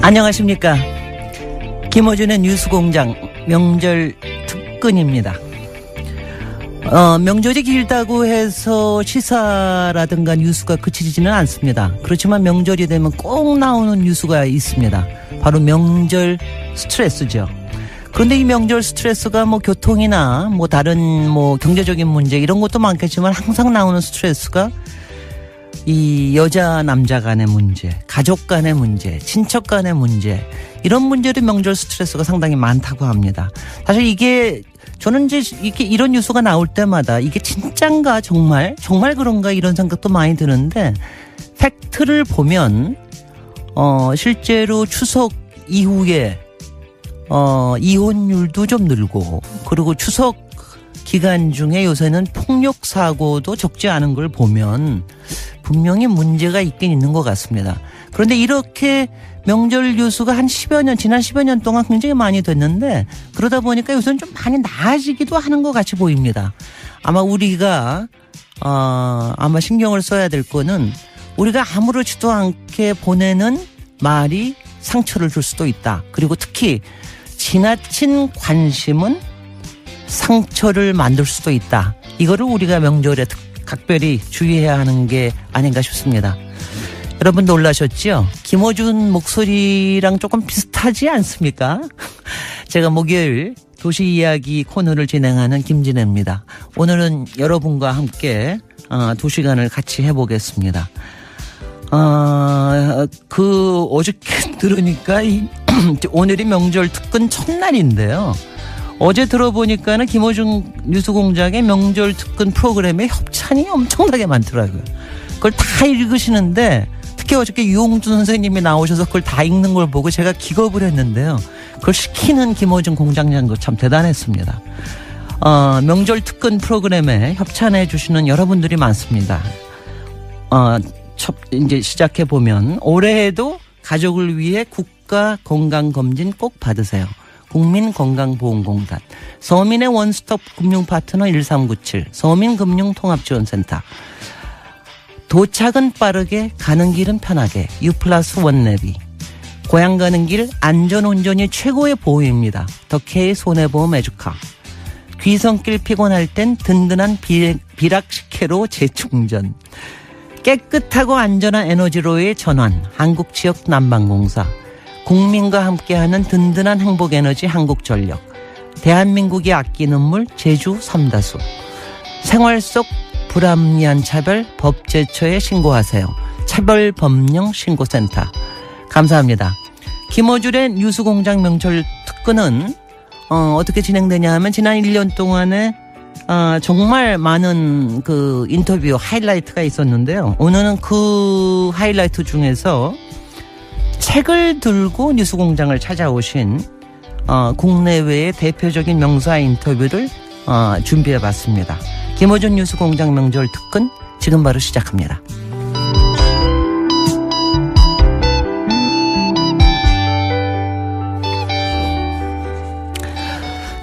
안녕하십니까. 김어준의 뉴스공장 명절 특근입니다. 명절이 길다고 해서 시사라든가 뉴스가 그치지는 않습니다. 그렇지만 명절이 되면 꼭 나오는 뉴스가 있습니다. 바로 명절 스트레스죠. 그런데 이 명절 스트레스가 뭐 교통이나 뭐 다른 뭐 경제적인 문제 이런 것도 많겠지만 항상 나오는 스트레스가 이 여자 남자 간의 문제, 가족 간의 문제, 친척 간의 문제, 이런 문제로 명절 스트레스가 상당히 많다고 합니다. 사실 이게 저는 이제 이렇게 이런 뉴스가 나올 때마다 이게 진짠가 정말 그런가 이런 생각도 많이 드는데, 팩트를 보면 실제로 추석 이후에 이혼율도 좀 늘고, 그리고 추석 기간 중에 요새는 폭력 사고도 적지 않은 걸 보면 분명히 문제가 있긴 있는 것 같습니다. 그런데 이렇게 명절 뉴스가 한 10여 년, 지난 10여 년 동안 굉장히 많이 됐는데, 그러다 보니까 요새는 좀 많이 나아지기도 하는 것 같이 보입니다. 아마 우리가 아마 신경을 써야 될 거는, 우리가 아무렇지도 않게 보내는 말이 상처를 줄 수도 있다. 그리고 특히 지나친 관심은 상처를 만들 수도 있다. 이거를 우리가 명절에 각별히 주의해야 하는 게 아닌가 싶습니다. 여러분 놀라셨죠? 김어준 목소리랑 조금 비슷하지 않습니까? 제가 목요일 도시 이야기 코너를 진행하는 김진애입니다. 오늘은 여러분과 함께 2시간을 같이 해보겠습니다. 어저께 들으니까 오늘이 명절 특근 첫날인데요. 어제 들어보니까는 김어준 뉴스공장의 명절 특근 프로그램에 협찬이 엄청나게 많더라고요. 그걸 다 읽으시는데, 특히 어저께 유홍준 선생님이 나오셔서 그걸 다 읽는 걸 보고 제가 기겁을 했는데요. 그걸 시키는 김어준 공장장도 참 대단했습니다. 명절 특근 프로그램에 협찬해 주시는 여러분들이 많습니다. 이제 시작해 보면, 올해에도 가족을 위해 국가 건강검진 꼭 받으세요. 국민건강보험공단, 서민의 원스톱 금융파트너 1397, 서민금융통합지원센터, 도착은 빠르게 가는 길은 편하게 U+1 내비, 고향 가는 길 안전운전이 최고의 보호입니다. 더케이 손해보험 에듀카, 귀성길 피곤할 땐 든든한 비락식혜로 재충전, 깨끗하고 안전한 에너지로의 전환 한국지역 난방공사, 국민과 함께하는 든든한 행복에너지 한국전력, 대한민국이 아끼는 물 제주 삼다수, 생활 속 불합리한 차별 법제처에 신고하세요. 차별법령신고센터. 감사합니다. 김어준의 뉴스공장 명절 특근은 어떻게 진행되냐 하면, 지난 1년 동안에 정말 많은 그 인터뷰 하이라이트가 있었는데요. 오늘은 그 하이라이트 중에서 책을 들고 뉴스공장을 찾아오신 국내외의 대표적인 명사 인터뷰를 준비해봤습니다. 김어준 뉴스공장 명절 특근 지금 바로 시작합니다.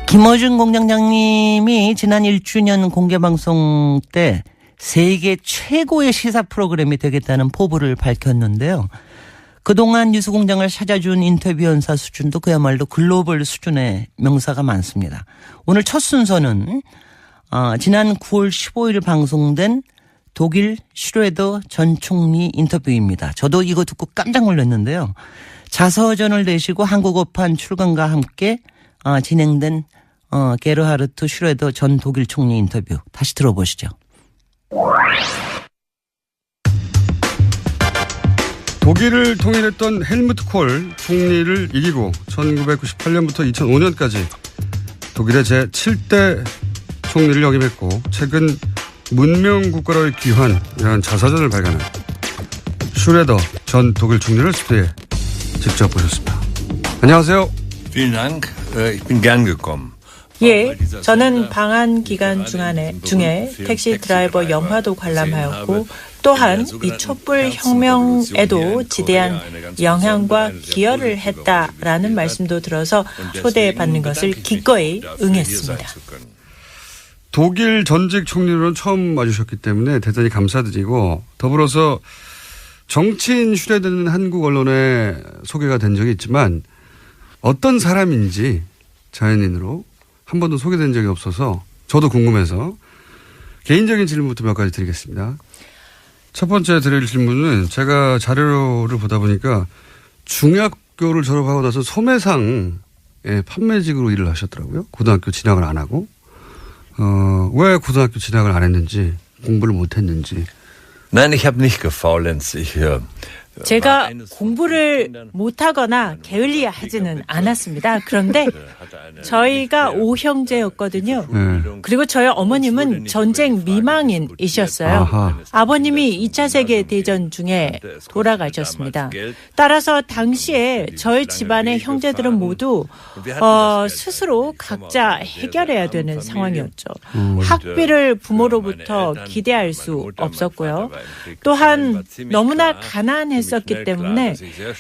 김어준 공장장님이 지난 1주년 공개방송 때 세계 최고의 시사 프로그램이 되겠다는 포부를 밝혔는데요. 그동안 뉴스공장을 찾아준 인터뷰연사 수준도 그야말로 글로벌 수준의 명사가 많습니다. 오늘 첫 순서는 지난 9월 15일 방송된 독일 슈레더 전 총리 인터뷰입니다. 저도 이거 듣고 깜짝 놀랐는데요. 자서전을 내시고 한국어판 출간과 함께 진행된 게르하르트 슈레더 전 독일 총리 인터뷰 다시 들어보시죠. 독일을 통일했던 헬무트 콜 총리를 이기고 1998년부터 2005년까지 독일의 제7대 총리를 역임했고, 최근 문명국가로의 귀환이라는 자서전을 발간한 슈레더 전 독일 총리를 스튜디오에 직접 모셨습니다. 안녕하세요. Vielen Dank. Ich bin gern gekommen. 예, 저는 방한 기간 중에 택시 드라이버 영화도 관람하였고 또한 이 촛불 혁명에도 지대한 영향과 기여를 했다라는 말씀도 들어서 초대받는 것을 기꺼이 응했습니다. 독일 전직 총리로는 처음 와주셨기 때문에 대단히 감사드리고 더불어서 정치인 휴대되는 한국 언론에 소개가 된 적이 있지만 어떤 사람인지 자연인으로 한 번도 소개된 적이 없어서 저도 궁금해서 개인적인 질문부터 몇 가지 드리겠습니다. 첫 번째 드릴 질문은 제가 자료를 보다 보니까 중학교를 졸업하고 나서 소매상의 판매직으로 일을 하셨더라고요. 고등학교 진학을 안 하고. 왜 고등학교 진학을 안 했는지, 공부를 못 했는지. Nein, ich habe nicht gefaulenzt. 제가 공부를 못하거나 게을리하지는 않았습니다. 그런데 저희가 5형제였거든요. 그리고 저희 어머님은 전쟁 미망인이셨어요. 아하. 아버님이 2차 세계대전 중에 돌아가셨습니다. 따라서 당시에 저희 집안의 형제들은 모두 스스로 각자 해결해야 되는 상황이었죠. 학비를 부모로부터 기대할 수 없었고요. 또한 너무나 가난했었기 때문에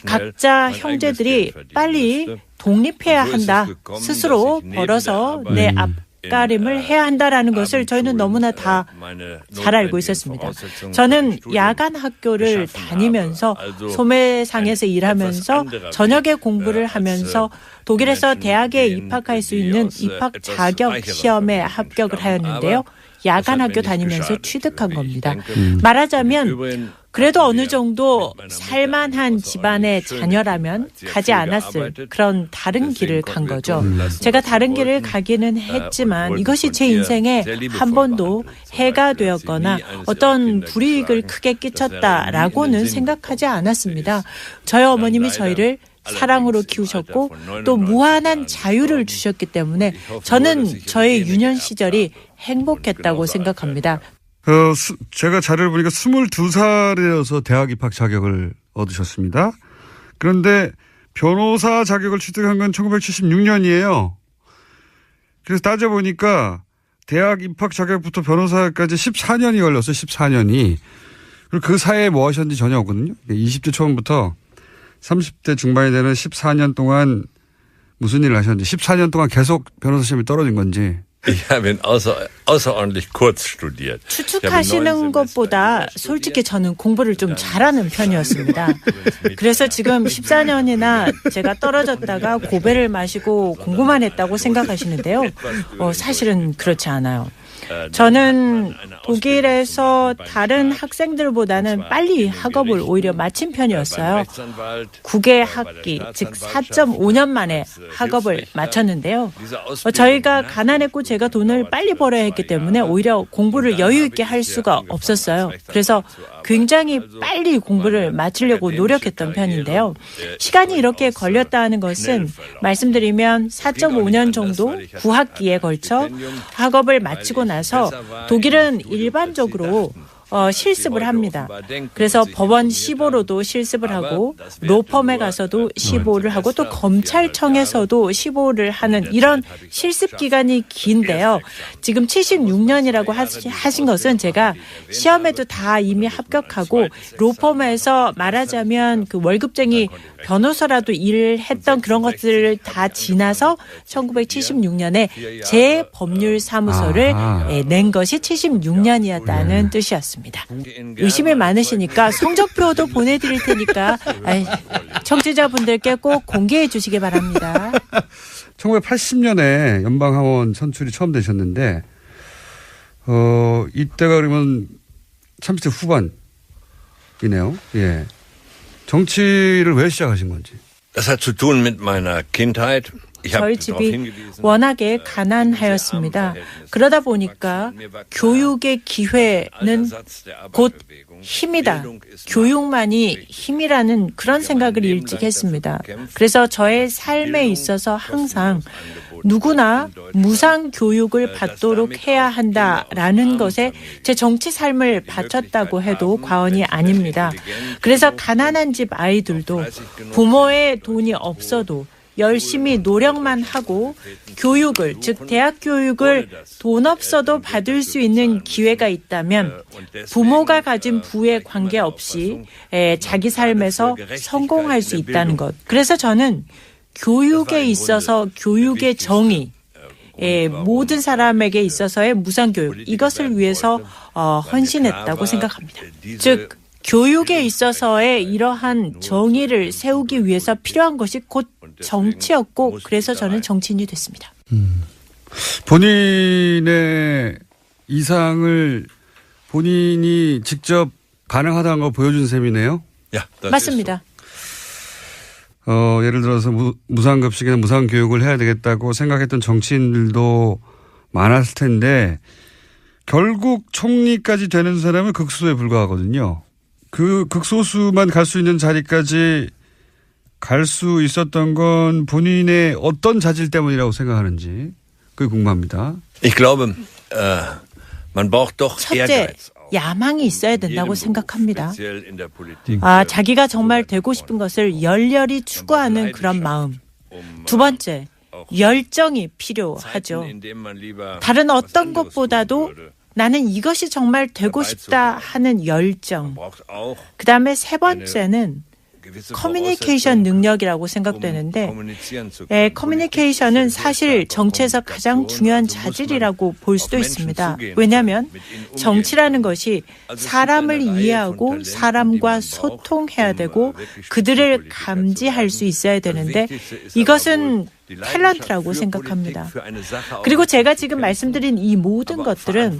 각자 형제들이 빨리 독립해야 한다. 스스로 벌어서 내 앞가림을 해야 한다라는 것을 저희는 너무나 다 잘 알고 있었습니다. 저는 야간 학교를 다니면서 소매상에서 일하면서 저녁에 공부를 하면서 독일에서 대학에 입학할 수 있는 입학 자격 시험에 합격을 하였는데요. 야간 학교 다니면서 취득한 겁니다. 말하자면 그래도 어느 정도 살만한 집안의 자녀라면 가지 않았을 그런 다른 길을 간 거죠. 제가 다른 길을 가기는 했지만 이것이 제 인생에 한 번도 해가 되었거나 어떤 불이익을 크게 끼쳤다라고는 생각하지 않았습니다. 저희 어머님이 저희를 사랑으로 키우셨고 또 무한한 자유를 주셨기 때문에 저는 저의 유년 시절이 행복했다고 생각합니다. 제가 자료를 보니까 22살이어서 대학 입학 자격을 얻으셨습니다. 그런데 변호사 자격을 취득한 건 1976년이에요. 그래서 따져보니까 대학 입학 자격부터 변호사까지 14년이 걸렸어요. 14년이. 그리고 그 사이에 뭐 하셨는지 전혀 없거든요. 20대 초반부터 30대 중반이 되는 14년 동안 무슨 일을 하셨는지 14년 동안 계속 변호사 시험이 떨어진 건지. Ich habe ihn außerordentlich kurz studiert. 추측하시는 것보다 솔직히 저는 공부를 좀 잘하는 편이었습니다. 그래서 지금 14년이나 제가 떨어졌다가 고배를 마시고 공부만 했다고 생각하시는데요. 사실은 그렇지 않아요. 저는 독일에서 다른 학생들보다는 빨리 학업을 오히려 마친 편이었어요. 9개 학기, 즉 4.5년 만에 학업을 마쳤는데요. 저희가 가난했고 제가 돈을 빨리 벌어야 했기 때문에 오히려 공부를 여유 있게 할 수가 없었어요. 그래서 굉장히 빨리 공부를 마치려고 노력했던 편인데요. 시간이 이렇게 걸렸다는 것은 말씀드리면 4.5년 정도 9학기에 걸쳐 학업을 마치고 나서 독일은 일반적으로 실습을 합니다. 그래서 법원 시보로도 실습을 하고 로펌에 가서도 시보를 하고 또 검찰청에서도 시보를 하는 이런 실습 기간이 긴데요. 지금 76년이라고 하신 것은 제가 시험에도 다 이미 합격하고 로펌에서 말하자면 그 월급쟁이 변호사라도 일을 했던 그런 것들을 다 지나서 1976년에 재법률사무소를 낸 것이 76년이었다는 뜻이었습니다. 의심이 많으시니까 성적표도 보내드릴 테니까 청취자분들께 꼭 공개해 주시기 바랍니다. 1980년에 연방하원 선출이 처음 되셨는데 이때가 그러면 30대 후반이네요. 예. 정치를 왜 시작하신 건지. Das hat zu tun mit meiner Kindheit. 저희 집이 워낙에 가난하였습니다. 그러다 보니까 교육의 기회는 곧 힘이다. 교육만이 힘이라는 그런 생각을 일찍 했습니다. 그래서 저의 삶에 있어서 항상 누구나 무상 교육을 받도록 해야 한다라는 것에 제 정치 삶을 바쳤다고 해도 과언이 아닙니다. 그래서 가난한 집 아이들도 부모의 돈이 없어도 열심히 노력만 하고 교육을, 즉 대학 교육을 돈 없어도 받을 수 있는 기회가 있다면 부모가 가진 부에 관계없이 자기 삶에서 성공할 수 있다는 것. 그래서 저는 교육에 있어서 교육의 정의, 모든 사람에게 있어서의 무상교육, 이것을 위해서 헌신했다고 생각합니다. 즉 교육에 있어서의 이러한 정의를 세우기 위해서 필요한 것이 곧 정치였고, 그래서 저는 정치인이 됐습니다. 본인의 이상을 본인이 직접 가능하다는 걸 보여준 셈이네요? 맞습니다. 예를 들어서 무상급식이나 무상교육을 해야 되겠다고 생각했던 정치인들도 많았을 텐데 결국 총리까지 되는 사람은 극소수에 불과하거든요. 그 극소수만 갈 수 있는 자리까지 갈 수 있었던 건 본인의 어떤 자질 때문이라고 생각하는지 그게 궁금합니다. Ich glaube, man braucht doch 첫째, Ehrgeiz. 야망이 있어야 된다고 생각합니다. 자기가 정말 되고 싶은 것을 열렬히 추구하는 그런 마음. 두 번째, 열정이 필요하죠. 다른 어떤 것보다도 나는 이것이 정말 되고 싶다 하는 열정. 그다음에 세 번째는 커뮤니케이션 능력이라고 생각되는데, 커뮤니케이션은 사실 정치에서 가장 중요한 자질이라고 볼 수도 있습니다. 왜냐하면 정치라는 것이 사람을 이해하고 사람과 소통해야 되고 그들을 감지할 수 있어야 되는데 이것은 탤런트라고 생각합니다. 그리고 제가 지금 말씀드린 이 모든 것들은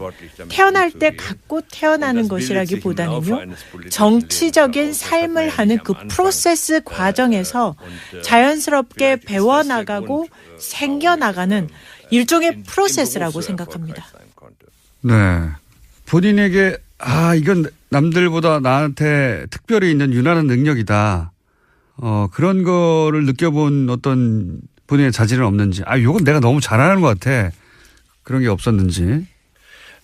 태어날 때 갖고 태어나는 것이라기보다는요, 정치적인 삶을 하는 그 프로세스 과정에서 자연스럽게 배워나가고 생겨나가는 일종의 프로세스라고 생각합니다. 네. 본인에게 이건 남들보다 나한테 특별히 있는 유난한 능력이다. 그런 거를 느껴본 어떤 본인의 자질은 없는지, 이건 내가 너무 잘하는 것 같아. 그런 게 없었는지.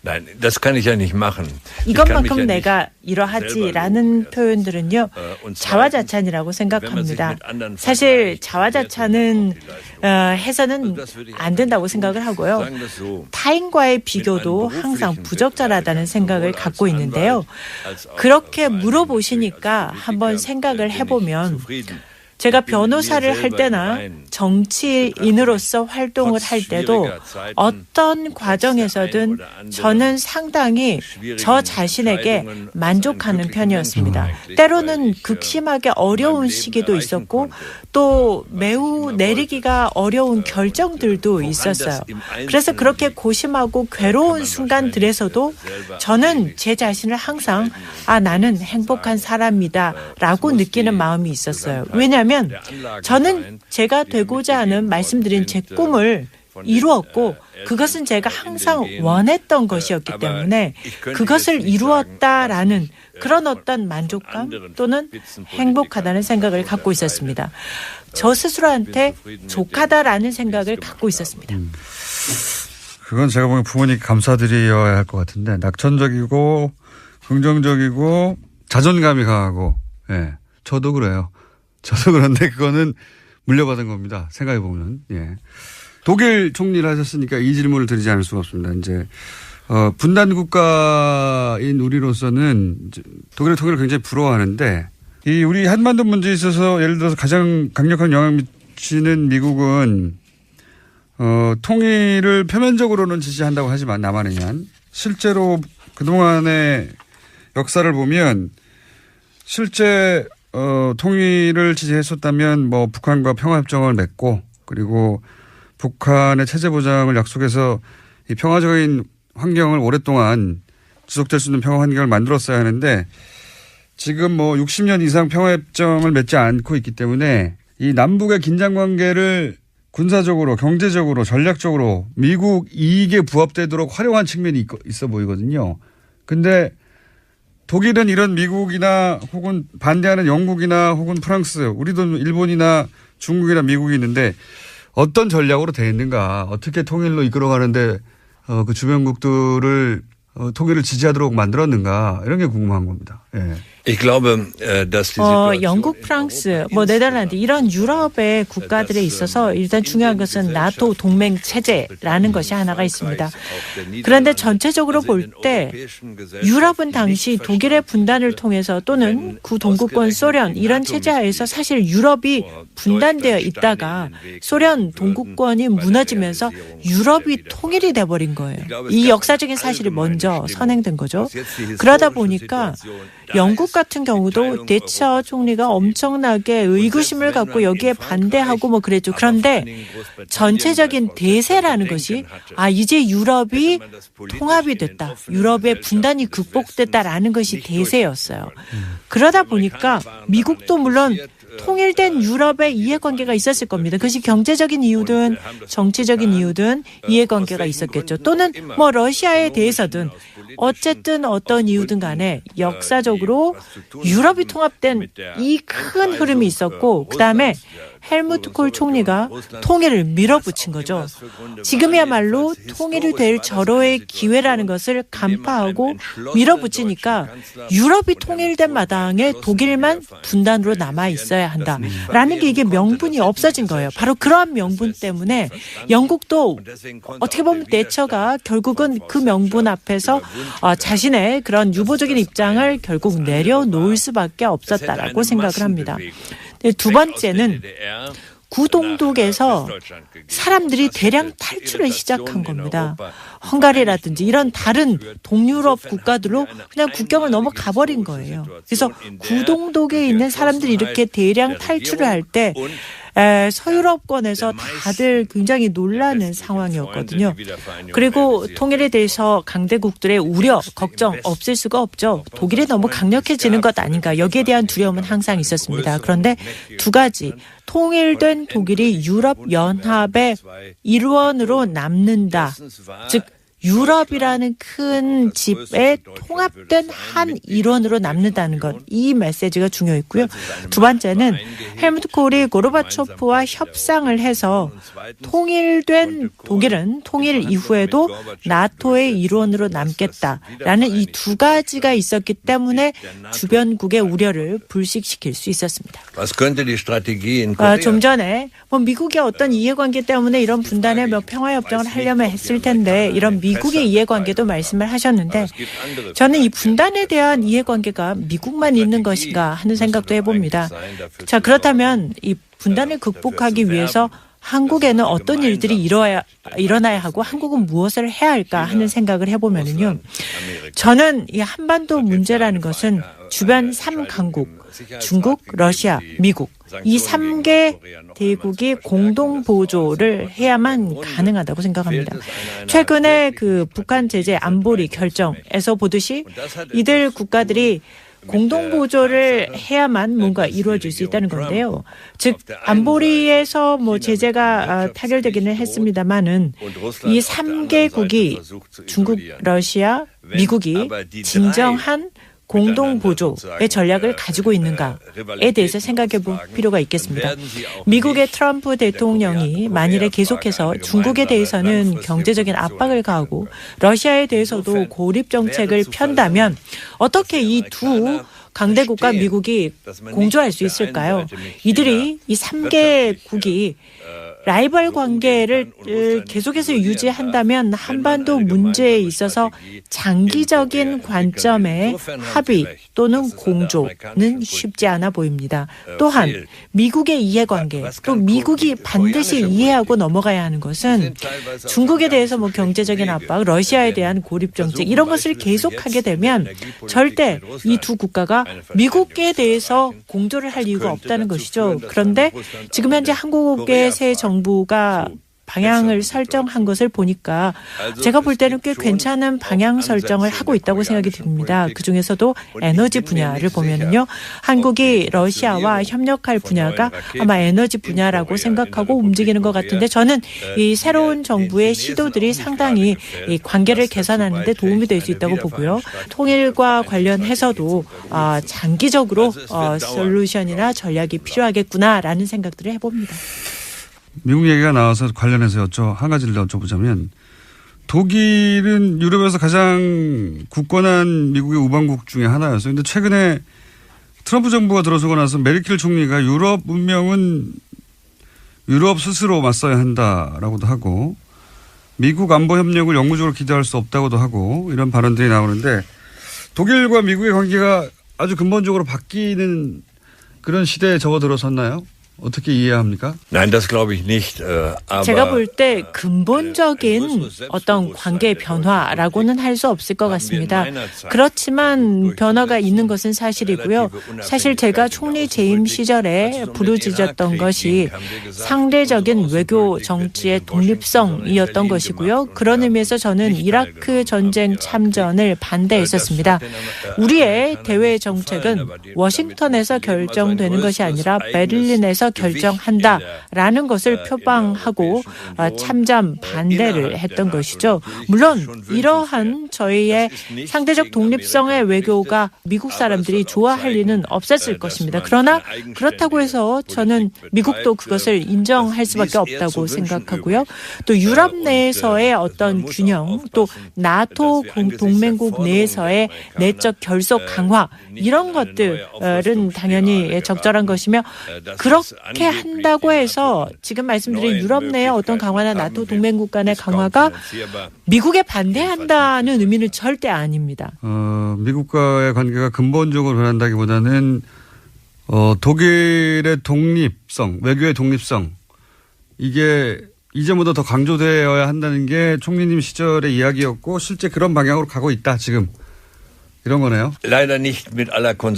Nein, das kann ich ja nicht machen. 이것만큼 내가 이러하지라는 표현들은요, 자화자찬이라고 생각합니다. 사실 자화자찬은 해서는 안 된다고 생각을 하고요. 타인과의 비교도 항상 부적절하다는 생각을 갖고 있는데요. 그렇게 물어보시니까 한번 생각을 해보면 제가 변호사를 할 때나 정치인으로서 활동을 할 때도 어떤 과정에서든 저는 상당히 저 자신에게 만족하는 편이었습니다. 때로는 극심하게 어려운 시기도 있었고 또 매우 내리기가 어려운 결정들도 있었어요. 그래서 그렇게 고심하고 괴로운 순간들에서도 저는 제 자신을 항상 나는 행복한 사람이다 라고 느끼는 마음이 있었어요. 왜냐하면 저는 제가 되고자 하는 말씀드린 제 꿈을 이루었고 그것은 제가 항상 원했던 것이었기 때문에 그것을 이루었다라는 그런 어떤 만족감 또는 행복하다는 생각을 갖고 있었습니다. 저 스스로한테 족하다라는 생각을 갖고 있었습니다. 그건 제가 보기엔 부모님께 감사드려야 할 것 같은데 낙천적이고 긍정적이고 자존감이 강하고 저도 그래요. 저도 그런데 그거는 물려받은 겁니다. 생각해 보면. 독일 총리를 하셨으니까 이 질문을 드리지 않을 수가 없습니다. 이제 분단 국가인 우리로서는 독일의 통일을 굉장히 부러워하는데 이 우리 한반도 문제에 있어서 예를 들어서 가장 강력한 영향을 미치는 미국은 통일을 표면적으로는 지지한다고 하지만 남한에는 실제로 그동안의 역사를 보면 실제 통일을 지지했었다면 북한과 평화협정을 맺고 그리고 북한의 체제 보장을 약속해서 이 평화적인 환경을 오랫동안 지속될 수 있는 평화 환경을 만들었어야 하는데 지금 60년 이상 평화협정을 맺지 않고 있기 때문에 이 남북의 긴장관계를 군사적으로 경제적으로 전략적으로 미국 이익에 부합되도록 활용한 측면이 있어 보이거든요. 근데 독일은 이런 미국이나 혹은 반대하는 영국이나 혹은 프랑스, 우리도 일본이나 중국이나 미국이 있는데 어떤 전략으로 되어 있는가, 어떻게 통일로 이끌어가는데 그 주변국들을 독일을 지지하도록 만들었는가 이런 게 궁금한 겁니다. 예. 영국, 프랑스, 네덜란드 이런 유럽의 국가들에 있어서 일단 중요한 것은 나토 동맹 체제라는 것이 하나가 있습니다. 그런데 전체적으로 볼 때 유럽은 당시 독일의 분단을 통해서 또는 구동구권 소련 이런 체제 하에서 사실 유럽이 분단되어 있다가 소련 동구권이 무너지면서 유럽이 통일이 돼버린 거예요. 이 역사적인 사실이 먼저 선행된 거죠. 그러다 보니까 영국 같은 경우도 대처 총리가 엄청나게 의구심을 갖고 여기에 반대하고 그랬죠. 그런데 전체적인 대세라는 것이 이제 유럽이 통합이 됐다. 유럽의 분단이 극복됐다라는 것이 대세였어요. 그러다 보니까 미국도 물론 통일된 유럽의 이해관계가 있었을 겁니다. 그것이 경제적인 이유든 정치적인 이유든 이해관계가 있었겠죠. 또는 러시아에 대해서든 어쨌든 어떤 이유든 간에 역사적으로 유럽이 통합된 이 큰 흐름이 있었고 그다음에 헬무트 콜 총리가 통일을 밀어붙인 거죠. 지금이야말로 통일이 될 절호의 기회라는 것을 간파하고 밀어붙이니까 유럽이 통일된 마당에 독일만 분단으로 남아 있어야 한다라는 게 이게 명분이 없어진 거예요. 바로 그러한 명분 때문에 영국도 어떻게 보면 대처가 결국은 그 명분 앞에서 자신의 그런 유보적인 입장을 결국 내려놓을 수밖에 없었다라고 생각을 합니다. 두 번째는 구동독에서 사람들이 대량 탈출을 시작한 겁니다. 헝가리라든지 이런 다른 동유럽 국가들로 그냥 국경을 넘어가 버린 거예요. 그래서 구동독에 있는 사람들이 이렇게 대량 탈출을 할 때 서유럽권에서 다들 굉장히 놀라는 상황이었거든요. 그리고 통일에 대해서 강대국들의 우려, 걱정 없을 수가 없죠. 독일이 너무 강력해지는 것 아닌가. 여기에 대한 두려움은 항상 있었습니다. 그런데 두 가지. 통일된 독일이 유럽연합의 일원으로 남는다. 즉 유럽이라는 큰 집에 통합된 한 일원으로 남는다는 것. 이 메시지가 중요했고요. 두 번째는 헬무트 콜이 고르바초프와 협상을 해서 통일된 독일은 통일 이후에도 나토의 일원으로 남겠다라는 이 두 가지가 있었기 때문에 주변국의 우려를 불식시킬 수 있었습니다. 좀 전에 미국의 어떤 이해관계 때문에 이런 분단의 평화협정을 하려면 했을 텐데 이런 미국의 이해관계도 말씀을 하셨는데 저는 이 분단에 대한 이해관계가 미국만 있는 것인가 하는 생각도 해봅니다. 자, 그렇다면 이 분단을 극복하기 위해서 한국에는 어떤 일들이 일어나야 하고 한국은 무엇을 해야 할까 하는 생각을 해보면요. 저는 이 한반도 문제라는 것은 주변 3강국, 중국, 러시아, 미국 이 3개 대국이 공동 보조를 해야만 가능하다고 생각합니다. 최근에 그 북한 제재 안보리 결정에서 보듯이 이들 국가들이 공동 보조를 해야만 뭔가 이루어질 수 있다는 건데요. 즉 안보리에서 제재가 타결되기는 했습니다만은 이 3개국이 중국, 러시아, 미국이 진정한 공동 보조의 전략을 가지고 있는가에 대해서 생각해 볼 필요가 있겠습니다. 미국의 트럼프 대통령이 만일에 계속해서 중국에 대해서는 경제적인 압박을 가하고 러시아에 대해서도 고립 정책을 편다면 어떻게 이 두 강대국과 미국이 공조할 수 있을까요? 이들이 이 3개국이 라이벌 관계를 계속해서 유지한다면 한반도 문제에 있어서 장기적인 관점의 합의 또는 공조는 쉽지 않아 보입니다. 또한 미국의 이해관계, 또 미국이 반드시 이해하고 넘어가야 하는 것은 중국에 대해서 경제적인 압박, 러시아에 대한 고립 정책 이런 것을 계속하게 되면 절대 이 두 국가가 미국에 대해서 공조를 할 이유가 없다는 것이죠. 그런데 지금 현재 한국의 새 정부가 방향을 설정한 것을 보니까 제가 볼 때는 꽤 괜찮은 방향 설정을 하고 있다고 생각이 듭니다. 그중에서도 에너지 분야를 보면은요. 한국이 러시아와 협력할 분야가 아마 에너지 분야라고 생각하고 움직이는 것 같은데 저는 이 새로운 정부의 시도들이 상당히 이 관계를 개선하는 데 도움이 될 수 있다고 보고요. 통일과 관련해서도 장기적으로 솔루션이나 전략이 필요하겠구나라는 생각들을 해봅니다. 미국 얘기가 나와서 관련해서 한 가지를 여쭤보자면 독일은 유럽에서 가장 굳건한 미국의 우방국 중에 하나였어요. 그런데 최근에 트럼프 정부가 들어서고 나서 메르켈 총리가 유럽 문명은 유럽 스스로 맞서야 한다라고도 하고 미국 안보 협력을 영구적으로 기대할 수 없다고도 하고 이런 발언들이 나오는데 독일과 미국의 관계가 아주 근본적으로 바뀌는 그런 시대에 접어들어섰나요? 어떻게 이해해야 합니까? Nein, das glaube ich nicht. 제가 볼 때 근본적인 어떤 관계 변화라고는 할 수 없을 것 같습니다. 그렇지만 변화가 있는 것은 사실이고요. 사실 제가 총리 재임 시절에 부르짖었던 것이 상대적인 외교 정치의 독립성이었던 것이고요. 그런 의미에서 저는 이라크 전쟁 참전을 반대했었습니다. 우리의 대외 정책은 워싱턴에서 결정되는 것이 아니라 베를린에서 결정한다라는 것을 표방하고 참전 반대를 했던 것이죠. 물론 이러한 저희의 상대적 독립성의 외교가 미국 사람들이 좋아할 리는 없었을 것입니다. 그러나 그렇다고 해서 저는 미국도 그것을 인정할 수밖에 없다고 생각하고요. 또 유럽 내에서의 어떤 균형, 또 나토 동맹국 내에서의 내적 결속 강화 이런 것들은 당연히 적절한 것이며 그렇게 한다고 해서 지금 말씀드린 유럽 내의 어떤 강화나 나토 동맹국 간의 강화가 미국에 반대한다는 의미는 절대 아닙니다. 미국과의 관계가 근본적으로 변한다기보다는 독일의 독립성, 외교의 독립성 이게 이제보다 더 강조되어야 한다는 게 총리님 시절의 이야기였고 실제 그런 방향으로 가고 있다 지금. 이런 거네요.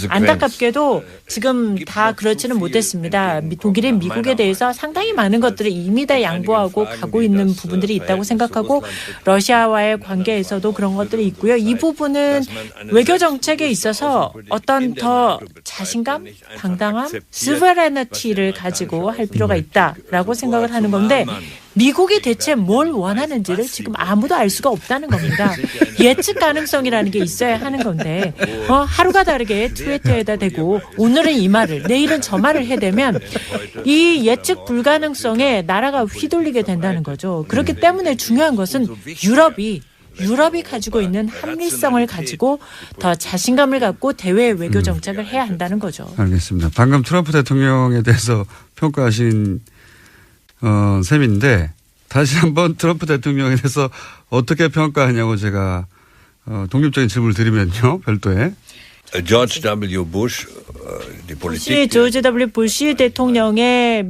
안타깝게도 지금 다 그렇지는 못했습니다. 독일이 미국에 대해서 상당히 많은 것들을 이미 다 양보하고 가고 있는 부분들이 있다고 생각하고 러시아와의 관계에서도 그런 것들이 있고요. 이 부분은 외교 정책에 있어서 어떤 더 자신감, 당당함, 스베레너티를 가지고 할 필요가 있다라고 생각을 하는 건데 미국이 대체 뭘 원하는지를 지금 아무도 알 수가 없다는 겁니다. 예측 가능성이라는 게 있어야 하는 건데 하루가 다르게 트위터에다 대고 오늘은 이 말을 내일은 저 말을 해대면 이 예측 불가능성에 나라가 휘둘리게 된다는 거죠. 그렇기 때문에 중요한 것은 유럽이 가지고 있는 합리성을 가지고 더 자신감을 갖고 대외 외교 정책을 해야 한다는 거죠. 알겠습니다. 방금 트럼프 대통령에 대해서 평가하신 셈인데 다시 한번 트럼프 대통령에 대해서 어떻게 평가하냐고 제가 독립적인 질문을 드리면요. 별도에. George W. Bush, 조지 W. 부시 대통령의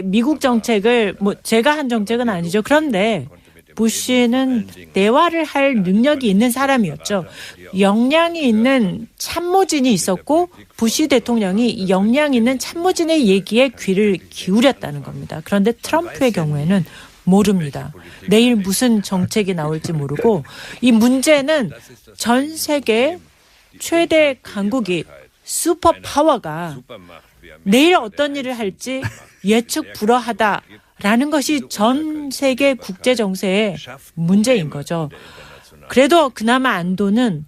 미국 정책을 제가 한 정책은 아니죠. 그런데 부시는 대화를 할 능력이 있는 사람이었죠. 역량이 있는 참모진이 있었고 부시 대통령이 역량 있는 참모진의 얘기에 귀를 기울였다는 겁니다. 그런데 트럼프의 경우에는 모릅니다. 내일 무슨 정책이 나올지 모르고 이 문제는 전 세계 최대 강국이 슈퍼파워가 내일 어떤 일을 할지 예측 불허하다라는 것이 전 세계 국제 정세의 문제인 거죠. 그래도 그나마 안도는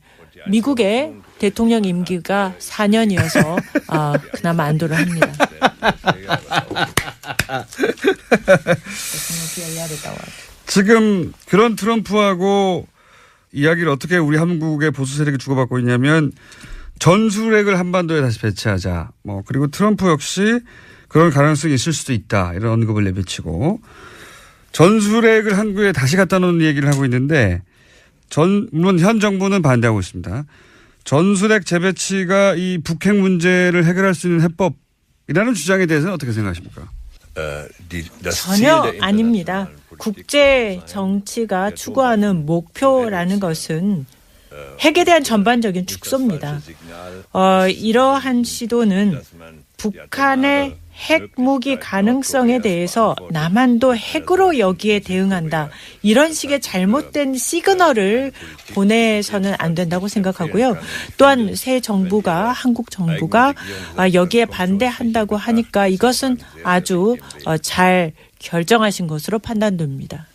미국의 대통령 임기가 4년이어서 그나마 안도를 합니다. 지금 그런 트럼프하고 이야기를 어떻게 우리 한국의 보수 세력이 주고받고 있냐면 전술핵을 한반도에 다시 배치하자. 그리고 트럼프 역시 그런 가능성이 있을 수도 있다. 이런 언급을 내비치고 전술핵을 한국에 다시 갖다 놓는 얘기를 하고 있는데 물론 현 정부는 반대하고 있습니다. 전술핵 재배치가 이 북핵 문제를 해결할 수 있는 해법이라는 주장에 대해서는 어떻게 생각하십니까? 전혀 아닙니다. 국제 정치가 추구하는 목표라는 것은 핵에 대한 전반적인 축소입니다. 이러한 시도는 북한의 핵무기 가능성에 대해서 남한도 핵으로 여기에 대응한다. 이런 식의 잘못된 시그널을 보내서는 안 된다고 생각하고요. 또한 새 정부가 한국 정부가 여기에 반대한다고 하니까 이것은 아주 잘 결정하신 것으로 판단됩니다.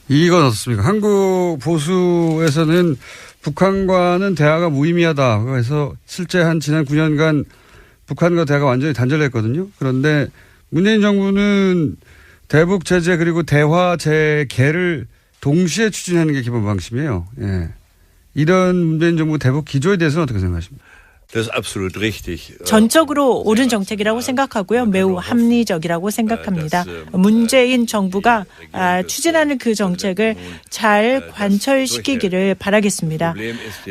이건 어떻습니까? 한국 보수에서는 북한과는 대화가 무의미하다. 그래서 실제 지난 9년간 북한과 대화가 완전히 단절했거든요. 그런데 문재인 정부는 대북 제재 그리고 대화 재개를 동시에 추진하는 게 기본 방침이에요. 예. 이런 문재인 정부 대북 기조에 대해서는 어떻게 생각하십니까? Das ist absolut richtig. 전적으로 옳은 정책이라고 생각하고요. 매우 합리적이라고 생각합니다. 문재인 정부가 추진하는 그 정책을 잘 관철시키기를 바라겠습니다.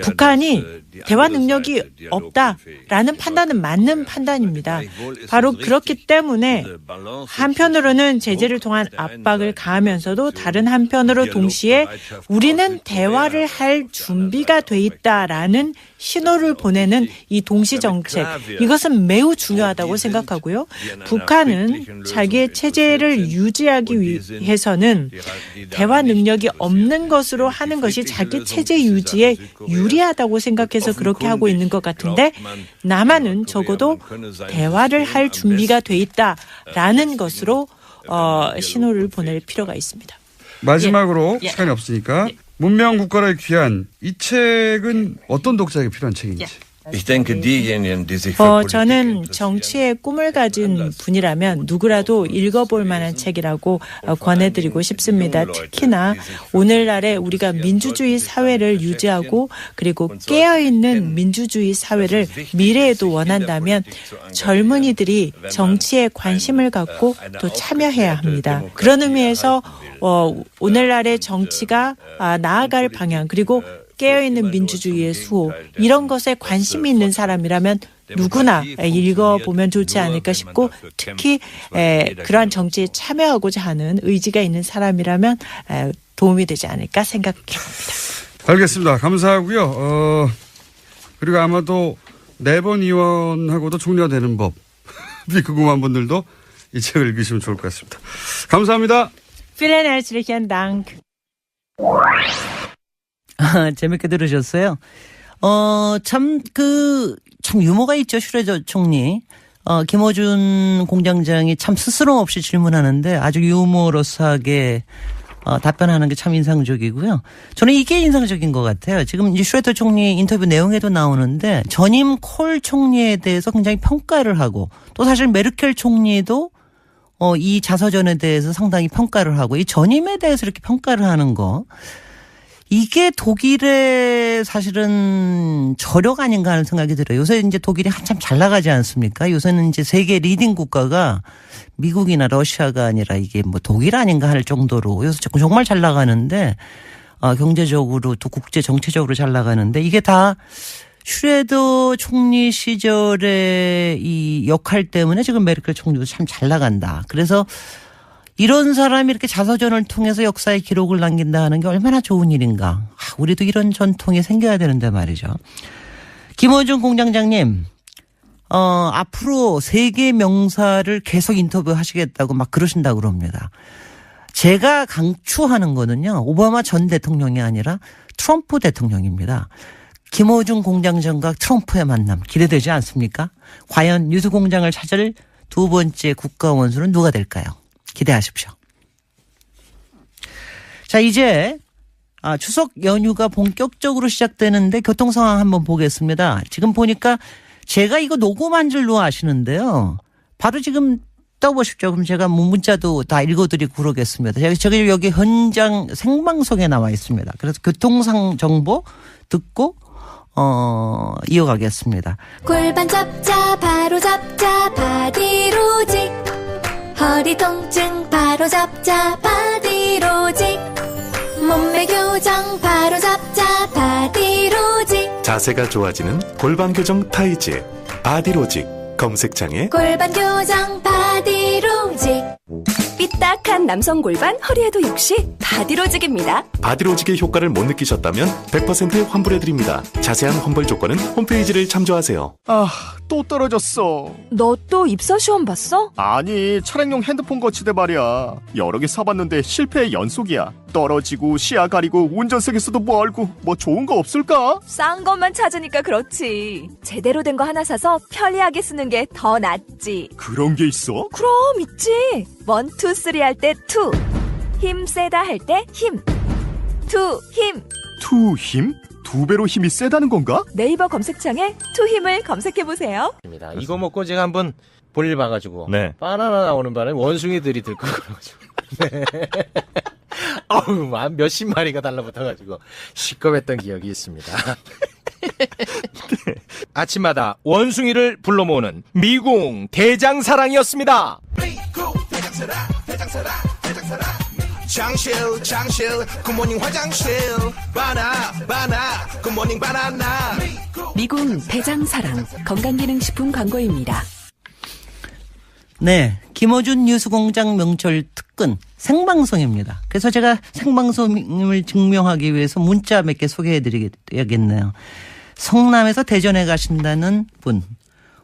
북한이 대화 능력이 없다라는 판단은 맞는 판단입니다. 바로 그렇기 때문에 한편으로는 제재를 통한 압박을 가하면서도 다른 한편으로 동시에 우리는 대화를 할 준비가 돼 있다라는 신호를 보내는 이 동시 정책, 이것은 매우 중요하다고 생각하고요. 북한은 자기의 체제를 유지하기 위해서는 대화 능력이 없는 것으로 하는 것이 자기 체제 유지에 유리하다고 생각해서 그렇게 하고 있는 것 같은데, 남한은 적어도 대화를 할 준비가 돼 있다라는 것으로 신호를 보낼 필요가 있습니다. 마지막으로 시간이 없으니까 문명 국가를 귀한 이 책은 어떤 독자에게 필요한 책인지. 저는 정치의 꿈을 가진 분이라면 누구라도 읽어볼 만한 책이라고 권해드리고 싶습니다. 특히나 오늘날에 우리가 민주주의 사회를 유지하고 그리고 깨어있는 민주주의 사회를 미래에도 원한다면 젊은이들이 정치에 관심을 갖고 또 참여해야 합니다. 그런 의미에서 오늘날의 정치가 나아갈 방향, 그리고 깨어있는 민주주의의 수호, 이런 것에 관심이 있는 사람이라면 누구나 읽어보면 좋지 않을까 싶고, 특히 그러한 정치에 참여하고자 하는 의지가 있는 사람이라면 도움이 되지 않을까 생각합니다. 알겠습니다. 감사하고요. 그리고 아마도 4번 의원하고도 총리가 되는 법이 궁금한 분들도 이 책을 읽으시면 좋을 것 같습니다. 감사합니다. Vielen herzlichen Dank. 재밌게 들으셨어요. 참 유머가 있죠, 슈레저 총리. 김어준 공장장이 참 스스럼 없이 질문하는데 아주 유머러스하게 답변하는 게 참 인상적이고요. 저는 이게 인상적인 것 같아요. 지금 이제 슈레더 총리 인터뷰 내용에도 나오는데 전임 콜 총리에 대해서 굉장히 평가를 하고, 또 사실 메르켈 총리도 이 자서전에 대해서 상당히 평가를 하고, 이 전임에 대해서 이렇게 평가를 하는 거, 이게 독일의 사실은 저력 아닌가 하는 생각이 들어요. 요새 이제 독일이 한참 잘 나가지 않습니까? 요새는 이제 세계 리딩 국가가 미국이나 러시아가 아니라 이게 뭐 독일 아닌가 할 정도로 요새 정말 잘 나가는데, 경제적으로 또 국제 정치적으로 잘 나가는데, 이게 다 슈레더 총리 시절의 이 역할 때문에 지금 메르켈 총리도 참 잘 나간다. 그래서 이런 사람이 이렇게 자서전을 통해서 역사의 기록을 남긴다 하는 게 얼마나 좋은 일인가. 우리도 이런 전통이 생겨야 되는데 말이죠. 김어준 공장장님, 앞으로 세계 명사를 계속 인터뷰하시겠다고 막 그러신다고 그럽니다. 제가 강추하는 거는요, 오바마 전 대통령이 아니라 트럼프 대통령입니다. 김어준 공장장과 트럼프의 만남 기대되지 않습니까? 과연 뉴스공장을 찾을 두 번째 국가원수는 누가 될까요? 기대하십시오. 자, 이제 추석 연휴가 본격적으로 시작되는데 교통 상황 한번 보겠습니다. 지금 보니까 제가 이거 녹음한 줄로 아시는데요. 바로 지금 떠보십시오. 그럼 제가 문자도 다 읽어드리고 그러겠습니다. 제가 여기 현장 생방송에 나와 있습니다. 그래서 교통상 정보 듣고 이어가겠습니다. 골반 잡자 바로 잡자 바디로직, 허리 통증 바로 잡자 바디로직, 몸매 교정 바로 잡자 바디로직, 자세가 좋아지는 골반 교정 타이즈 바디로직, 검색창에 골반 교정 바디로직. 삐딱한 남성 골반 허리에도 역시 바디로직입니다. 바디로직의 효과를 못 느끼셨다면 100% 환불해드립니다. 자세한 환불 조건은 홈페이지를 참조하세요. 또 떨어졌어. 너 또 입사 시험 봤어? 아니, 차량용 핸드폰 거치대 말이야. 여러 개 사봤는데 실패의 연속이야. 떨어지고 시야 가리고 운전석에서도 멀고 뭐 좋은 거 없을까? 싼 것만 찾으니까 그렇지. 제대로 된 거 하나 사서 편리하게 쓰는 게 더 낫지. 그런 게 있어? 그럼 있지. 1, 2, 3 할 때 2. 힘 세다 할 때 힘. 2 힘. 투 힘? 2배로 힘이 세다는 건가? 네이버 검색창에 2 힘을 검색해보세요. 이거 먹고 제가 한번 볼일 봐가지고 네. 바나나 나오는 바람에 원숭이들이 들고 그러가지고. 네. 어우, 몇십 마리가 달라붙어가지고 시끄럽했던 기억이 있습니다. 아침마다 원숭이를 불러 모으는 미궁 대장사랑이었습니다. 장실 굿모닝 화장실 바나 굿모닝 바나나. 미궁 대장사랑 건강기능식품 광고입니다. 네, 김어준 뉴스공장 명절 특근 생방송입니다. 그래서 제가 생방송을 증명하기 위해서 문자 몇 개 소개해드리겠네요. 성남에서 대전에 가신다는 분,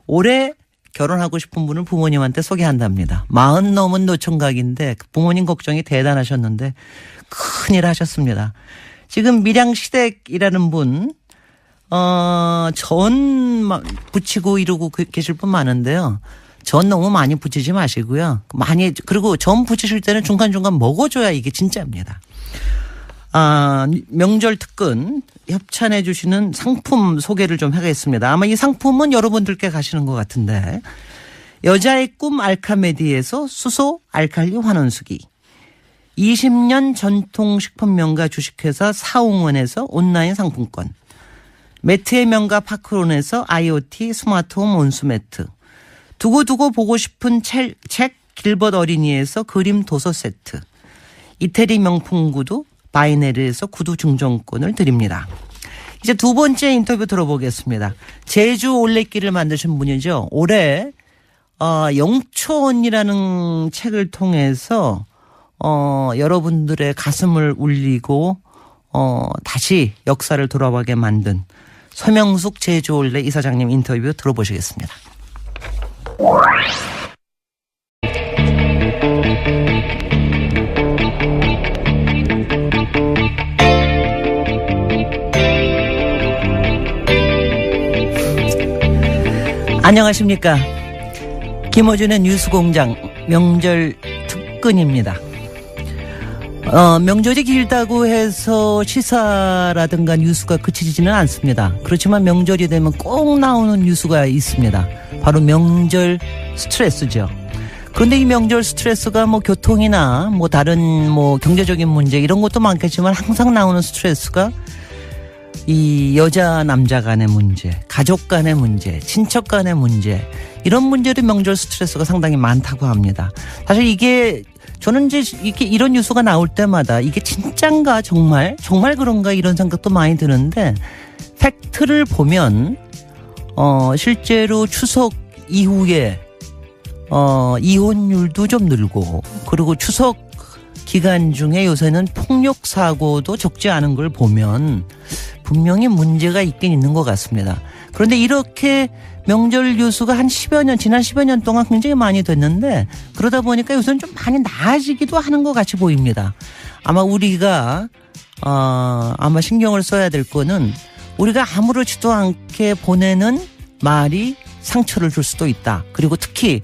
올해 결혼하고 싶은 분을 부모님한테 소개한답니다. 40 넘은 노총각인데 부모님 걱정이 대단하셨는데 큰일 하셨습니다. 지금 밀양시댁이라는 분, 전 붙이고 이러고 계실 분 많은데요. 전 너무 많이 붙이지 마시고요. 그리고 전 붙이실 때는 중간중간 먹어줘야 이게 진짜입니다. 명절 특근 협찬해 주시는 상품 소개를 좀 하겠습니다. 아마 이 상품은 여러분들께 가시는 것 같은데, 여자의 꿈 알카메디에서 수소 알칼리 환원수기, 20년 전통식품명가 주식회사 사홍원에서 온라인 상품권, 매트의 명가 파크론에서 IoT 스마트홈 온수매트, 두고두고 보고 싶은 책 길벗 어린이에서 그림 도서 세트, 이태리 명품 구두 바이네르에서 구두 증정권을 드립니다. 이제 두 번째 인터뷰 들어보겠습니다. 제주 올레길을 만드신 분이죠. 올해 영초원이라는 책을 통해서 여러분들의 가슴을 울리고 다시 역사를 돌아가게 만든 서명숙 제주 올레 이사장님 인터뷰 들어보시겠습니다. 안녕하십니까. 김어준의 뉴스공장 명절 특근입니다. 명절이 길다고 해서 시사라든가 뉴스가 그치지는 않습니다. 그렇지만 명절이 되면 꼭 나오는 뉴스가 있습니다. 바로 명절 스트레스죠. 그런데 이 명절 스트레스가 뭐 교통이나 뭐 다른 뭐 경제적인 문제 이런 것도 많겠지만 항상 나오는 스트레스가 이 여자 남자 간의 문제, 가족 간의 문제, 친척 간의 문제, 이런 문제도 명절 스트레스가 상당히 많다고 합니다. 사실 이게 저는 이제 이런 뉴스가 나올 때마다 이게 진짠가 정말 그런가 이런 생각도 많이 드는데, 팩트를 보면 실제로 추석 이후에 이혼율도 좀 늘고, 그리고 추석 기간 중에 요새는 폭력 사고도 적지 않은 걸 보면 분명히 문제가 있긴 있는 것 같습니다. 그런데 이렇게 명절 뉴스가 지난 10여 년 동안 굉장히 많이 됐는데, 그러다 보니까 요새는 좀 많이 나아지기도 하는 것 같이 보입니다. 아마 우리가 아마 신경을 써야 될 거는, 우리가 아무렇지도 않게 보내는 말이 상처를 줄 수도 있다. 그리고 특히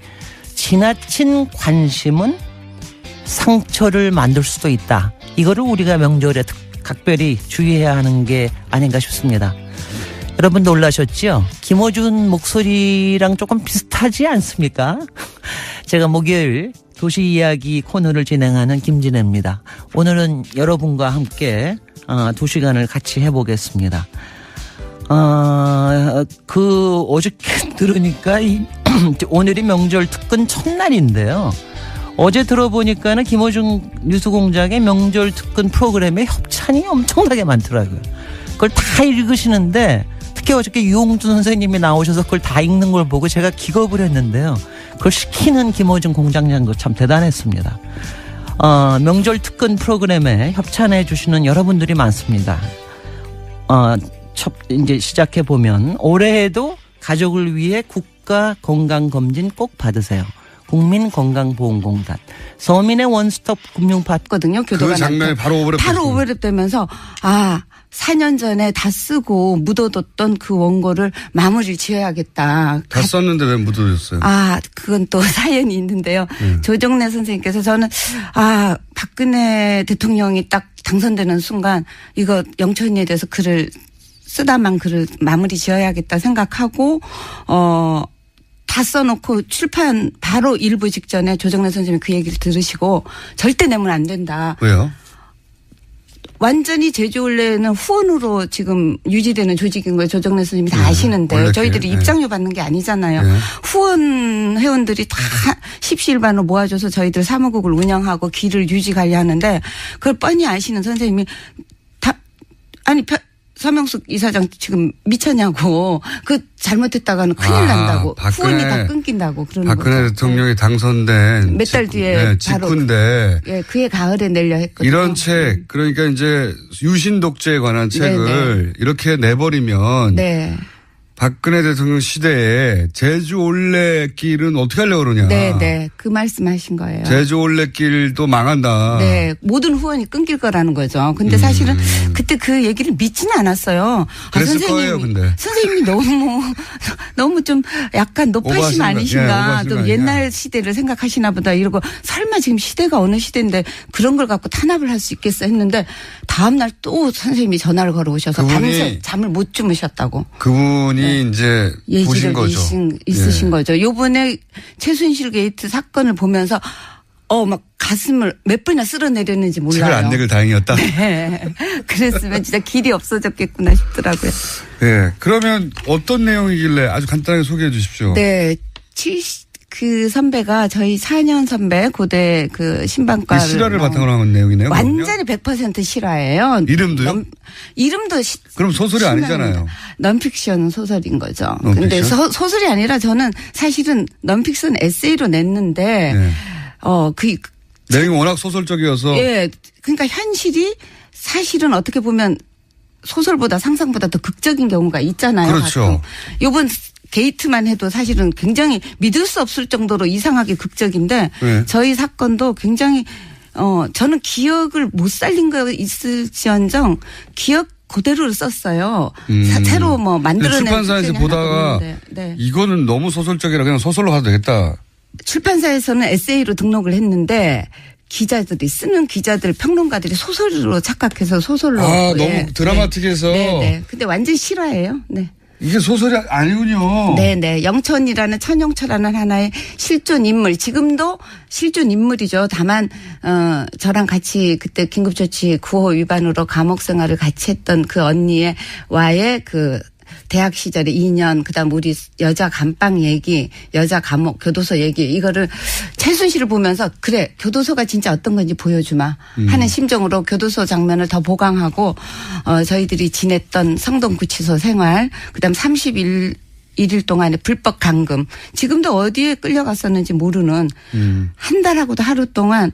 지나친 관심은 상처를 만들 수도 있다. 이거를 우리가 명절에 각별히 주의해야 하는 게 아닌가 싶습니다. 여러분 놀라셨죠? 김어준 목소리랑 조금 비슷하지 않습니까? 제가 목요일 도시 이야기 코너를 진행하는 김진애입니다. 오늘은 여러분과 함께 2시간을 같이 해보겠습니다. 어저께 들으니까 오늘이 명절 특근 첫날인데요. 어제 들어보니까는 김어준 뉴스공장의 명절 특근 프로그램에 협찬이 엄청나게 많더라고요. 그걸 다 읽으시는데, 특히 어저께 유홍준 선생님이 나오셔서 그걸 다 읽는 걸 보고 제가 기겁을 했는데요. 그걸 시키는 김어준 공장장도 참 대단했습니다. 명절 특근 프로그램에 협찬해 주시는 여러분들이 많습니다. 이제 시작해 보면, 올해에도 가족을 위해 국가 건강검진 꼭 받으세요. 국민건강보험공단, 서민의 원스톱 금융받거든요. 그 장면이 바로 오버랩되면서 4년 전에 다 쓰고 묻어뒀던 그 원고를 마무리를 지어야겠다. 다 썼는데 왜 묻어뒀어요? 그건 또 사연이 있는데요. 조정래 선생님께서 저는 박근혜 대통령이 딱 당선되는 순간 이거 영천이에 대해서 글을 마무리 지어야겠다 생각하고 다 써놓고 출판 바로 일부 직전에 조정래 선생님이 그 얘기를 들으시고 절대 내면 안 된다. 왜요? 완전히 제주올레는 후원으로 지금 유지되는 조직인 거예요. 조정래 선생님이 다 아시는데 저희들이 입장료 받는 게 아니잖아요. 후원 회원들이 다 십시일반으로 모아줘서 저희들 사무국을 운영하고 길을 유지 관리하는데 그걸 뻔히 아시는 선생님이 다 아니 서명숙 이사장 지금 미쳤냐고 그 잘못했다가는 큰일 난다고 후원이 다 끊긴다고 그러는 거죠. 박근혜 대통령이 당선된 몇 달 뒤에 직후인데 예, 그해 가을에 내려 했거든요. 이런 책 그러니까 이제 유신 독재에 관한 책을 이렇게 내버리면 박근혜 대통령 시대에 제주 올레길은 어떻게 하려고 그러냐. 네. 그 말씀하신 거예요. 제주 올레길도 망한다. 네. 모든 후원이 끊길 거라는 거죠. 근데 사실은 그때 그 얘기를 믿지는 않았어요. 그랬을 거예요, 근데. 선생님이 너무 좀 약간 노파심 아니신가. 또 옛날 시대를 생각하시나 보다 이러고 설마 지금 시대가 어느 시대인데 그런 걸 갖고 탄압을 할 수 있겠어 했는데 다음날 또 선생님이 전화를 걸어오셔서 밤새 잠을 못 주무셨다고. 그분이 이제 보신 거죠. 있으신 거죠. 요번에 최순실 게이트 사건을 보면서 막 가슴을 몇 번이나 쓸어내렸는지 몰라요. 책을 안 내길 다행이었다. 네. 그랬으면 진짜 길이 없어졌겠구나 싶더라고요. 네. 그러면 어떤 내용이길래 아주 간단하게 소개해 주십시오. 네. 그 선배가 저희 4년 선배 고대 그 신방과를 실화를 바탕으로 한 내용이네요. 완전히 100% 실화예요. 이름도요? 이름도 그럼 소설이 아니잖아요. 넌픽션 소설인 거죠. 넌픽션? 근데 소설이 아니라 저는 사실은 넌픽션 에세이로 냈는데 내용이 워낙 소설적이어서 그러니까 현실이 사실은 어떻게 보면 소설보다 상상보다 더 극적인 경우가 있잖아요. 그렇죠. 요번 게이트만 해도 사실은 굉장히 믿을 수 없을 정도로 이상하게 극적인데 저희 사건도 굉장히 저는 기억을 못 살린 거 있을지언정 기억 그대로를 썼어요. 새로 만들어낸 출판사에서 보다가 이거는 너무 소설적이라 그냥 소설로 가도 되겠다. 출판사에서는 에세이로 등록을 했는데 기자들이 쓰는 기자들 평론가들이 소설로 착각해서 소설로 너무 드라마틱해서 네. 근데 완전 실화예요. 네. 이게 소설이 아니군요. 네. 영천이라는 천영철라는 하나의 실존 인물. 지금도 실존 인물이죠. 다만 저랑 같이 그때 긴급조치 9호 위반으로 감옥 생활을 같이 했던 그 언니와의 그 대학 시절에 2년 그다음 우리 여자 감방 얘기, 여자 감옥 교도소 얘기 이거를 최순실을 보면서 그래 교도소가 진짜 어떤 건지 보여주마 하는 심정으로 교도소 장면을 더 보강하고 저희들이 지냈던 성동구치소 생활 그다음 31일 동안의 불법 감금 지금도 어디에 끌려갔었는지 모르는 한 달하고도 하루 동안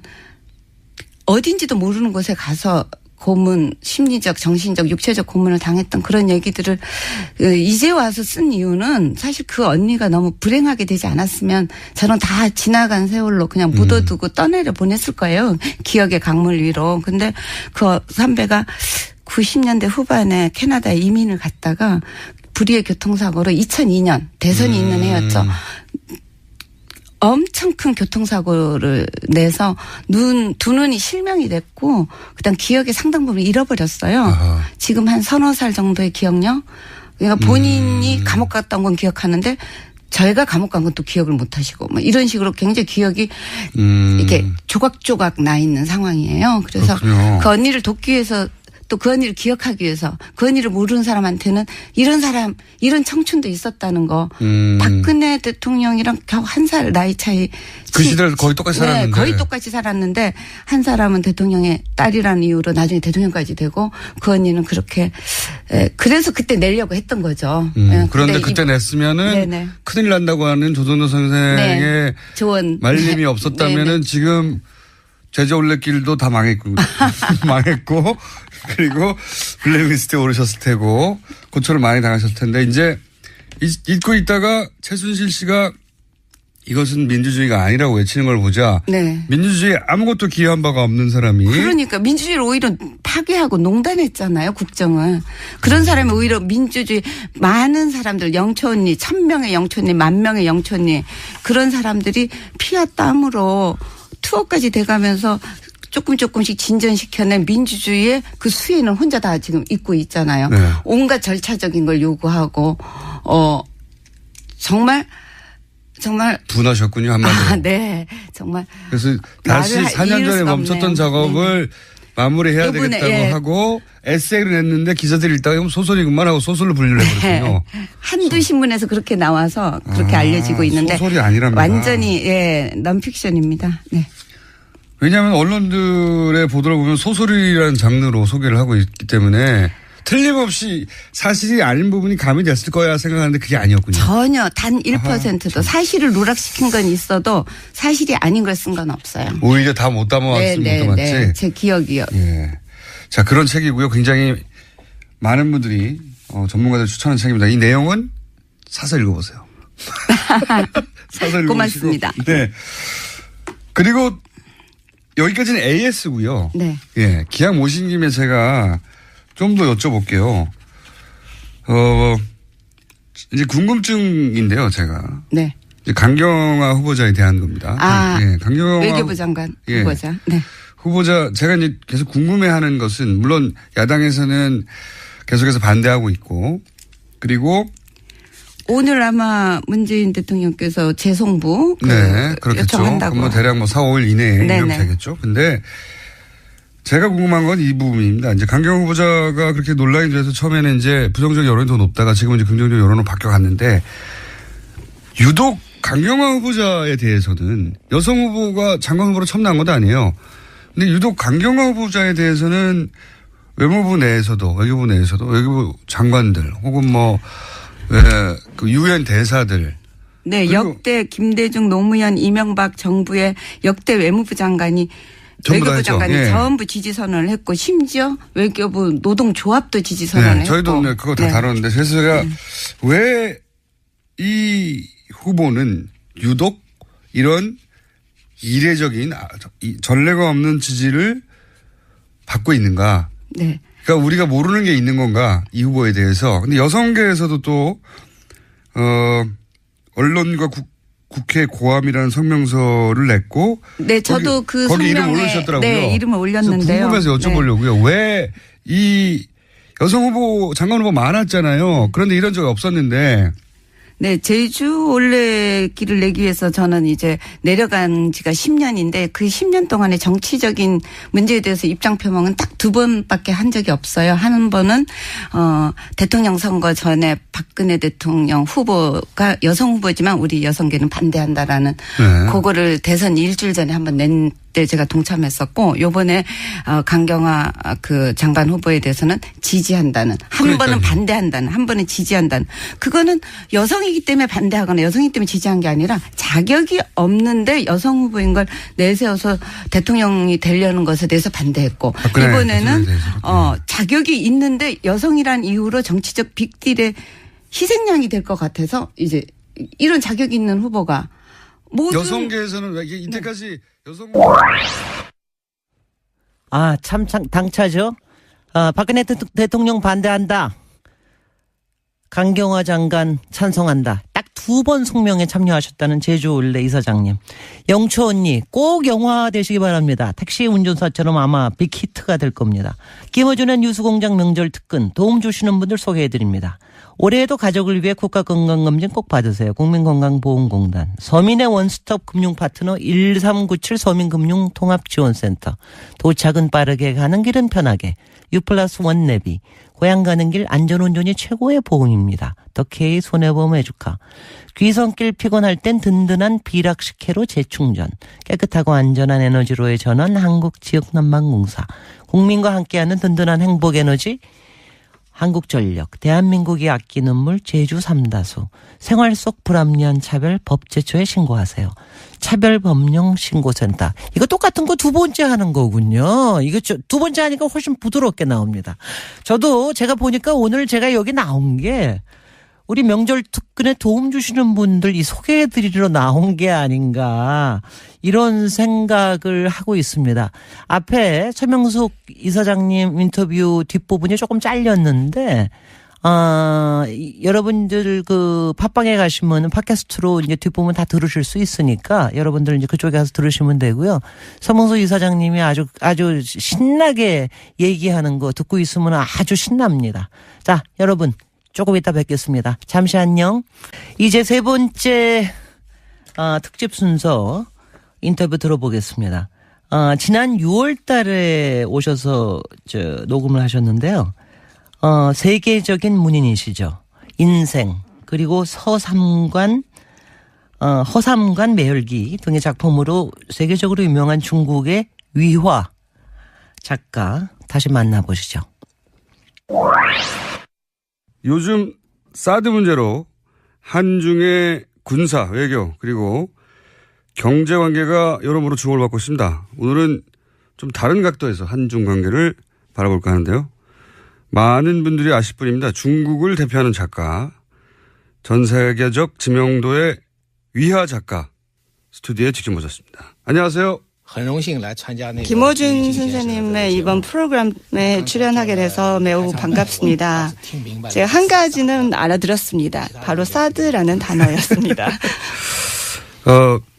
어딘지도 모르는 곳에 가서 고문, 심리적, 정신적, 육체적 고문을 당했던 그런 얘기들을 이제 와서 쓴 이유는 사실 그 언니가 너무 불행하게 되지 않았으면 저는 다 지나간 세월로 그냥 묻어두고 떠내려 보냈을 거예요. 기억의 강물 위로. 근데 그 선배가 90년대 후반에 캐나다에 이민을 갔다가 불의의 교통사고로 2002년 대선이 있는 해였죠. 엄청 큰 교통사고를 내서 두 눈이 실명이 됐고 그다음 기억의 상당 부분 잃어버렸어요. 아하. 지금 한 서너 살 정도의 기억력. 그러니까 본인이 감옥 갔다 온 건 기억하는데 저희가 감옥 간 건 또 기억을 못 하시고 뭐 이런 식으로 굉장히 기억이 이렇게 조각조각 나 있는 상황이에요. 그래서 그렇군요. 그 언니를 돕기 위해서 또 그 언니를 기억하기 위해서 그 언니를 모르는 사람한테는 이런 사람 이런 청춘도 있었다는 거. 박근혜 대통령이랑 겨우 한 살 나이 차이. 그 시대를 거의 똑같이 살았는데. 거의 똑같이 살았는데 한 사람은 대통령의 딸이라는 이유로 나중에 대통령까지 되고 그 언니는 그렇게 그래서 그때 내려고 했던 거죠. 그런데 그때 냈으면은 큰일 난다고 하는 조선호 선생의 조언 말림이 없었다면은 지금 제주 올레길도 다 망했고 그리고 블랙리스트에 오르셨을 테고 고초를 많이 당하셨을 텐데 이제 잊고 있다가 최순실 씨가 이것은 민주주의가 아니라고 외치는 걸 보자. 민주주의에 아무것도 기여한 바가 없는 사람이. 그러니까 민주주의를 오히려 파괴하고 농단했잖아요. 국정을. 그런 사람이 오히려 민주주의 많은 사람들 영촌리 1000명의 영촌리 10,000명의 영촌리 그런 사람들이 피와 땀으로 투어까지 돼가면서 조금씩 진전시켜낸 민주주의의 그 수혜는 혼자 다 지금 입고 있잖아요. 온갖 절차적인 걸 요구하고 정말 분하셨군요 한마디로. 네. 정말. 그래서 다시 4년 전에 멈췄던 작업을 마무리해야 요번에, 되겠다고 하고 에세이를 냈는데 기자들이 읽다가 소설이구만 하고 소설로 분류를 해버렸군요. 한두 신문에서 그렇게 나와서 그렇게 알려지고 있는데 소설이 아니랍니다. 완전히 넌픽션입니다. 네. 왜냐하면 언론들의 보도를 보면 소설이라는 장르로 소개를 하고 있기 때문에 틀림없이 사실이 아닌 부분이 가미됐을 거야 생각하는데 그게 아니었군요. 전혀 단 1%도 사실을 누락시킨 건 있어도 사실이 아닌 걸 쓴 건 없어요. 오히려 다 못 담아왔으면 못 담았지. 네, 제 기억이요. 예. 자, 그런 책이고요. 굉장히 많은 분들이 전문가들 추천하는 책입니다. 이 내용은 사서 읽어보세요. 사서 읽어보시고. 고맙습니다. 네. 그리고 여기까지는 AS고요. 네. 예. 기왕 모신 김에 제가 좀 더 여쭤볼게요. 이제 궁금증인데요, 제가. 네. 이제 강경화 후보자에 대한 겁니다. 예. 강경화 외교부 장관 후보자. 네. 후보자, 제가 이제 계속 궁금해하는 것은 물론 야당에서는 계속해서 반대하고 있고 그리고 오늘 아마 문재인 대통령께서 재송부 네, 그렇겠죠. 요청한다고. 뭐 대략 4, 5일 이내에 이러면 되겠죠. 근데 제가 궁금한 건 이 부분입니다. 이제 강경화 후보자가 그렇게 논란이 돼서 처음에는 이제 부정적 여론이 더 높다가 지금은 이제 긍정적 여론으로 바뀌어갔는데 유독 강경화 후보자에 대해서는 여성 후보가 장관 후보로 처음 나온 것도 아니에요. 근데 유독 강경화 후보자에 대해서는 외무부 내에서도 외교부 장관들 혹은 그 유엔 대사들. 네, 역대 김대중 노무현 이명박 정부의 역대 외무부 장관이 외교부 장관이 전부 지지 선언을 했고 심지어 외교부 노동조합도 지지 선언을 했고. 저희도 그거 다 다뤘는데 그래서 제가 왜 이 후보는 유독 이런 이례적인 전례가 없는 지지를 받고 있는가. 네. 그러니까 우리가 모르는 게 있는 건가 이 후보에 대해서. 근데 여성계에서도 또 언론과 국회 고함이라는 성명서를 냈고. 네, 저도 그 거기 성명에 이름 올리셨더라고요. 네, 이름을 올렸는데요. 궁금해서 여쭤보려고요. 왜 이 여성 후보 장관 후보 많았잖아요. 그런데 이런 적이 없었는데. 네, 제주 올레길을 내기 위해서 저는 이제 내려간 지가 10년인데 그 10년 동안의 정치적인 문제에 대해서 입장 표명은 딱 2번밖에 한 적이 없어요. 한 번은 대통령 선거 전에 박근혜 대통령 후보가 여성 후보지만 우리 여성계는 반대한다라는 그거를 대선 일주일 전에 한번 낸 때 제가 동참했었고 요번에 강경화 그 장관 후보에 대해서는 지지한다는 한 번은 반대한다는 한 번은 지지한다는 그거는 여성이기 때문에 반대하거나 여성이기 때문에 지지한 게 아니라 자격이 없는데 여성 후보인 걸 내세워서 대통령이 되려는 것에 대해서 반대했고 이번에는 자격이 있는데 여성이란 이유로 정치적 빅딜의 희생양이 될 것 같아서 이제 이런 자격이 있는 후보가 모든 여성계에서는 이때까지 여성 참 당차죠. 박근혜 대통령 반대한다. 강경화 장관 찬성한다. 딱 2번 성명에 참여하셨다는 제주 올레 이사장님. 영초 언니 꼭 영화 되시기 바랍니다. 택시 운전사처럼 아마 빅히트가 될 겁니다. 김어준의 뉴스공장 명절 특근 도움 주시는 분들 소개해드립니다. 올해에도 가족을 위해 국가건강검진 꼭 받으세요. 국민건강보험공단. 서민의 원스톱 금융파트너 1397 서민금융통합지원센터. 도착은 빠르게 가는 길은 편하게. U+1 내비. 고향 가는 길 안전운전이 최고의 보험입니다. 더케이 손해보험 해주카. 귀성길 피곤할 땐 든든한 비락식혜로 재충전. 깨끗하고 안전한 에너지로의 전환 한국지역난방공사. 국민과 함께하는 든든한 행복에너지 한국전력, 대한민국이 아끼는 물 제주 삼다수, 생활 속 불합리한 차별 법제처에 신고하세요. 차별법령신고센터. 이거 똑같은 거 2번째 하는 거군요. 이거 2번째 하니까 훨씬 부드럽게 나옵니다. 저도 제가 보니까 오늘 제가 여기 나온 게 우리 명절 특근에 도움 주시는 분들 이 소개해드리러 나온 게 아닌가 이런 생각을 하고 있습니다. 앞에 최명숙 이사장님 인터뷰 뒷부분이 조금 잘렸는데 여러분들 그 팟빵에 가시면 팟캐스트로 이제 뒷부분 다 들으실 수 있으니까 여러분들 이제 그쪽에 가서 들으시면 되고요. 서명수 이사장님이 아주 신나게 얘기하는 거 듣고 있으면 아주 신납니다. 자, 여러분. 조금 이따 뵙겠습니다. 잠시 안녕. 이제 3번째 특집 순서 인터뷰 들어보겠습니다. 지난 6월 달에 오셔서 녹음을 하셨는데요. 세계적인 문인이시죠. 인생, 그리고 허삼관 매혈기 등의 작품으로 세계적으로 유명한 중국의 위화 작가 다시 만나보시죠. 요즘 사드 문제로 한중의 군사, 외교 그리고 경제 관계가 여러모로 주목을 받고 있습니다. 오늘은 좀 다른 각도에서 한중 관계를 바라볼까 하는데요. 많은 분들이 아실 뿐입니다. 중국을 대표하는 작가, 전 세계적 지명도의 위화 작가 스튜디오에 직접 모셨습니다. 안녕하세요. 김호준 선생님의 이번 프로그램에 출연하게 돼서 매우 반갑습니다. 제가 한 가지는 알아들었습니다. 바로 사드라는 단어였습니다.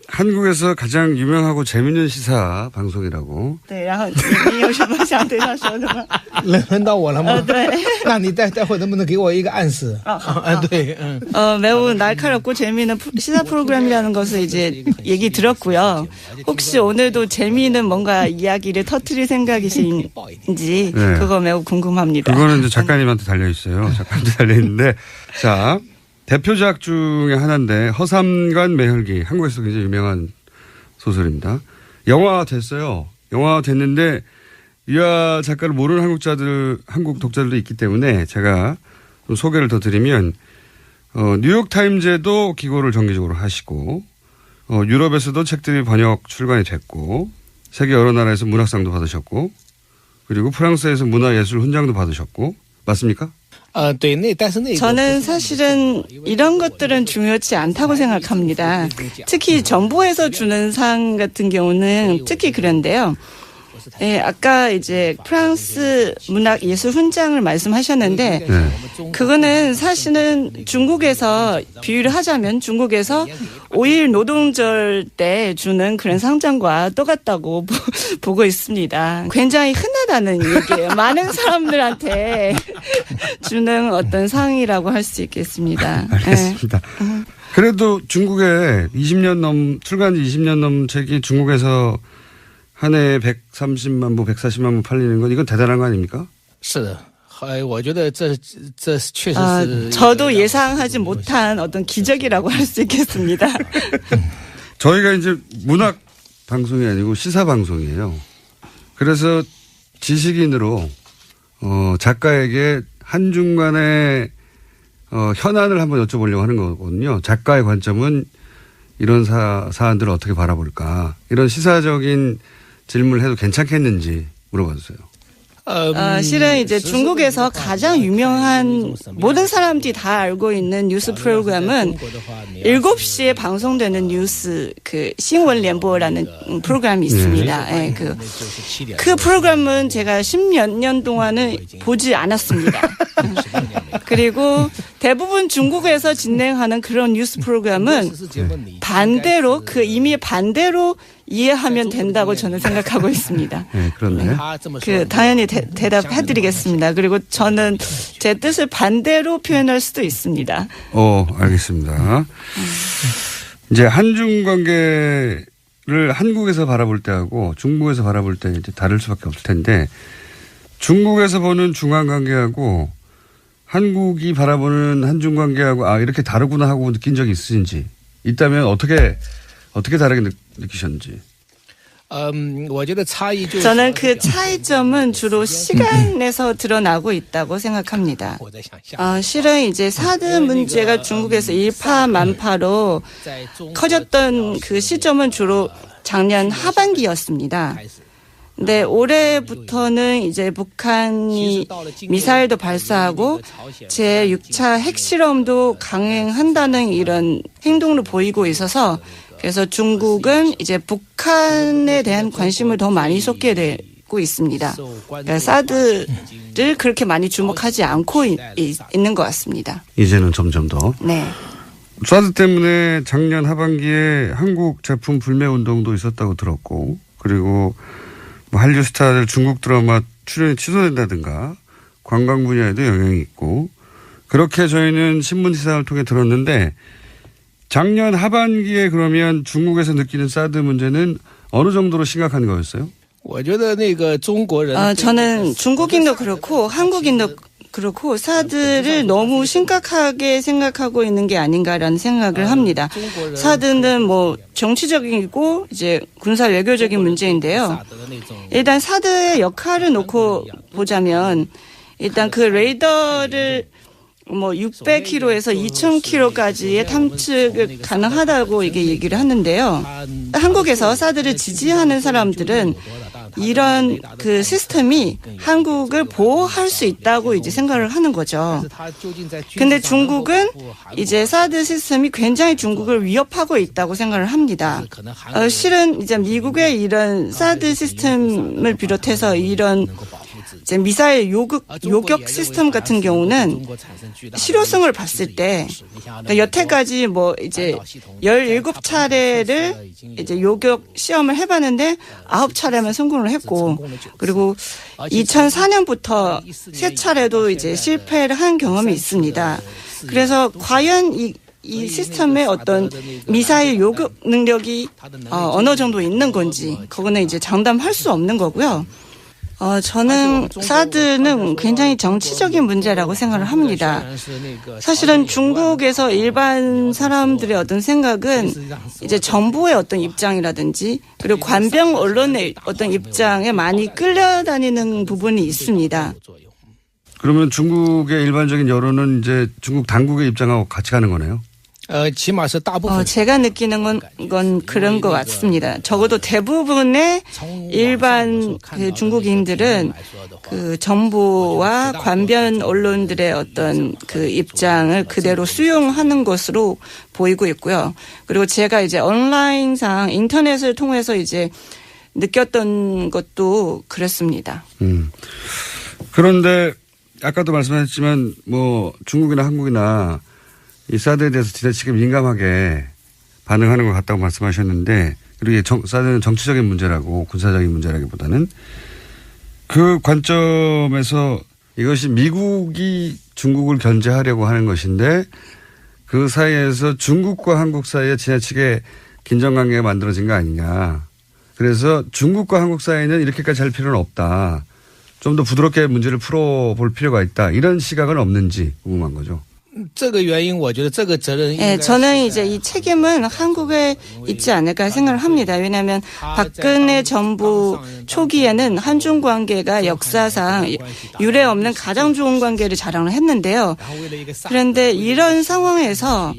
한국에서 가장 유명하고 재밌는 시사 방송이라고. 对，然后你有什么想对他说的吗？轮到我了吗？对。那你待会能不能给我一个暗示？对， 매우 날카롭고 재미있는 시사 프로그램이라는 것을 이제 얘기 들었고요. 혹시 오늘도 재미있는 뭔가 이야기를 터뜨릴 생각이신지 네. 그거 매우 궁금합니다. 그거는 이제 작가님한테 달려 있어요. 작가님한테 달려 있는데, 자. 대표작 중에 하나인데 허삼관 매혈기, 한국에서 굉장히 유명한 소설입니다. 영화 됐어요. 영화 됐는데 위화 작가를 모르는 한국 독자들도 있기 때문에 제가 좀 소개를 더 드리면 뉴욕타임즈에도 기고를 정기적으로 하시고 유럽에서도 책들이 번역 출간이 됐고 세계 여러 나라에서 문학상도 받으셨고 그리고 프랑스에서 문화예술 훈장도 받으셨고 맞습니까? 저는 사실은 이런 것들은 중요치 않다고 생각합니다. 특히 정부에서 주는 상 같은 경우는 특히 그런데요. 네, 아까 이제 프랑스 문학예술 훈장을 말씀하셨는데 그거는 사실은 중국에서 비유를 하자면 중국에서 5일 노동절 때 주는 그런 상장과 똑같다고 보고 있습니다. 굉장히 흔하다는 얘기예요. 많은 사람들한테 주는 어떤 상이라고 할 수 있겠습니다. 알겠습니다. 네. 그래도 중국에 출간지 20년 넘은 책이 중국에서 한 해에 130만 부, 140만 부 팔리는 건 이건 대단한 거 아닙니까? 저도 예상하지 못한 어떤 기적이라고 할 수 있겠습니다. 저희가 이제 문학 방송이 아니고 시사 방송이에요. 그래서 지식인으로 작가에게 한중 간의 현안을 한번 여쭤보려고 하는 거거든요. 작가의 관점은 이런 사안들을 어떻게 바라볼까. 이런 시사적인 질문을 해도 괜찮겠는지 물어봐주세요. 실은 이제 중국에서 가장 유명한 모든 사람들이 다 알고 있는 뉴스 프로그램은 7시에 방송되는 뉴스 신원联播라는 프로그램이 있습니다. 네. 그 프로그램은 제가 10몇 년 동안은 보지 않았습니다. 그리고 대부분 중국에서 진행하는 그런 뉴스 프로그램은 반대로 이미 반대로 이해하면 된다고 저는 생각하고 있습니다. 네, 그렇네. 당연히 대답해드리겠습니다. 그리고 저는 제 뜻을 반대로 표현할 수도 있습니다. 알겠습니다. 이제 한중 관계를 한국에서 바라볼 때하고 중국에서 바라볼 때 이제 다를 수밖에 없을 텐데 중국에서 보는 중한 관계하고 한국이 바라보는 한중 관계하고 이렇게 다르구나 하고 느낀 적이 있으신지 있다면 어떻게 다르게 느끼셨는지. 저는 그 차이점은 주로 시간에서 드러나고 있다고 생각합니다. 실은 이제 사드 문제가 중국에서 일파만파로 커졌던 그 시점은 주로 작년 하반기였습니다. 근데 올해부터는 이제 북한이 미사일도 발사하고 제6차 핵실험도 강행한다는 이런 행동을 보이고 있어서 그래서 중국은 이제 북한에 대한 관심을 더 많이 쏟게 되고 있습니다. 그러니까 사드를 그렇게 많이 주목하지 않고 있는 것 같습니다. 이제는 점점 더. 네. 사드 때문에 작년 하반기에 한국 제품 불매 운동도 있었다고 들었고 그리고 한류 스타들 중국 드라마 출연이 취소된다든가 관광 분야에도 영향이 있고 그렇게 저희는 신문 기사를 통해 들었는데 작년 하반기에 그러면 중국에서 느끼는 사드 문제는 어느 정도로 심각한 거였어요? 저는 중국인도 그렇고 한국인도 그렇고 사드를 너무 심각하게 생각하고 있는 게 아닌가라는 생각을 합니다. 사드는 뭐 정치적이고 이제 군사 외교적인 문제인데요. 일단 사드의 역할을 놓고 보자면 일단 그 레이더를 뭐 600km에서 2000km까지의 탐측을 가능하다고 이게 얘기를 하는데요. 한국에서 사드를 지지하는 사람들은 이런 그 시스템이 한국을 보호할 수 있다고 이제 생각을 하는 거죠. 근데 중국은 이제 사드 시스템이 굉장히 중국을 위협하고 있다고 생각을 합니다. 실은 이제 미국의 이런 사드 시스템을 비롯해서 이런 이제 미사일 요격 시스템 같은 경우는 실효성을 봤을 때 그러니까 여태까지 뭐 이제 17차례를 이제 요격 시험을 해봤는데 9차례만 성공을 했고 그리고 2004년부터 3차례도 이제 실패를 한 경험이 있습니다. 그래서 과연 이 시스템의 어떤 미사일 요격 능력이 어느 정도 있는 건지 그거는 이제 장담할 수 없는 거고요. 저는 사드는 굉장히 정치적인 문제라고 생각을 합니다. 사실은 중국에서 일반 사람들의 어떤 생각은 이제 정부의 어떤 입장이라든지 그리고 관병 언론의 어떤 입장에 많이 끌려다니는 부분이 있습니다. 그러면 중국의 일반적인 여론은 이제 중국 당국의 입장하고 같이 가는 거네요? 제가 느끼는 건 그런 것 같습니다. 적어도 대부분의 일반 그 중국인들은 그 정부와 관변 언론들의 어떤 그 입장을 그대로 수용하는 것으로 보이고 있고요. 그리고 제가 이제 온라인상 인터넷을 통해서 이제 느꼈던 것도 그렇습니다. 그런데 아까도 말씀하셨지만 뭐 중국이나 한국이나 이 사드에 대해서 지나치게 민감하게 반응하는 것 같다고 말씀하셨는데 그리고 사드는 정치적인 문제라고 군사적인 문제라기보다는 그 관점에서 이것이 미국이 중국을 견제하려고 하는 것인데 그 사이에서 중국과 한국 사이에 지나치게 긴장관계가 만들어진 거 아니냐. 그래서 중국과 한국 사이는 이렇게까지 할 필요는 없다. 좀 더 부드럽게 문제를 풀어볼 필요가 있다. 이런 시각은 없는지 궁금한 거죠. 네, 저는 이제 이 책임은 한국에 있지 않을까 생각을 합니다. 왜냐하면 박근혜 정부 초기에는 한중 관계가 역사상 유례 없는 가장 좋은 관계를 자랑을 했는데요. 그런데 이런 상황에서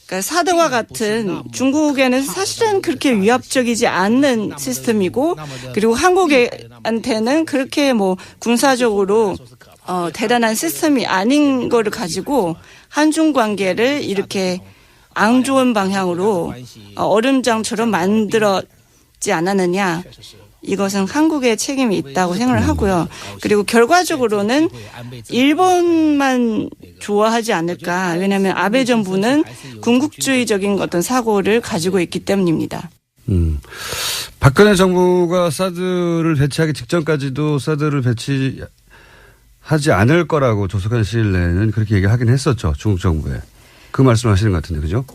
그러니까 사드와 같은 중국에는 사실은 그렇게 위협적이지 않는 시스템이고 그리고 한국한테는 그렇게 뭐 군사적으로 대단한 시스템이 아닌 거를 가지고 한중 관계를 이렇게 안 좋은 방향으로 얼음장처럼 만들었지 않았느냐. 이것은 한국의 책임이 있다고 생각을 하고요. 그리고 결과적으로는 일본만 좋아하지 않을까. 왜냐하면 아베 정부는 군국주의적인 어떤 사고를 가지고 있기 때문입니다. 박근혜 정부가 사드를 배치하기 직전까지도 사드를 배치하지 않을 거라고 조속한 시일 내에는 그렇게 얘기하긴 했었죠. 중국 정부에. 그 말씀하시는 것 같은데 그죠?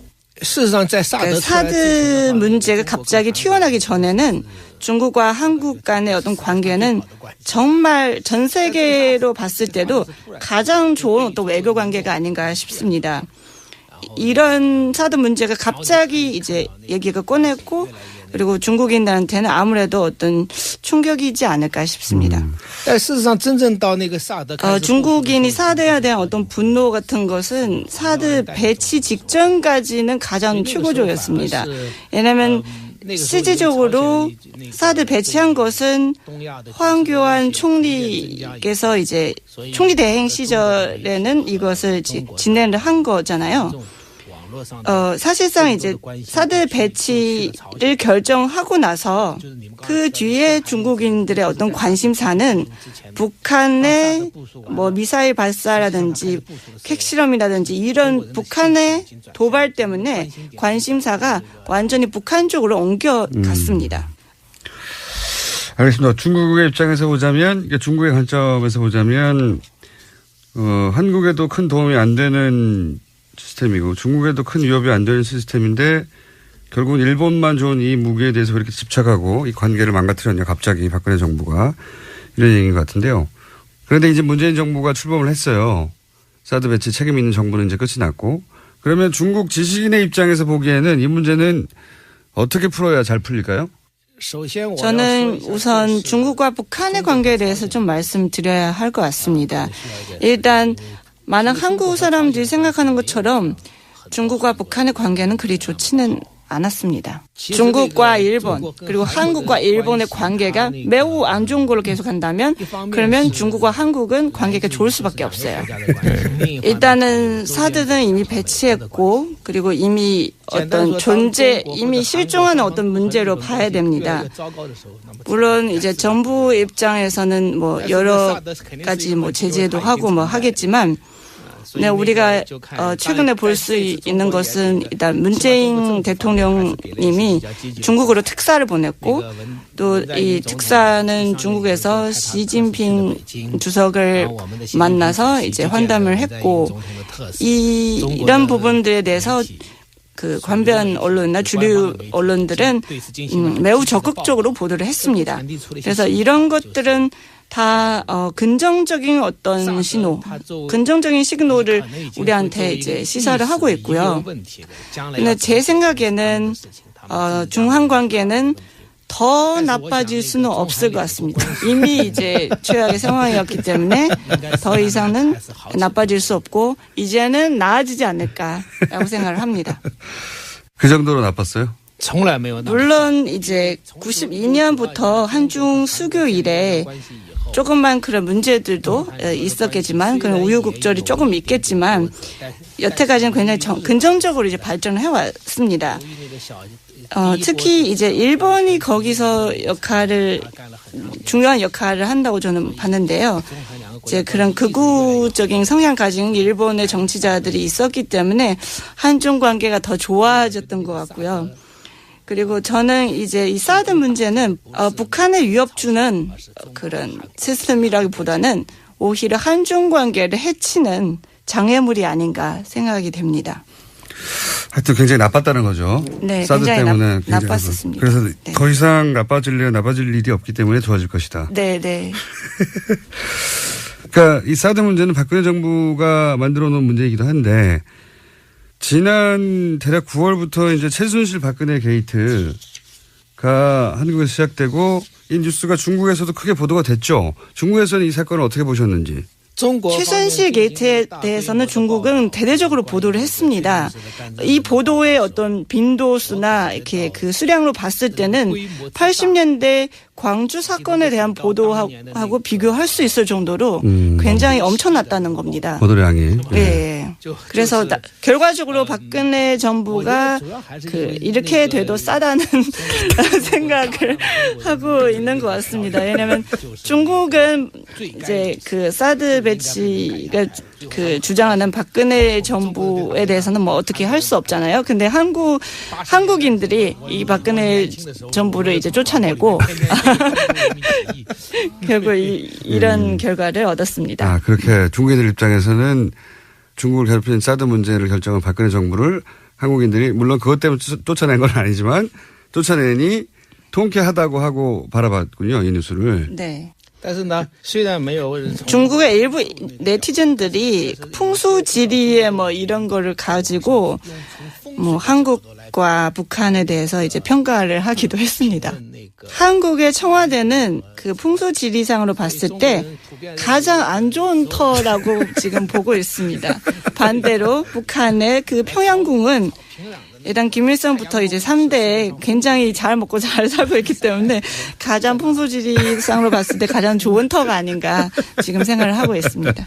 사드 문제가 갑자기 튀어나기 전에는 중국과 한국 간의 어떤 관계는 정말 전 세계로 봤을 때도 가장 좋은 어떤 외교 관계가 아닌가 싶습니다. 이런 사드 문제가 갑자기 이제 얘기가 꺼냈고 그리고 중국인들한테는 아무래도 어떤 충격이지 않을까 싶습니다. 중국인이 사드에 대한 어떤 분노 같은 것은 사드 배치 직전까지는 가장 최고조였습니다. 왜냐하면 실질적으로 사드 배치한 것은 황교안 총리께서 이제 총리 대행 시절에는 이것을 진행을 한 거잖아요. 사실상 이제 사드 배치를 결정하고 나서 그 뒤에 중국인들의 어떤 관심사는 북한의 뭐 미사일 발사라든지 핵실험이라든지 이런 북한의 도발 때문에 관심사가 완전히 북한 쪽으로 옮겨갔습니다. 알겠습니다. 중국의 입장에서 보자면, 중국의 관점에서 보자면, 한국에도 큰 도움이 안 되는 시스템이고 중국에도 큰 위협이 안 되는 시스템인데 결국은 일본만 좋은 이 무기에 대해서 그렇게 집착하고 이 관계를 망가뜨렸냐 갑자기 박근혜 정부가 이런 얘기인 것 같은데요. 그런데 이제 문재인 정부가 출범을 했어요. 사드 배치 책임 있는 정부는 이제 끝이 났고 그러면 중국 지식인의 입장에서 보기에는 이 문제는 어떻게 풀어야 잘 풀릴까요? 저는 우선 중국과 북한의 관계에 대해서 좀 말씀드려야 할 것 같습니다. 일단 많은 한국 사람들이 생각하는 것처럼 중국과 북한의 관계는 그리 좋지는 않았습니다. 중국과 일본 그리고 한국과 일본의 관계가 매우 안 좋은 걸로 계속한다면 그러면 중국과 한국은 관계가 좋을 수밖에 없어요. 일단은 사드는 이미 배치했고 그리고 이미 어떤 이미 실종하는 어떤 문제로 봐야 됩니다. 물론 이제 정부 입장에서는 뭐 여러 가지 뭐 제재도 하고 뭐 하겠지만 네, 우리가 최근에 볼 수 있는 것은 일단 문재인 대통령님이 중국으로 특사를 보냈고 또 이 특사는 중국에서 시진핑 주석을 만나서 이제 환담을 했고 이런 부분들에 대해서 그 관변 언론이나 주류 언론들은 매우 적극적으로 보도를 했습니다. 그래서 이런 것들은 다 긍정적인 어떤 긍정적인 시그널을 우리한테 이제 시사를 하고 있고요. 근데 제 생각에는 중한 관계는 더 나빠질 수는 없을 것 같습니다. 이미 이제 최악의 상황이었기 때문에 더 이상은 나빠질 수 없고 이제는 나아지지 않을까라고 생각을 합니다. 그 정도로 나빴어요? 물론 이제 92년부터 한중 수교 이래 조금만 그런 문제들도 있었겠지만 그런 우유곡절이 조금 있겠지만 여태까지는 굉장히 긍정적으로 이제 발전을 해왔습니다. 특히 이제 일본이 거기서 중요한 역할을 한다고 저는 봤는데요. 이제 그런 극우적인 성향 가진 일본의 정치자들이 있었기 때문에 한중 관계가 더 좋아졌던 것 같고요. 그리고 저는 이제 이 사드 문제는 북한의 위협 주는 그런 시스템이라기보다는 오히려 한중 관계를 해치는 장애물이 아닌가 생각이 됩니다. 하여튼 굉장히 나빴다는 거죠. 네, 사드 굉장히 때문에 나빴었습니다. 그래서 네. 더 이상 나빠질 일이 없기 때문에 좋아질 것이다. 네, 네. 그러니까 이 사드 문제는 박근혜 정부가 만들어 놓은 문제이기도 한데 지난 대략 9월부터 이제 최순실 박근혜 게이트가 한국에서 시작되고 이 뉴스가 중국에서도 크게 보도가 됐죠. 중국에서는 이 사건을 어떻게 보셨는지. 최순실 게이트에 대해서는 중국은 대대적으로 보도를 했습니다. 이 보도의 어떤 빈도수나 이렇게 그 수량으로 봤을 때는 80년대 광주 사건에 대한 보도하고 비교할 수 있을 정도로 굉장히 엄청났다는 겁니다. 보도량이. 네. 그래서 결과적으로 박근혜 정부가 이렇게 돼도 싸다는 생각을 하고 있는 것 같습니다. 왜냐하면 중국은 이제 그 사드 배치가 주장하는 박근혜 정부에 대해서는 뭐 어떻게 할 수 없잖아요. 근데 한국인들이 이 정부를 이제 쫓아내고 결국 이런 결과를 얻었습니다. 그렇게 중국인들 입장에서는 중국을 괴롭히는 사드 문제를 결정한 박근혜 정부를 한국인들이 물론 그것 때문에 쫓아낸 건 아니지만 쫓아내니 통쾌하다고 하고 바라봤군요. 이 뉴스를. 네. 중국의 일부 네티즌들이 풍수지리에 뭐 이런 거를 가지고 뭐 한국과 북한에 대해서 이제 평가를 하기도 했습니다. 한국의 청와대는 그 풍수지리상으로 봤을 때 가장 안 좋은 터라고 지금 보고 있습니다. 반대로 북한의 그 평양궁은 일단 김일성부터 이제 3대 굉장히 잘 먹고 잘 살고 있기 때문에 가장 풍수지리상으로 봤을 때 가장 좋은 터가 아닌가 지금 생각을 하고 있습니다.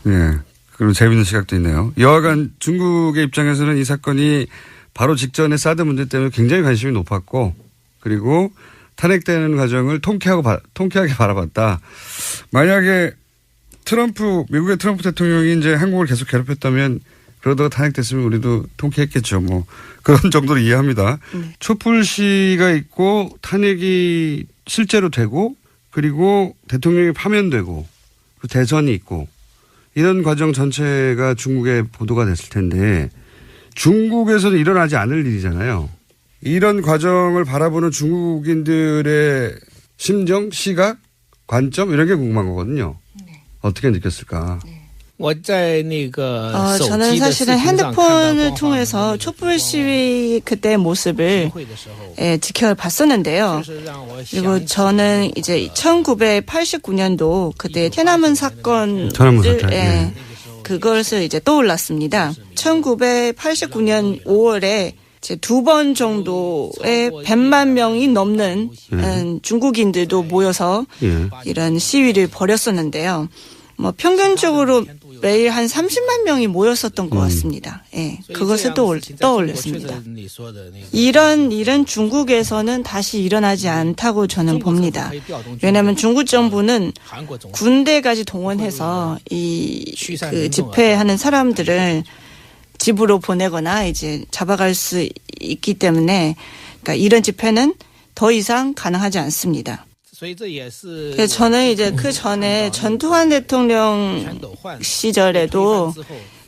네. 그리고 재미있는 시각도 있네요. 여하간 중국의 입장에서는 이 사건이 바로 직전에 사드 문제 때문에 굉장히 관심이 높았고 그리고 탄핵되는 과정을 통쾌하게 바라봤다. 만약에 미국의 트럼프 대통령이 이제 한국을 계속 괴롭혔다면 그러다가 탄핵됐으면 우리도 통쾌했겠죠. 뭐 그런 정도로 이해합니다. 촛불 시위가 있고 탄핵이 실제로 되고 그리고 대통령이 파면되고 대선이 있고 이런 과정 전체가 중국에 보도가 됐을 텐데 중국에서는 일어나지 않을 일이잖아요. 이런 과정을 바라보는 중국인들의 심정, 시각, 관점 이런 게 궁금한 거거든요. 어떻게 느꼈을까? 저는 사실은 핸드폰을 통해서 촛불 시위 그때의 모습을 지켜봤었는데요. 그리고 저는 이제 1989년도 그때天安门 사건을 그것을 이제 떠올랐습니다. 1989년 5월에 이제 2번 정도의 100만 명이 넘는 중국인들도 모여서 이런 시위를 벌였었는데요. 뭐 평균적으로 매일 한 30만 명이 모였었던 것 같습니다. 예, 그것을 떠올렸습니다. 이런 일은 중국에서는 다시 일어나지 않다고 저는 봅니다. 왜냐하면 중국 정부는 군대까지 동원해서 그 집회하는 사람들을 집으로 보내거나 이제 잡아갈 수 있기 때문에 그러니까 이런 집회는 더 이상 가능하지 않습니다. 그래서 저는 이제 그 전에 전두환 대통령 시절에도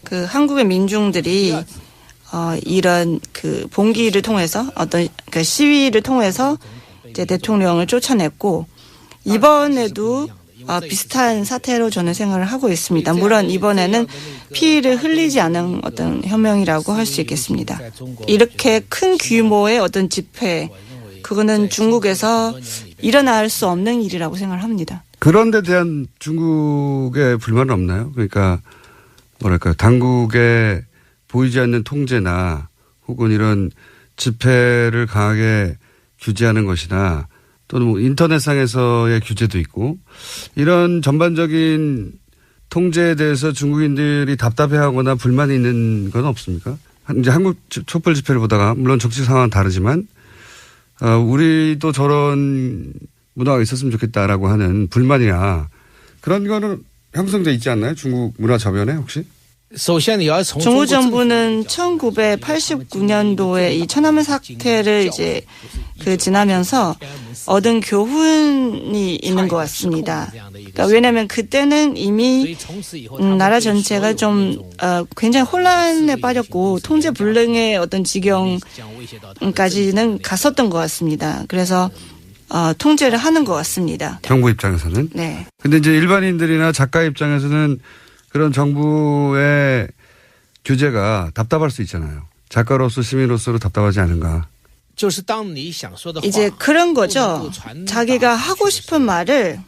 그 한국의 민중들이 이런 그 봉기를 통해서 어떤 그 시위를 통해서 이제 대통령을 쫓아냈고 이번에도 비슷한 사태로 저는 생각을 하고 있습니다. 물론 이번에는 피를 흘리지 않은 어떤 혁명이라고 할 수 있겠습니다. 이렇게 큰 규모의 어떤 집회 그거는 중국에서 일어날 수 없는 일이라고 생각을 합니다. 그런 데 대한 중국의 불만은 없나요? 그러니까 뭐랄까요. 당국의 보이지 않는 통제나 혹은 이런 집회를 강하게 규제하는 것이나 또는 뭐 인터넷상에서의 규제도 있고 이런 전반적인 통제에 대해서 중국인들이 답답해하거나 불만이 있는 건 없습니까? 이제 한국 촛불 집회를 보다가 물론 정치 상황은 다르지만 우리도 저런 문화가 있었으면 좋겠다라고 하는 불만이나 그런 거는 형성돼 있지 않나요? 중국 문화 저변에 혹시? 중국 정부는 1989년도에 이 천안문 사태를 이제 지나면서 얻은 교훈이 있는 것 같습니다. 그러니까 왜냐하면 그때는 이미 나라 전체가 좀 굉장히 혼란에 빠졌고 통제 불능의 어떤 지경까지는 갔었던 것 같습니다. 그래서 통제를 하는 것 같습니다. 정부 입장에서는? 네. 근데 이제 일반인들이나 작가 입장에서는 그런 정부의 규제가 답답할 수 있잖아요. 작가로서 시민으로서 답답하지 않은가. 이제 그런 거죠. 자기가 하고 싶은 말을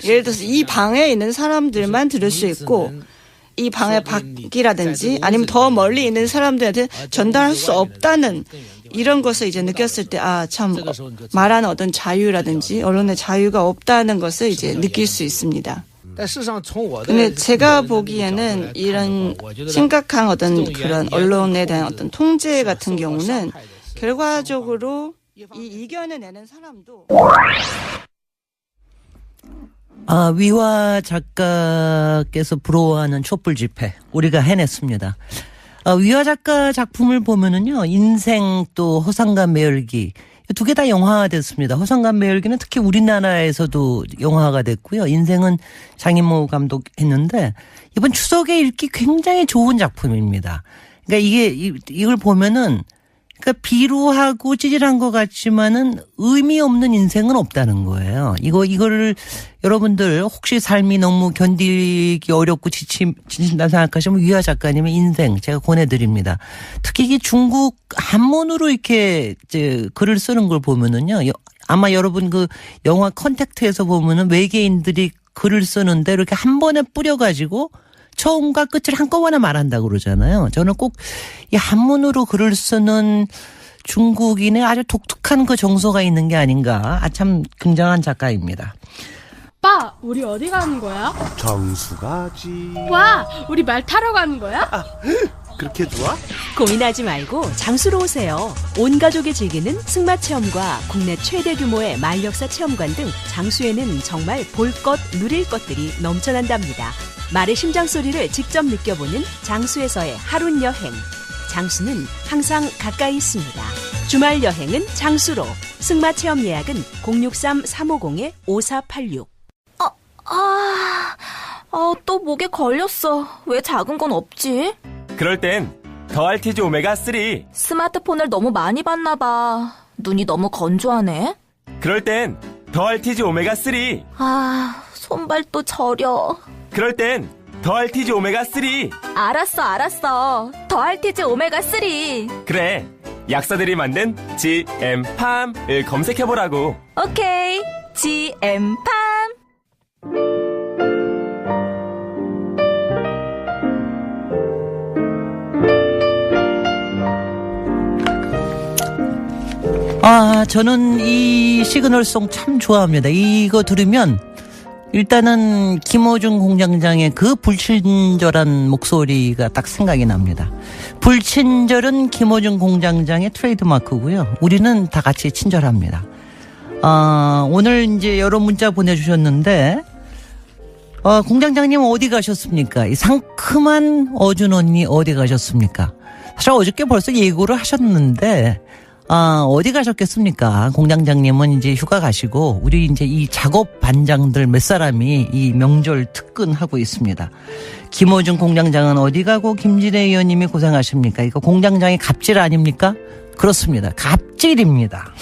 예를 들어서 이 방에 있는 사람들만 들을 수 있고 이 방의 밖이라든지 아니면 더 멀리 있는 사람들한테 전달할 수 없다는 이런 것을 이제 느꼈을 때 참 말하는 어떤 자유라든지 언론의 자유가 없다는 것을 이제 느낄 수 있습니다. 근데 제가 보기에는 이런 심각한 어떤 그런 언론에 대한 어떤 통제 같은 경우는 결과적으로 이 이견을 내는 사람도 위화 작가께서 부러워하는 촛불 집회 우리가 해냈습니다. 위화 작가 작품을 보면은요 인생 또 허상간 매열기 두 개 다 영화가 됐습니다. 허상간 매열기는 특히 우리나라에서도 영화가 됐고요. 인생은 장인모 감독 했는데 이번 추석에 읽기 굉장히 좋은 작품입니다. 그러니까 이걸 보면은 그러니까 비루하고 찌질한 것 같지만은 의미 없는 인생은 없다는 거예요. 이거를 여러분들 혹시 삶이 너무 견디기 어렵고 지친다 생각하시면 위화 작가님의 인생 제가 권해드립니다. 특히 이게 중국 한문으로 이렇게 이제 글을 쓰는 걸 보면은요. 아마 여러분 그 영화 컨택트에서 보면은 외계인들이 글을 쓰는데 이렇게 한 번에 뿌려가지고 처음과 끝을 한꺼번에 말한다고 그러잖아요. 저는 꼭 이 한문으로 글을 쓰는 중국인의 아주 독특한 그 정서가 있는 게 아닌가. 참 굉장한 작가입니다. 오빠, 우리 어디 가는 거야? 정수 가지. 와, 우리 말 타러 가는 거야? 그렇게 좋아? 고민하지 말고 장수로 오세요. 온 가족이 즐기는 승마 체험과 국내 최대 규모의 말역사 체험관 등 장수에는 정말 볼 것, 누릴 것들이 넘쳐난답니다. 말의 심장 소리를 직접 느껴보는 장수에서의 하룬 여행. 장수는 항상 가까이 있습니다. 주말 여행은 장수로. 승마 체험 예약은 063-350-5486. 또 목에 걸렸어. 왜 작은 건 없지? 그럴 땐 더 알티지 오메가3. 스마트폰을 너무 많이 봤나 봐. 눈이 너무 건조하네. 그럴 땐 더 알티지 오메가3. 아, 손발도 저려. 그럴 땐 더 알티지 오메가3. 알았어. 더 알티지 오메가3. 그래, 약사들이 만든 GM팜을 검색해보라고. 오케이, GM팜. 저는 이 시그널송 참 좋아합니다. 이거 들으면 일단은 김어준 공장장의 그 불친절한 목소리가 딱 생각이 납니다. 불친절은 김어준 공장장의 트레이드마크고요. 우리는 다 같이 친절합니다. 오늘 이제 여러 문자 보내주셨는데, 공장장님 어디 가셨습니까? 이 상큼한 어준 언니 어디 가셨습니까? 사실 어저께 벌써 예고를 하셨는데, 어디 가셨겠습니까? 공장장님은 이제 휴가 가시고, 우리 이제 이 작업 반장들 몇 사람이 이 명절 특근하고 있습니다. 김어준 공장장은 어디 가고, 김진애 의원님이 고생하십니까? 이거 공장장의 갑질 아닙니까? 그렇습니다. 갑질입니다.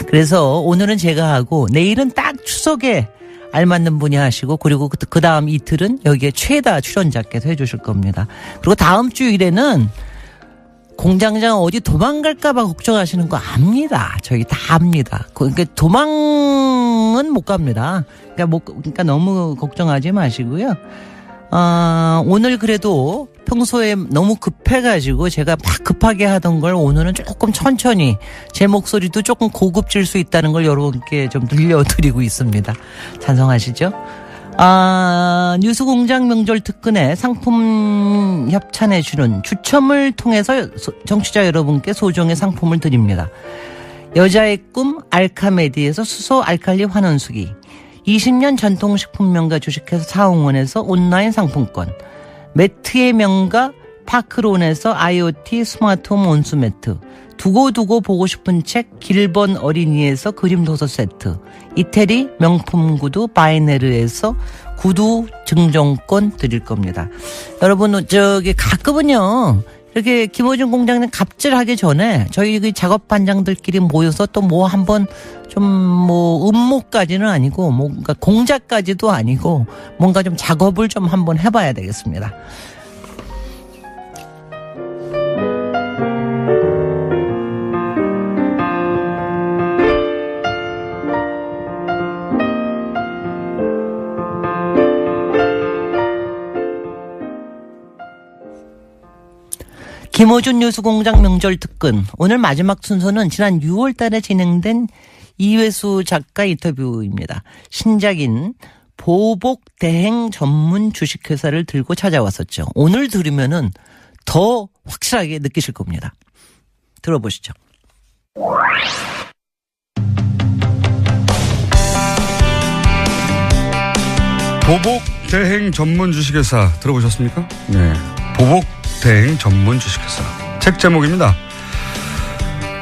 그래서 오늘은 제가 하고, 내일은 딱 추석에 알맞는 분이 하시고, 그리고 그 다음 이틀은 여기에 최다 출연자께서 해주실 겁니다. 그리고 다음 주일에는 공장장 어디 도망갈까봐 걱정하시는 거 압니다. 저희 다 압니다. 그러니까 도망은 못 갑니다. 그러니까 너무 걱정하지 마시고요. 오늘 그래도 평소에 너무 급해가지고 제가 막 급하게 하던 걸 오늘은 조금 천천히, 제 목소리도 조금 고급질 수 있다는 걸 여러분께 좀 들려드리고 있습니다. 찬성하시죠? 뉴스공장 명절 특근에 상품 협찬해주는 추첨을 통해서 정치자 여러분께 소정의 상품을 드립니다. 여자의 꿈 알카메디에서 수소 알칼리 환원수기, 20년 전통식품 명가 주식회사 사홍원에서 온라인 상품권, 매트의 명가 파크론에서 IoT 스마트홈 온수매트, 두고두고 보고 싶은 책 길번 어린이에서 그림 도서 세트, 이태리 명품 구두 바이네르에서 구두 증정권 드릴 겁니다. 여러분, 가끔은요, 이렇게 김어준 공장장 갑질하기 전에 저희 그 작업 반장들끼리 모여서 또 뭐 한번 좀 음모까지는 아니고 뭔가 공작까지도 아니고 뭔가 좀 작업을 좀 한번 해봐야 되겠습니다. 김어준 뉴스공장 명절 특근, 오늘 마지막 순서는 지난 6월 달에 진행된 이회수 작가 인터뷰입니다. 신작인 보복 대행 전문 주식회사를 들고 찾아왔었죠. 오늘 들으면은 더 확실하게 느끼실 겁니다. 들어보시죠. 보복 대행 전문 주식회사 들어보셨습니까? 네. 보복 대행 전문 주식회사. 책 제목입니다.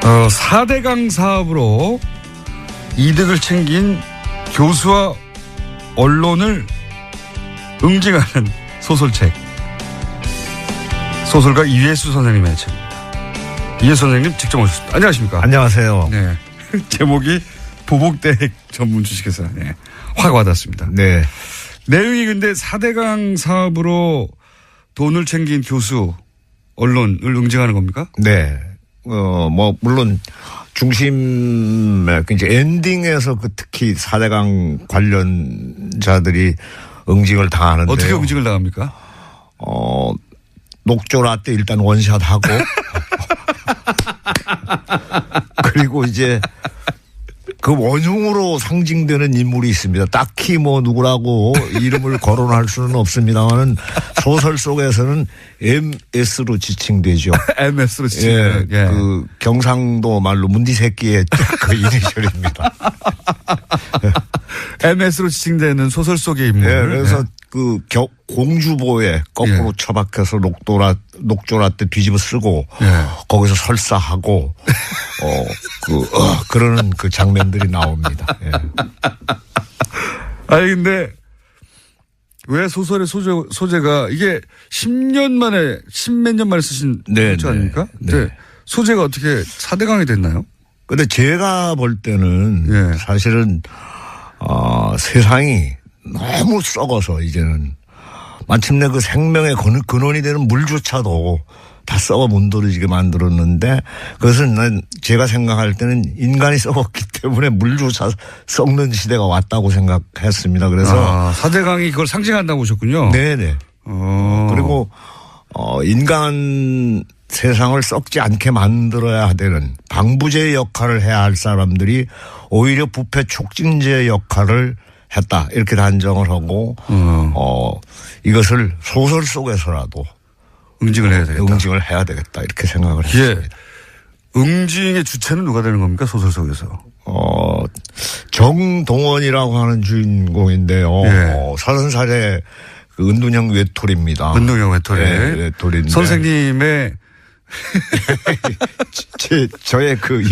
4대강 사업으로 이득을 챙긴 교수와 언론을 응징하는 소설책. 소설가 이회수 선생님의 책입니다. 이회수 선생님 직접 오셨습니다. 안녕하십니까? 안녕하세요. 네. 제목이 보복 대행 전문 주식회사. 네. 확 와닿습니다. 네. 내용이 근데 4대강 사업으로 돈을 챙긴 교수, 언론을 응징하는 겁니까? 네. 물론 중심, 이제 엔딩에서 특히 4대강 관련자들이 응징을 당하는데요. 어떻게 응징을 당합니까? 녹조라 때 일단 원샷하고 그리고 이제 그 원흉으로 상징되는 인물이 있습니다. 딱히 누구라고 이름을 거론할 수는 없습니다만은 소설 속에서는 MS로 지칭되죠. MS로 지칭. 예, 그 경상도 말로 문디 새끼의 그 이니셜입니다. MS로 지칭되는 소설 속의 인물. 예, 그래서 그 공주보에 거꾸로 처박혀서 녹조라 때 뒤집어 쓰고 거기서 설사하고 그러는 그 장면들이 나옵니다. 예. 아니 근데 왜 소설의 소재가 이게 10년 만에 10몇 년 만에 쓰신 소재 아닙니까? 네. 소재가 어떻게 4대강이 됐나요? 근데 제가 볼 때는 사실은 세상이 너무 썩어서 이제는 마침내 그 생명의 근원이 되는 물조차도 다 썩어 문드러지게 만들었는데 그것은 난 제가 생각할 때는 인간이 썩었기 때문에 물조차 썩는 시대가 왔다고 생각했습니다. 그래서 4대강이 그걸 상징한다고 보셨군요. 네네. 그리고 인간 세상을 썩지 않게 만들어야 되는 방부제 역할을 해야 할 사람들이 오히려 부패 촉진제 역할을 했다 이렇게 단정을 하고 이것을 소설 속에서라도 응징을 해야 되겠다. 응징을 해야 되겠다 이렇게 생각을 했습니다. 응징의 주체는 누가 되는 겁니까 소설 속에서? 정동원이라고 하는 주인공인데요. 30살의 그 은둔형 외톨이입니다. 은둔형 외톨이. 외톨이인데 선생님의 저의 그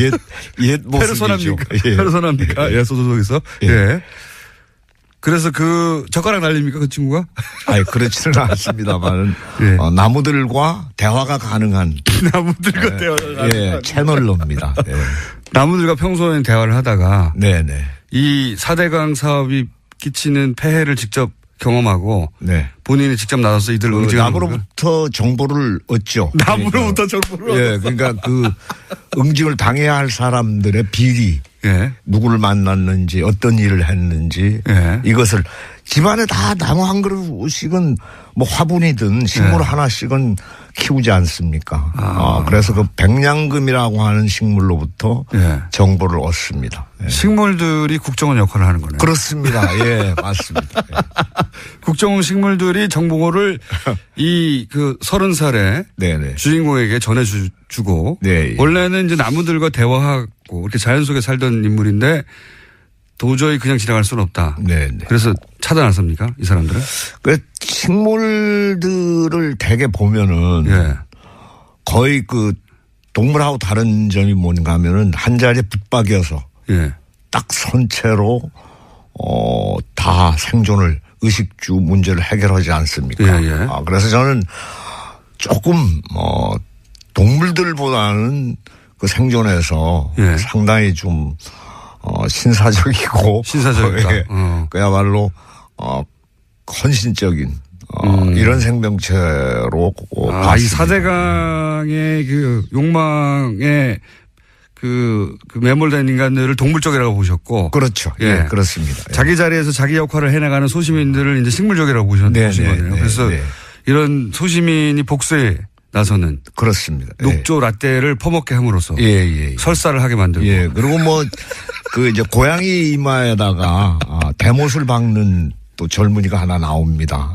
옛 모습이죠. 페르소나입니까? 소설 속에서. 그래서 그 젓가락 날립니까 그 친구가? 아니 그렇지는 않습니다만 나무들과 대화가 가능한 나무들과 대화가 가능한 채널로입니다. 나무들과 평소에는 대화를 하다가 네네 이 4대강 사업이 끼치는 폐해를 직접 경험하고 본인이 직접 나서서 이들 응징하는 나무로부터 정보를 얻죠. 나무로부터 정보를 그러니까 그 응징을 당해야 할 사람들의 비리 누구를 만났는지 어떤 일을 했는지 이것을 집안에 다 나무 한 그릇씩은 뭐 화분이든 식물 하나씩은 키우지 않습니까? 그래서 그 백냥금이라고 하는 식물로부터 정보를 얻습니다. 식물들이 국정원 역할을 하는 거네요. 그렇습니다. 맞습니다. 국정원 식물들이 정보를 이 그 30살의 주인공에게 전해주고 원래는 이제 나무들과 대화하고 이렇게 자연 속에 살던 인물인데 도저히 그냥 지나갈 수는 없다. 그래서 차단했습니까? 이 사람들은? 그 식물들을 대개 보면은 거의 그 동물하고 다른 점이 뭔가 하면은 한 자리에 붙박여서 딱 선체로 다 생존을 의식주 문제를 해결하지 않습니까? 그래서 저는 조금 동물들보다는 그 생존에서 상당히 좀 신사적이고 그야말로 헌신적인 이런 생명체로 이 4대강의 그 욕망에 그 매몰된 인간들을 동물적이라고 보셨고 그렇죠. 그렇습니다. 자기 자리에서 자기 역할을 해나가는 소시민들을 이제 식물적이라고 보신 거네요. 그래서 이런 소시민이 복수에 나서는 그렇습니다. 녹조 라떼를 퍼먹게 함으로써 설사를 하게 만들고 그리고 뭐 그 이제 고양이 이마에다가 대못을 박는 또 젊은이가 하나 나옵니다.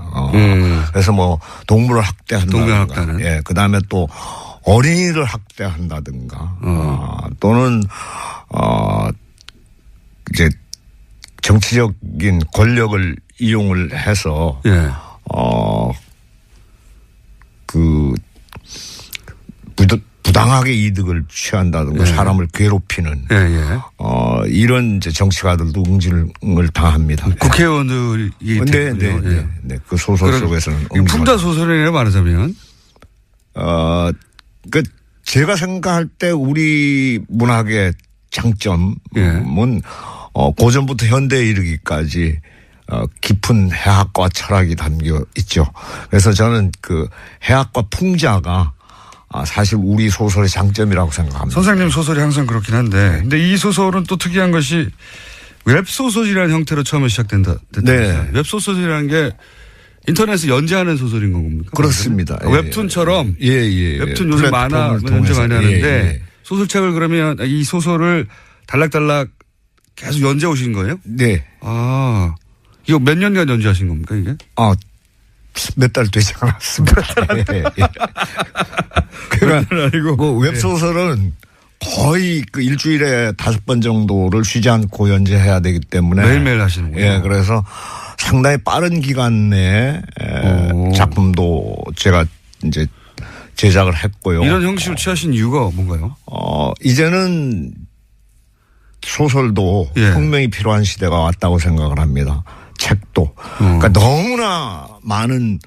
그래서 뭐 동물을 학대한다든가 그다음에 또 어린이를 학대한다든가 또는 이제 정치적인 권력을 이용을 해서 그 부당하게 이득을 취한다든가 사람을 괴롭히는 이런 이제 정치가들도 응징을 당합니다. 국회의원들이 그 소설 속에서는 풍자 소설이라고 말하자면 그 제가 생각할 때 우리 문학의 장점은 고전부터 현대에 이르기까지 깊은 해학과 철학이 담겨 있죠. 그래서 저는 그 해학과 풍자가 사실 우리 소설의 장점이라고 생각합니다. 선생님 소설이 항상 그렇긴 한데 근데 이 소설은 또 특이한 것이 웹소설이라는 형태로 처음에 시작된다. 웹소설이라는 게 인터넷에 연재하는 소설인 겁니까? 그렇습니다. 웹툰처럼 웹툰 요즘 만화 연재 많이 하는데 소설책을 그러면 이 소설을 달락달락 계속 연재 오신 거예요? 네. 이거 몇 년간 연재하신 겁니까 이게? 몇 달 되지 않았습니다. 그러니까 뭐 웹소설은 거의 그 일주일에 5번 정도를 쉬지 않고 연재해야 되기 때문에 매일매일 하시는군요. 그래서 상당히 빠른 기간 내에 작품도 제가 이제 제작을 했고요. 이런 형식을 취하신 이유가 뭔가요? 이제는 소설도 혁명이 필요한 시대가 왔다고 생각을 합니다. 책도. 그러니까 너무나 많은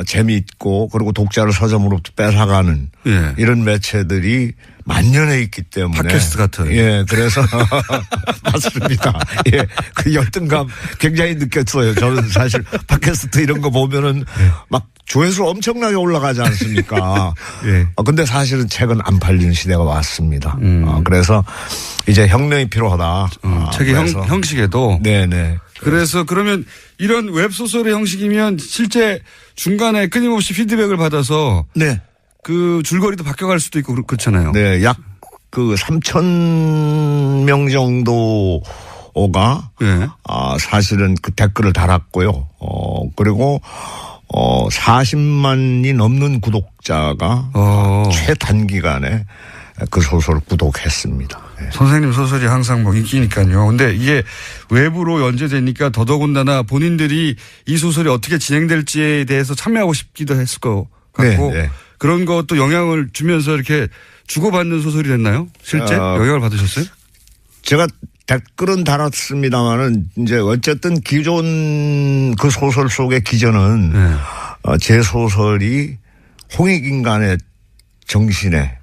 재미있고 그리고 독자를 서점으로부터 뺏어가는 예. 이런 매체들이 만연해 있기 때문에. 팟캐스트 같은. 예, 그래서 맞습니다. 예, 그 열등감 굉장히 느꼈어요. 저는 사실 팟캐스트 이런 거 보면은 막 조회수 엄청나게 올라가지 않습니까? 예. 근데 사실은 책은 안 팔리는 시대가 왔습니다. 그래서 이제 혁명이 필요하다. 책의 형식에도. 네네. 그래서 그러면 이런 웹소설의 형식이면 실제 중간에 끊임없이 피드백을 받아서. 네. 그 줄거리도 바뀌어갈 수도 있고 그렇잖아요. 네. 약 그 3,000명 정도가. 네. 사실은 그 댓글을 달았고요. 그리고 40만이 넘는 구독자가 최단기간에 그 소설을 구독했습니다. 네. 선생님 소설이 항상 뭐 인기니까요. 근데 이게 외부로 연재되니까 더더군다나 본인들이 이 소설이 어떻게 진행될지에 대해서 참여하고 싶기도 했을 것 같고 네, 네. 그런 것도 영향을 주면서 이렇게 주고받는 소설이 됐나요? 실제 영향을 받으셨어요? 제가 댓글은 달았습니다만은 이제 어쨌든 기존 그 소설 속의 기전은 제 소설이 홍익인간의 정신에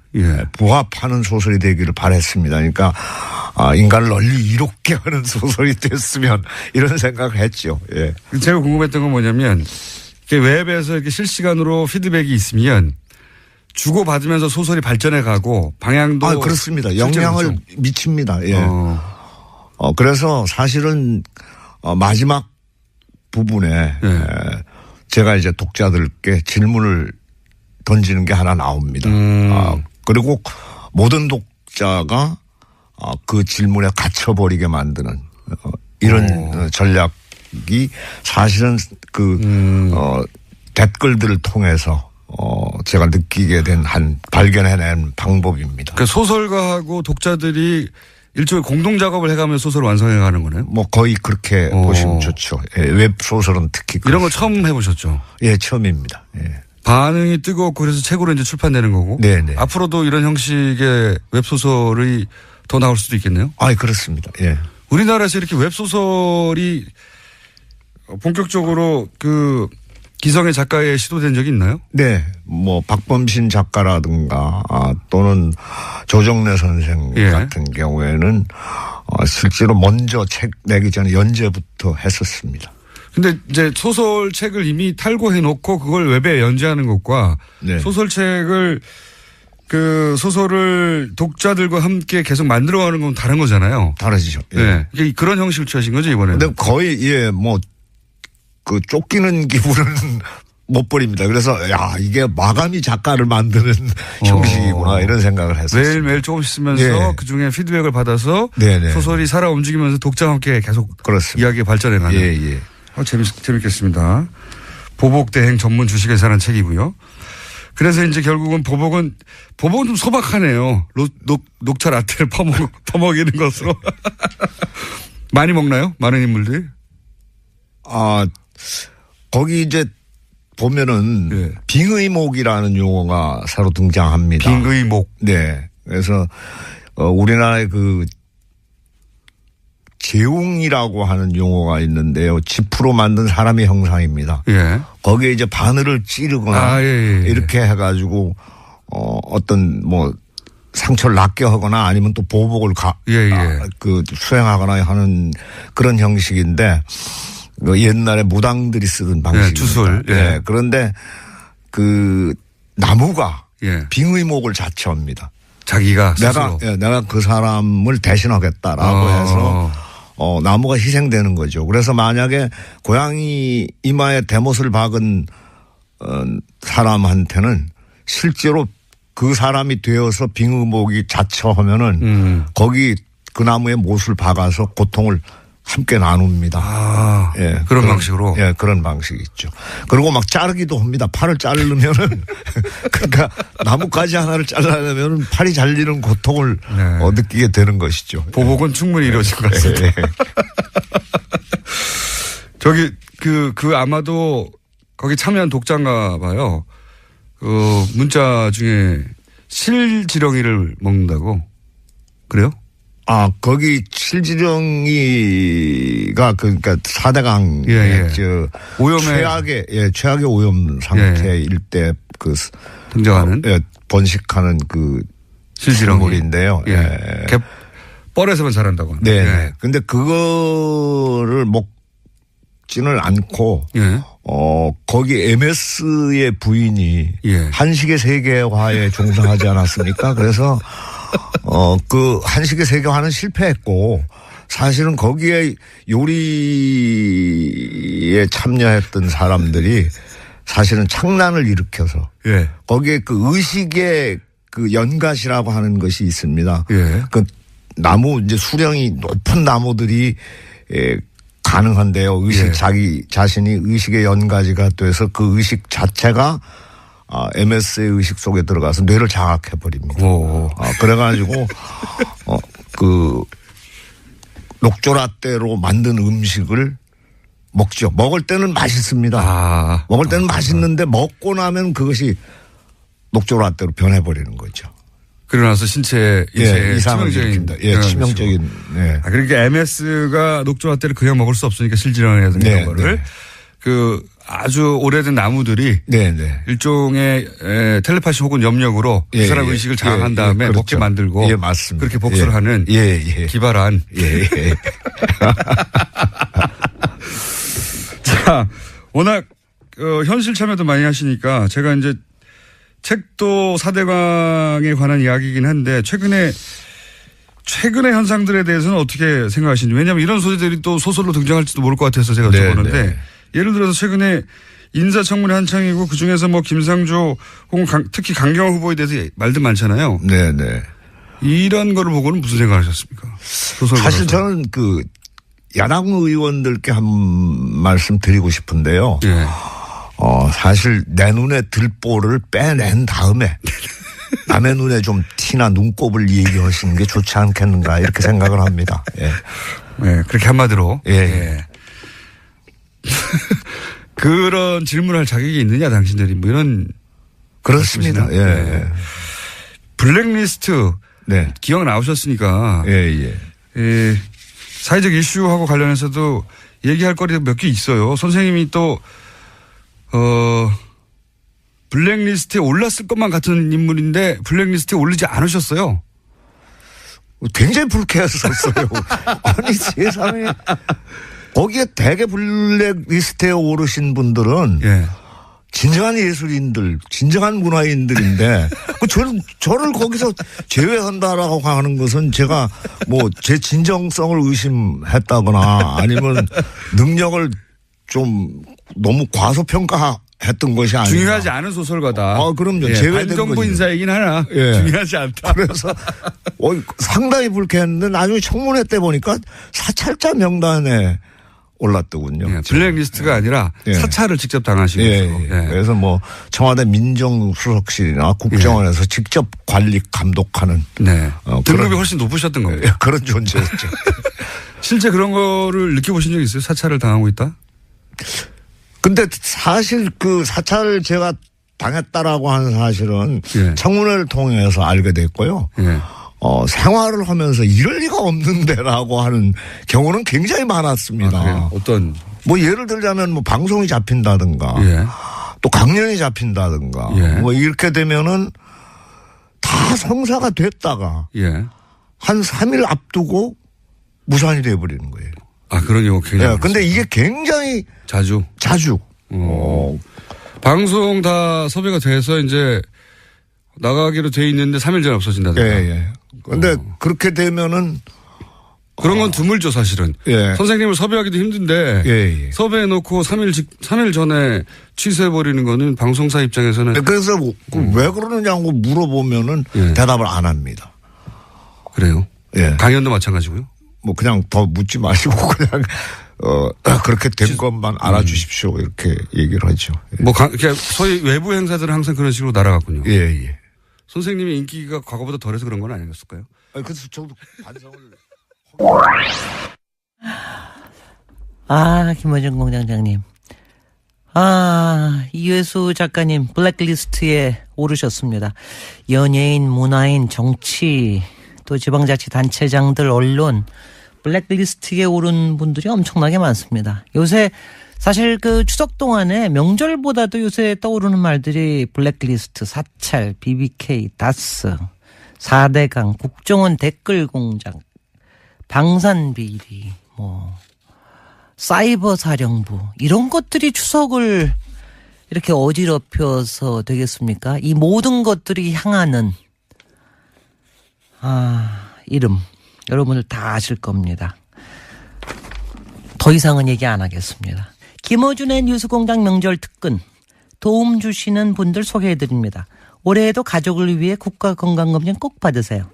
부합하는 소설이 되기를 바랬습니다. 그러니까 인간을 널리 이롭게 하는 소설이 됐으면 이런 생각을 했죠. 예. 제가 궁금했던 건 뭐냐면 웹에서 이렇게 실시간으로 피드백이 있으면 주고받으면서 소설이 발전해 가고 방향도. 그렇습니다. 영향을 미칩니다. 예. 그래서 사실은 마지막 부분에 제가 이제 독자들께 질문을 던지는 게 하나 나옵니다. 그리고 모든 독자가 그 질문에 갇혀버리게 만드는 이런 전략이 사실은 댓글들을 통해서 제가 느끼게 된 발견해낸 방법입니다. 그러니까 소설가하고 독자들이 일종의 공동 작업을 해가며 소설을 완성해 가는 거네요? 뭐 거의 그렇게 보시면 좋죠. 예, 웹소설은 특히. 이런 거 처음 해보셨죠? 예, 처음입니다. 예. 반응이 뜨겁고 그래서 책으로 이제 출판되는 거고. 네네. 앞으로도 이런 형식의 웹소설이 더 나올 수도 있겠네요? 그렇습니다. 예. 우리나라에서 이렇게 웹소설이 본격적으로 기성의 작가에 시도된 적이 있나요? 네. 뭐 박범신 작가라든가 또는 조정래 선생 같은 경우에는 실제로 먼저 책 내기 전에 연재부터 했었습니다. 근데 이제 소설책을 이미 탈고해 놓고 그걸 웹에 연재하는 것과 소설책을 소설을 독자들과 함께 계속 만들어가는 건 다른 거잖아요. 다르죠. 네. 그런 형식을 취하신 거죠, 이번에는? 근데 거의 쫓기는 기분은 못 버립니다. 그래서 이게 마감이 작가를 만드는 형식이구나 이런 생각을 했었어요. 매일매일 조금씩 쓰면서 그중에 피드백을 받아서 소설이 살아 움직이면서 독자와 함께 계속 이야기가 발전해가는. 재밌겠습니다. 보복대행 전문 주식회사라는 책이고요. 그래서 이제 결국은 보복은 좀 소박하네요. 녹차 라떼를 퍼먹이는 것으로. 많이 먹나요? 많은 인물들이? 거기 이제 보면은 빙의목이라는 용어가 새로 등장합니다. 빙의목. 네. 그래서 우리나라의 재웅이라고 하는 용어가 있는데요. 지프로 만든 사람의 형상입니다. 거기에 이제 바늘을 찌르거나 이렇게 해가지고 어떤 상처를 낫게 하거나 아니면 또 보복을 수행하거나 하는 그런 형식인데 옛날에 무당들이 쓰던 방식입니다. 주술. 그런데 나무가 빙의목을 자처합니다. 자기가 스스로. 내가 그 사람을 대신하겠다라고 해서 나무가 희생되는 거죠. 그래서 만약에 고양이 이마에 대못을 박은 사람한테는 실제로 그 사람이 되어서 빙의목이 자처하면은 거기 그 나무에 못을 박아서 고통을 함께 나눕니다. 그런 방식으로? 그런 방식이 있죠. 그리고 막 자르기도 합니다. 팔을 자르면은, 그러니까 나뭇가지 하나를 잘라내면은 팔이 잘리는 고통을 느끼게 되는 것이죠. 보복은 충분히 이루어질 것 같습니다. 저기, 아마도 거기 참여한 독자인가 봐요. 문자 중에 실지렁이를 먹는다고. 그래요? 거기 칠지령이가 그러니까 4대강 최악의 오염 상태일 때 그 등장하는 번식하는 그 실지령물인데요. 뻘에서만 자란다고 하는. 네. 근데 그거를 먹지는 않고 거기 MS의 부인이 한식의 세계화에 종사하지 않았습니까? 그래서 그 한식의 세계화는 실패했고 사실은 거기에 요리에 참여했던 사람들이 사실은 창란을 일으켜서 거기에 그 의식의 그 연갓이라고 하는 것이 있습니다. 그 나무 이제 수령이 높은 나무들이 가능한데요. 의식 자기 자신이 의식의 연가지가 돼서 그 의식 자체가 MS의 의식 속에 들어가서 뇌를 장악해 버립니다. 그래가지고 그 녹조라떼로 만든 음식을 먹죠. 먹을 때는 맛있습니다. 먹을 때는 맛있는데 먹고 나면 그것이 녹조라떼로 변해버리는 거죠. 그러고 나서 신체에 이상을 일으킵니다. 치명적인. 그러니까 MS가 녹조라떼를 그냥 먹을 수 없으니까 실지령이라든가 이런 거를 그 아주 오래된 나무들이 일종의 텔레파시 혹은 염력으로 그 사람 의식을 장악한 다음에 그렇죠. 먹게 만들고 맞습니다. 그렇게 복수를 하는 기발한. 자, 워낙 현실 참여도 많이 하시니까 제가 이제 책도 4대강에 관한 이야기이긴 한데 최근의 현상들에 대해서는 어떻게 생각하시는지. 왜냐하면 이런 소재들이 또 소설로 등장할지도 모를 것 같아서 제가 여쭤보는데 예를 들어서 최근에 인사청문회 한창이고 그중에서 뭐 김상조 혹은 특히 강경화 후보에 대해서 말도 많잖아요. 이런 거를 보고는 무슨 생각하셨습니까? 사실 저는 그 야당 의원들께 한 말씀 드리고 싶은데요. 사실 내 눈에 들보를 빼낸 다음에 남의 눈에 좀 티나 눈곱을 얘기하시는 게 좋지 않겠는가 이렇게 생각을 합니다. 그렇게 한마디로. 그런 질문을 할 자격이 있느냐 당신들이 뭐 이런. 그렇습니다. 블랙리스트 기억 나오셨으니까. 사회적 이슈하고 관련해서도 얘기할 거리가 몇 개 있어요. 선생님이 또 블랙리스트에 올랐을 것만 같은 인물인데 블랙리스트에 올리지 않으셨어요. 굉장히 불쾌했었어요. 아니 세상에 거기에 대개 블랙리스트에 오르신 분들은 진정한 예술인들, 진정한 문화인들인데 저를 거기서 제외한다라고 하는 것은 제가 뭐 제 진정성을 의심했다거나 아니면 능력을 좀 너무 과소평가했던 것이 아니라 중요하지 않은 소설가다. 그럼요. 제외된 반정부 거죠. 인사이긴 하나 중요하지 않다. 그래서 상당히 불쾌했는데 나중에 청문회 때 보니까 사찰자 명단에 올랐더군요. 블랙리스트가 아니라 사찰을 직접 당하시고. 그래서 뭐 청와대 민정수석실이나 국정원에서 직접 관리 감독하는. 등급이 훨씬 높으셨던 거예요. 그런 존재였죠. 실제 그런 거를 느껴보신 적 있어요? 사찰을 당하고 있다? 근데 사실 그 사찰을 제가 당했다라고 하는 사실은 청문회를 통해서 알게 됐고요. 생활을 하면서 이럴 리가 없는데라고 하는 경우는 굉장히 많았습니다. 어떤? 뭐 예를 들자면 뭐 방송이 잡힌다든가 또 강연이 잡힌다든가 뭐 이렇게 되면은 다 성사가 됐다가 한 3일 앞두고 무산이 돼버리는 거예요. 그런 경우 굉장히. 근데 이게 굉장히 자주. 방송 다 섭외가 돼서 이제 나가기로 돼 있는데 3일 전에 없어진다든가. 근데 그렇게 되면은 그런 건 드물죠, 사실은. 선생님을 섭외하기도 힘든데 섭외해놓고 3일 전에 취소해버리는 거는 방송사 입장에서는. 그래서 왜 그러느냐고 물어보면은 대답을 안 합니다. 그래요? 강연도 마찬가지고요? 뭐 그냥 더 묻지 마시고 그냥 그렇게 된 것만 알아주십시오 이렇게 얘기를 하죠. 뭐 그러니까 소위 외부 행사들은 항상 그런 식으로 날아갔군요. 선생님의 인기가 과거보다 덜해서 그런 건 아니었을까요? 그래서 저도 반성을. 김어준 공장장님. 이회수 작가님 블랙리스트에 오르셨습니다. 연예인, 문화인, 정치 또 지방자치단체장들, 언론 블랙리스트에 오른 분들이 엄청나게 많습니다. 요새 사실 그 추석 동안에 명절보다도 요새 떠오르는 말들이 블랙리스트, 사찰, BBK, 다스, 4대강, 국정원 댓글 공작, 방산비리, 사이버 사령부 이런 것들이 추석을 이렇게 어지럽혀서 되겠습니까? 이 모든 것들이 향하는 이름 여러분들 다 아실 겁니다. 더 이상은 얘기 안 하겠습니다. 김어준의 뉴스공장 명절 특근 도움 주시는 분들 소개해드립니다. 올해에도 가족을 위해 국가건강검진 꼭 받으세요.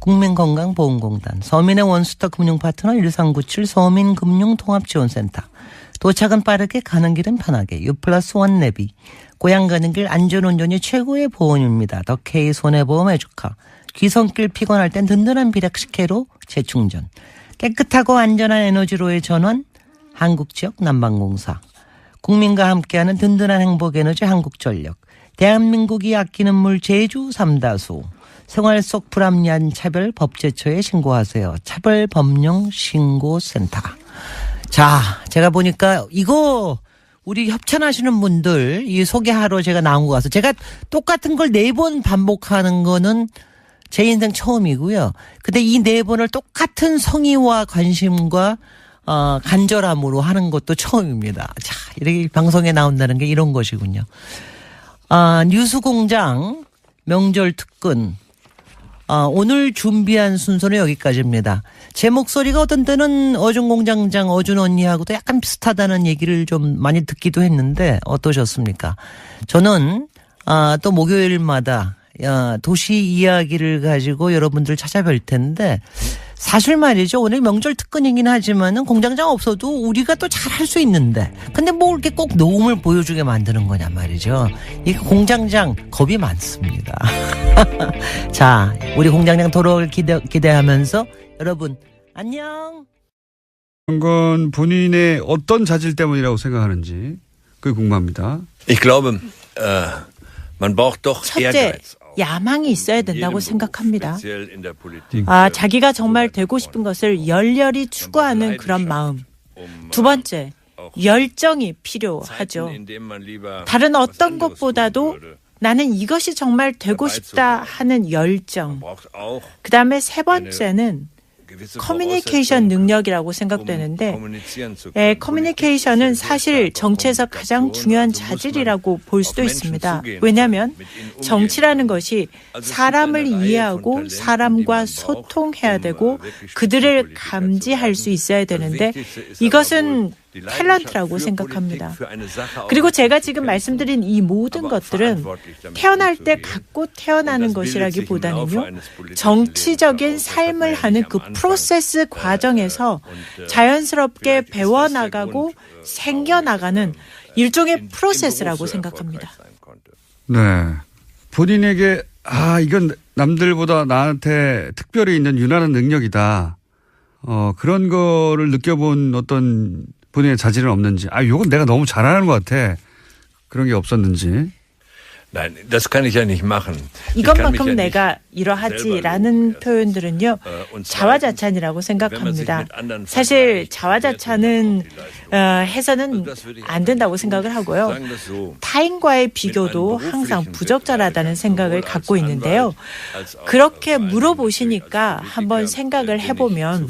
국민건강보험공단, 서민의 원스톱 금융파트너 1397 서민금융통합지원센터, 도착은 빠르게 가는 길은 편하게 U+1 내비, 고향 가는 길 안전운전이 최고의 보험입니다. 더 K 손해보험 에듀카, 귀성길 피곤할 땐 든든한 비락식혜로 재충전, 깨끗하고 안전한 에너지로의 전환 한국지역 난방공사, 국민과 함께하는 든든한 행복에너지 한국전력, 대한민국이 아끼는 물 제주 삼다수, 생활 속 불합리한 차별 법제처에 신고하세요. 차별법령신고센터. 자, 제가 보니까 이거 우리 협찬하시는 분들 이 소개하러 제가 나온 것 같아서 제가 똑같은 걸 4번 반복하는 거는 제 인생 처음이고요. 근데 이 4번을 똑같은 성의와 관심과 간절함으로 하는 것도 처음입니다. 자, 이렇게 방송에 나온다는 게 이런 것이군요. 뉴스공장 명절 특근. 오늘 준비한 순서는 여기까지입니다. 제 목소리가 어떤 때는 어준공장장 어준 언니하고도 약간 비슷하다는 얘기를 좀 많이 듣기도 했는데 어떠셨습니까? 저는 또 목요일마다 도시 이야기를 가지고 여러분들 찾아뵐 텐데 사실 말이죠. 오늘 명절 특근이긴 하지만은 공장장 없어도 우리가 또 잘할 수 있는데 근데 뭐 이렇게 꼭 녹음을 보여주게 만드는 거냐 말이죠. 이 공장장 겁이 많습니다. 자, 우리 공장장 돌아올 기대하면서 여러분 안녕. 그런 건 본인의 어떤 자질 때문이라고 생각하는지 그게 궁금합니다. Ich glaube, man braucht doch 첫째, Ehrgeiz. 야망이 있어야 된다고 생각합니다. 자기가 정말 되고 싶은 것을 열렬히 추구하는 그런 마음. 두 번째, 열정이 필요하죠. 다른 어떤 것보다도 나는 이것이 정말 되고 싶다 하는 열정. 그다음에 세 번째는 커뮤니케이션 능력이라고 생각되는데 커뮤니케이션은 사실 정치에서 가장 중요한 자질이라고 볼 수도 있습니다. 왜냐하면 정치라는 것이 사람을 이해하고 사람과 소통해야 되고 그들을 감지할 수 있어야 되는데 이것은 탤런트라고 생각합니다. 그리고 제가 지금 말씀드린 이 모든 것들은 태어날 때 갖고 태어나는 것이라기보다는요. 정치적인 삶을 하는 그 프로세스 과정에서 자연스럽게 배워나가고 생겨나가는 일종의 프로세스라고 생각합니다. 네. 본인에게 이건 남들보다 나한테 특별히 있는 유난한 능력이다. 그런 거를 느껴본 어떤 본인의 자질은 없는지, 요건 내가 너무 잘하는 것 같아. 그런 게 없었는지. Nein, das kann ich ja nicht machen. 이것만큼 내가 이러하지라는 표현들은요. 자화자찬이라고 생각합니다. 사실 자화자찬은 해서는 안 된다고 생각을 하고요. 타인과의 비교도 항상 부적절하다는 생각을 갖고 있는데요. 그렇게 물어보시니까 한번 생각을 해보면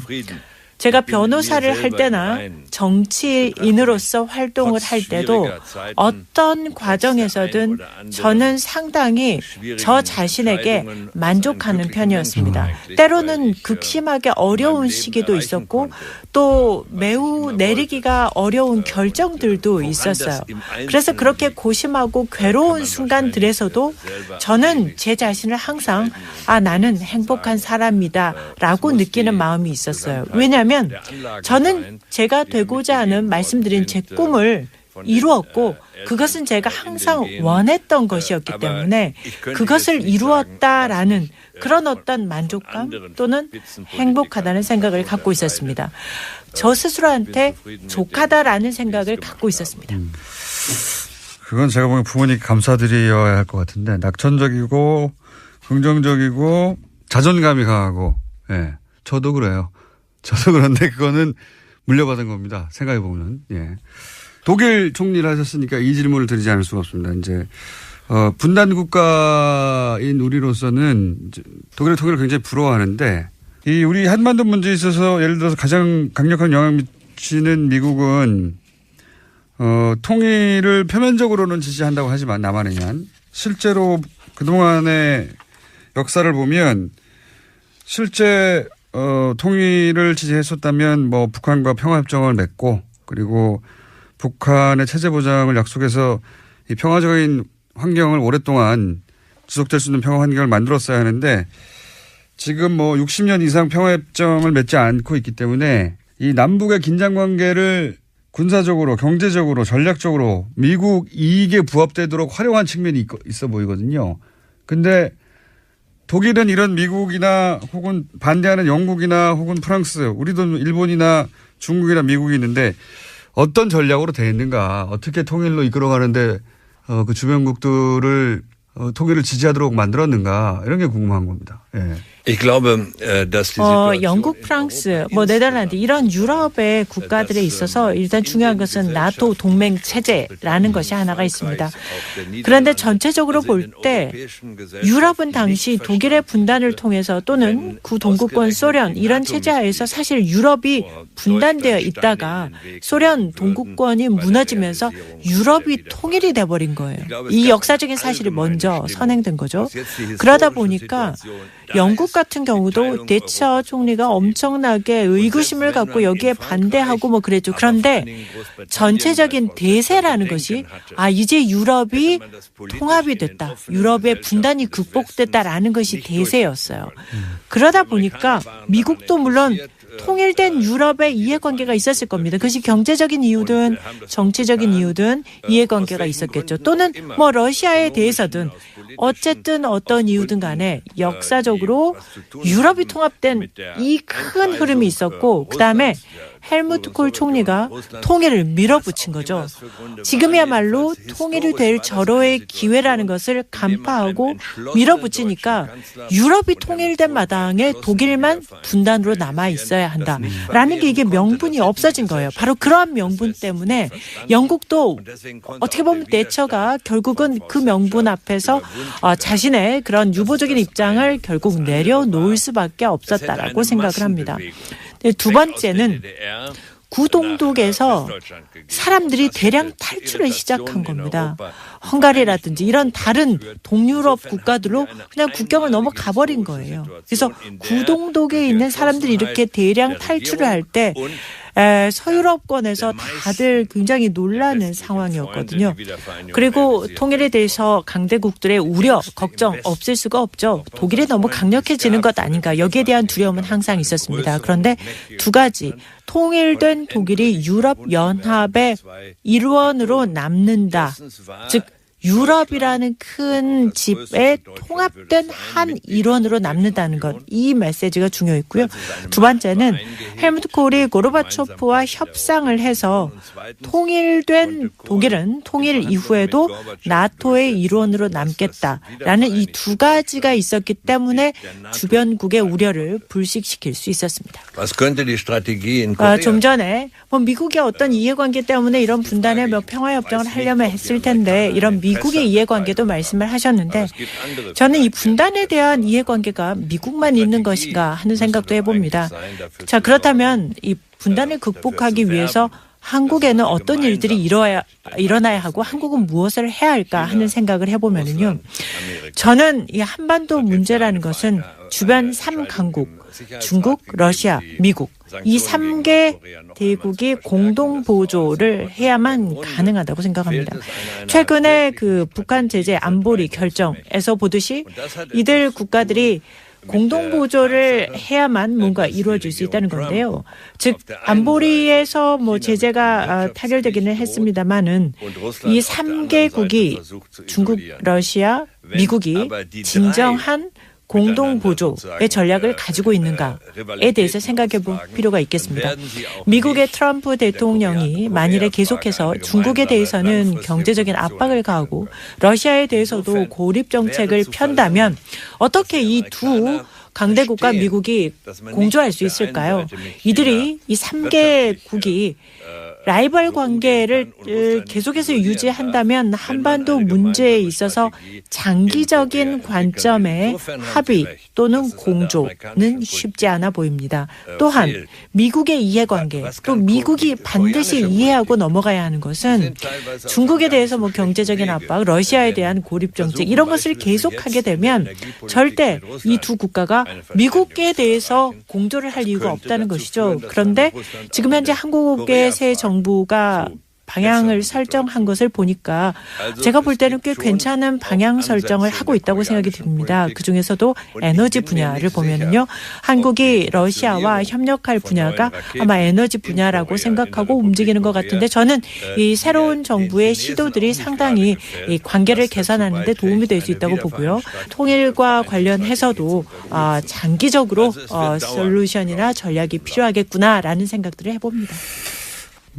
제가 변호사를 할 때나 정치인으로서 활동을 할 때도 어떤 과정에서든 저는 상당히 저 자신에게 만족하는 편이었습니다. 때로는 극심하게 어려운 시기도 있었고 또 매우 내리기가 어려운 결정들도 있었어요. 그래서 그렇게 고심하고 괴로운 순간들에서도 저는 제 자신을 항상 나는 행복한 사람이다 라고 느끼는 마음이 있었어요. 왜냐하면 저는 제가 되고자 하는 말씀드린 제 꿈을 이루었고 그것은 제가 항상 원했던 것이었기 때문에 그것을 이루었다라는 그런 어떤 만족감 또는 행복하다는 생각을 갖고 있었습니다. 저 스스로한테 족하다라는 생각을 갖고 있었습니다. 그건 제가 보기엔 부모님 감사드려야 할 것 같은데 낙천적이고 긍정적이고 자존감이 강하고 예. 저도 그래요. 저도 그런데 그거는 물려받은 겁니다. 생각해보면. 예. 독일 총리를 하셨으니까 이 질문을 드리지 않을 수가 없습니다. 이제, 분단 국가인 우리로서는 독일의 통일을 굉장히 부러워하는데 이 우리 한반도 문제에 있어서 예를 들어서 가장 강력한 영향을 미치는 미국은 통일을 표면적으로는 지지한다고 하지만 남한에는 실제로 그동안의 역사를 보면 실제 통일을 지지했었다면 뭐 북한과 평화협정을 맺고 그리고 북한의 체제 보장을 약속해서 이 평화적인 환경을 오랫동안 지속될 수 있는 평화 환경을 만들었어야 하는데 지금 뭐 60년 이상 평화협정을 맺지 않고 있기 때문에 이 남북의 긴장 관계를 군사적으로 경제적으로 전략적으로 미국 이익에 부합되도록 활용한 측면이 있어 보이거든요. 근데 독일은 이런 미국이나 혹은 반대하는 영국이나 혹은 프랑스 우리도 일본이나 중국이나 미국이 있는데 어떤 전략으로 되어 있는가 어떻게 통일로 이끌어가는데 그 주변국들을 통일을 지지하도록 만들었는가 이런 게 궁금한 겁니다. 예. 영국, 프랑스, 네덜란드 이런 유럽의 국가들에 있어서 일단 중요한 것은 나토 동맹 체제라는 것이 하나가 있습니다. 그런데 전체적으로 볼 때 유럽은 당시 독일의 분단을 통해서 또는 구동구권 소련 이런 체제 하에서 사실 유럽이 분단되어 있다가 소련 동구권이 무너지면서 유럽이 통일이 돼버린 거예요. 이 역사적인 사실이 먼저 선행된 거죠. 그러다 보니까 영국 같은 경우도 대처 총리가 엄청나게 의구심을 갖고 여기에 반대하고 그랬죠. 그런데 전체적인 대세라는 것이 이제 유럽이 통합이 됐다. 유럽의 분단이 극복됐다라는 것이 대세였어요. 그러다 보니까 미국도 물론 통일된 유럽의 이해관계가 있었을 겁니다. 그것이 경제적인 이유든 정치적인 이유든 이해관계가 있었겠죠. 또는 러시아에 대해서든 어쨌든 어떤 이유든 간에 역사적으로 유럽이 통합된 이 큰 흐름이 있었고 그다음에 헬무트 콜 총리가 통일을 밀어붙인 거죠. 지금이야말로 통일이 될 절호의 기회라는 것을 간파하고 밀어붙이니까 유럽이 통일된 마당에 독일만 분단으로 남아 있어야 한다라는 게 이게 명분이 없어진 거예요. 바로 그러한 명분 때문에 영국도 어떻게 보면 대처가 결국은 그 명분 앞에서 자신의 그런 유보적인 입장을 결국 내려놓을 수밖에 없었다라고 생각을 합니다. 두 번째는 구동독에서 사람들이 대량 탈출을 시작한 겁니다. 헝가리라든지 이런 다른 동유럽 국가들로 그냥 국경을 넘어가 버린 거예요. 그래서 구동독에 있는 사람들이 이렇게 대량 탈출을 할 때 서유럽권에서 다들 굉장히 놀라는 상황이었거든요. 그리고 통일에 대해서 강대국들의 우려, 걱정 없을 수가 없죠. 독일이 너무 강력해지는 것 아닌가. 여기에 대한 두려움은 항상 있었습니다. 그런데 두 가지. 통일된 독일이 유럽연합의 일원으로 남는다. 즉 유럽이라는 큰 집에 통합된 한 일원으로 남는다는 것. 이 메시지가 중요했고요. 두 번째는 헬무트 콜이 고르바초프와 협상을 해서 통일된 독일은 통일 이후에도 나토의 일원으로 남겠다라는 이 두 가지가 있었기 때문에 주변국의 우려를 불식시킬 수 있었습니다. 좀 전에 미국의 어떤 이해관계 때문에 이런 분단의 평화협정을 하려면 했을 텐데 이런 미국의 이해관계도 말씀을 하셨는데 저는 이 분단에 대한 이해관계가 미국만 있는 것인가 하는 생각도 해봅니다. 자, 그렇다면 이 분단을 극복하기 위해서 한국에는 어떤 일들이 일어나야 하고 한국은 무엇을 해야 할까 하는 생각을 해보면요. 저는 이 한반도 문제라는 것은 주변 3강국, 중국, 러시아, 미국 이 3개 대국이 공동 보조를 해야만 가능하다고 생각합니다. 최근에 그 북한 제재 안보리 결정에서 보듯이 이들 국가들이 공동 보조를 해야만 뭔가 이루어질 수 있다는 건데요. 즉 안보리에서 제재가 타결되기는 했습니다만은 이 3개국이 중국, 러시아, 미국이 진정한 공동 보조의 전략을 가지고 있는가에 대해서 생각해 볼 필요가 있겠습니다. 미국의 트럼프 대통령이 만일에 계속해서 중국에 대해서는 경제적인 압박을 가하고 러시아에 대해서도 고립 정책을 편다면 어떻게 이 두 강대국과 미국이 공조할 수 있을까요? 이들이 이 3개국이 라이벌 관계를 계속해서 유지한다면 한반도 문제에 있어서 장기적인 관점의 합의 또는 공조는 쉽지 않아 보입니다. 또한 미국의 이해관계, 또 미국이 반드시 이해하고 넘어가야 하는 것은 중국에 대해서 뭐 경제적인 압박, 러시아에 대한 고립 정책 이런 것을 계속하게 되면 절대 이 두 국가가 미국에 대해서 공조를 할 이유가 없다는 것이죠. 그런데 지금 현재 한국의 새 정부가 방향을 설정한 것을 보니까 제가 볼 때는 꽤 괜찮은 방향 설정을 하고 있다고 생각이 듭니다. 그중에서도 에너지 분야를 보면은요. 한국이 러시아와 협력할 분야가 아마 에너지 분야라고 생각하고 움직이는 것 같은데 저는 이 새로운 정부의 시도들이 상당히 이 관계를 개선하는 데 도움이 될 수 있다고 보고요. 통일과 관련해서도 장기적으로 솔루션이나 전략이 필요하겠구나라는 생각들을 해봅니다.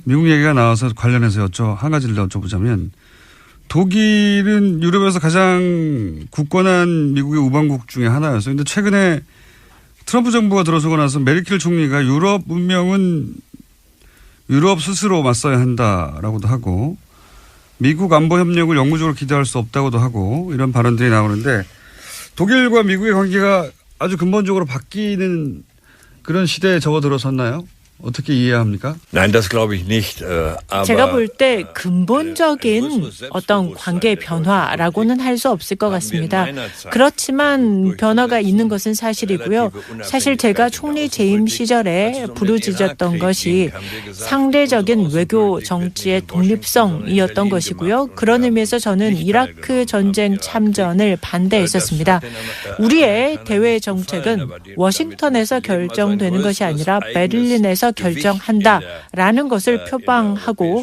미국 얘기가 나와서 관련해서 한 가지를 더 여쭤보자면 독일은 유럽에서 가장 굳건한 미국의 우방국 중에 하나였어요. 그런데 최근에 트럼프 정부가 들어서고 나서 메르켈 총리가 유럽 문명은 유럽 스스로 맞서야 한다라고도 하고 미국 안보 협력을 영구적으로 기대할 수 없다고도 하고 이런 발언들이 나오는데 독일과 미국의 관계가 아주 근본적으로 바뀌는 그런 시대에 접어들어섰나요? 어떻게 이해합니까? Nein, das glaube ich nicht. 제가 볼 때 근본적인 어떤 관계 변화라고는 할 수 없을 것 같습니다. 그렇지만 변화가 있는 것은 사실이고요. 사실 제가 총리 재임 시절에 부르짖었던 것이 상대적인 외교 정치의 독립성이었던 것이고요. 그런 의미에서 저는 이라크 전쟁 참전을 반대했었습니다. 우리의 대외 정책은 워싱턴에서 결정되는 것이 아니라 베를린에서 결정한다라는 것을 표방하고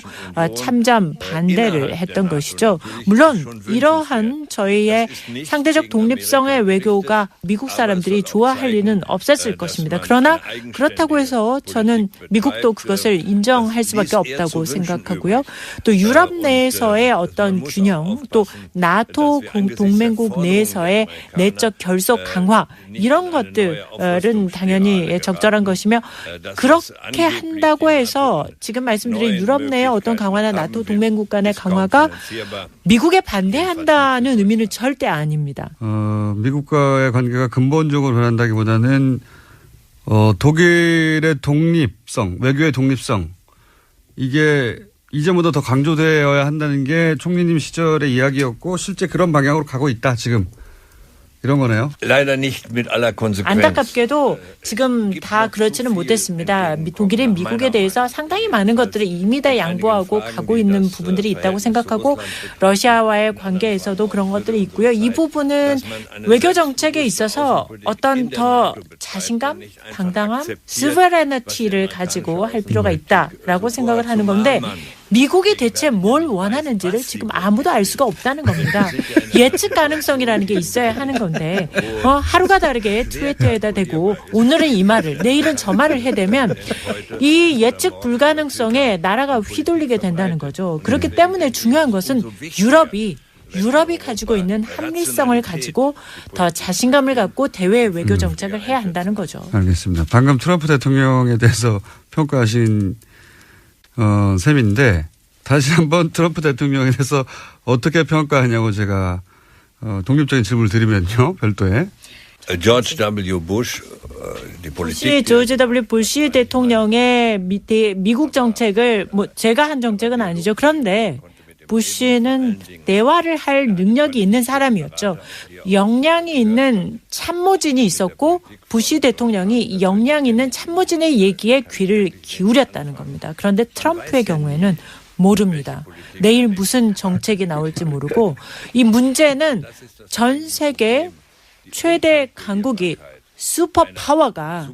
참전 반대를 했던 것이죠. 물론 이러한 저희의 상대적 독립성의 외교가 미국 사람들이 좋아할 리는 없었을 것입니다. 그러나 그렇다고 해서 저는 미국도 그것을 인정할 수밖에 없다고 생각하고요. 또 유럽 내에서의 어떤 균형, 또 나토 동맹국 내에서의 내적 결속 강화 이런 것들은 당연히 적절한 것이며 그렇게 한다고 해서 지금 말씀드린 유럽 내의 어떤 강화나 나토 동맹국 간의 강화가 미국에 반대한다는 의미는 절대 아닙니다. 미국과의 관계가 근본적으로 변한다기보다는 독일의 독립성, 외교의 독립성 이게 이제보다 더 강조되어야 한다는 게 총리님 시절의 이야기였고 실제 그런 방향으로 가고 있다 지금. 이런 거네요. 안타깝게도 지금 다 그렇지는 못했습니다. 독일이 미국에 대해서 상당히 많은 것들을 이미 다 양보하고 가고 있는 부분들이 있다고 생각하고 러시아와의 관계에서도 그런 것들이 있고요. 이 부분은 외교 정책에 있어서 어떤 더 자신감, 당당함, 스베레너티를 가지고 할 필요가 있다라고 생각을 하는 건데 미국이 대체 뭘 원하는지를 지금 아무도 알 수가 없다는 겁니다. 예측 가능성이라는 게 있어야 하는 건데 하루가 다르게 트위터에다 대고 오늘은 이 말을 내일은 저 말을 해대면 이 예측 불가능성에 나라가 휘둘리게 된다는 거죠. 그렇기 때문에 중요한 것은 유럽이 가지고 있는 합리성을 가지고 더 자신감을 갖고 대외 외교 정책을 해야 한다는 거죠. 알겠습니다. 방금 트럼프 대통령에 대해서 평가하신 셈인데 다시 한번 트럼프 대통령에 대해서 어떻게 평가하냐고 제가 독립적인 질문을 드리면요. 별도에. George W. Bush, 조지 W. 부시 대통령의 미국 정책을 제가 한 정책은 아니죠. 그런데 부시는 대화를 할 능력이 있는 사람이었죠. 역량이 있는 참모진이 있었고 부시 대통령이 역량 있는 참모진의 얘기에 귀를 기울였다는 겁니다. 그런데 트럼프의 경우에는 모릅니다. 내일 무슨 정책이 나올지 모르고 이 문제는 전 세계 최대 강국이 슈퍼파워가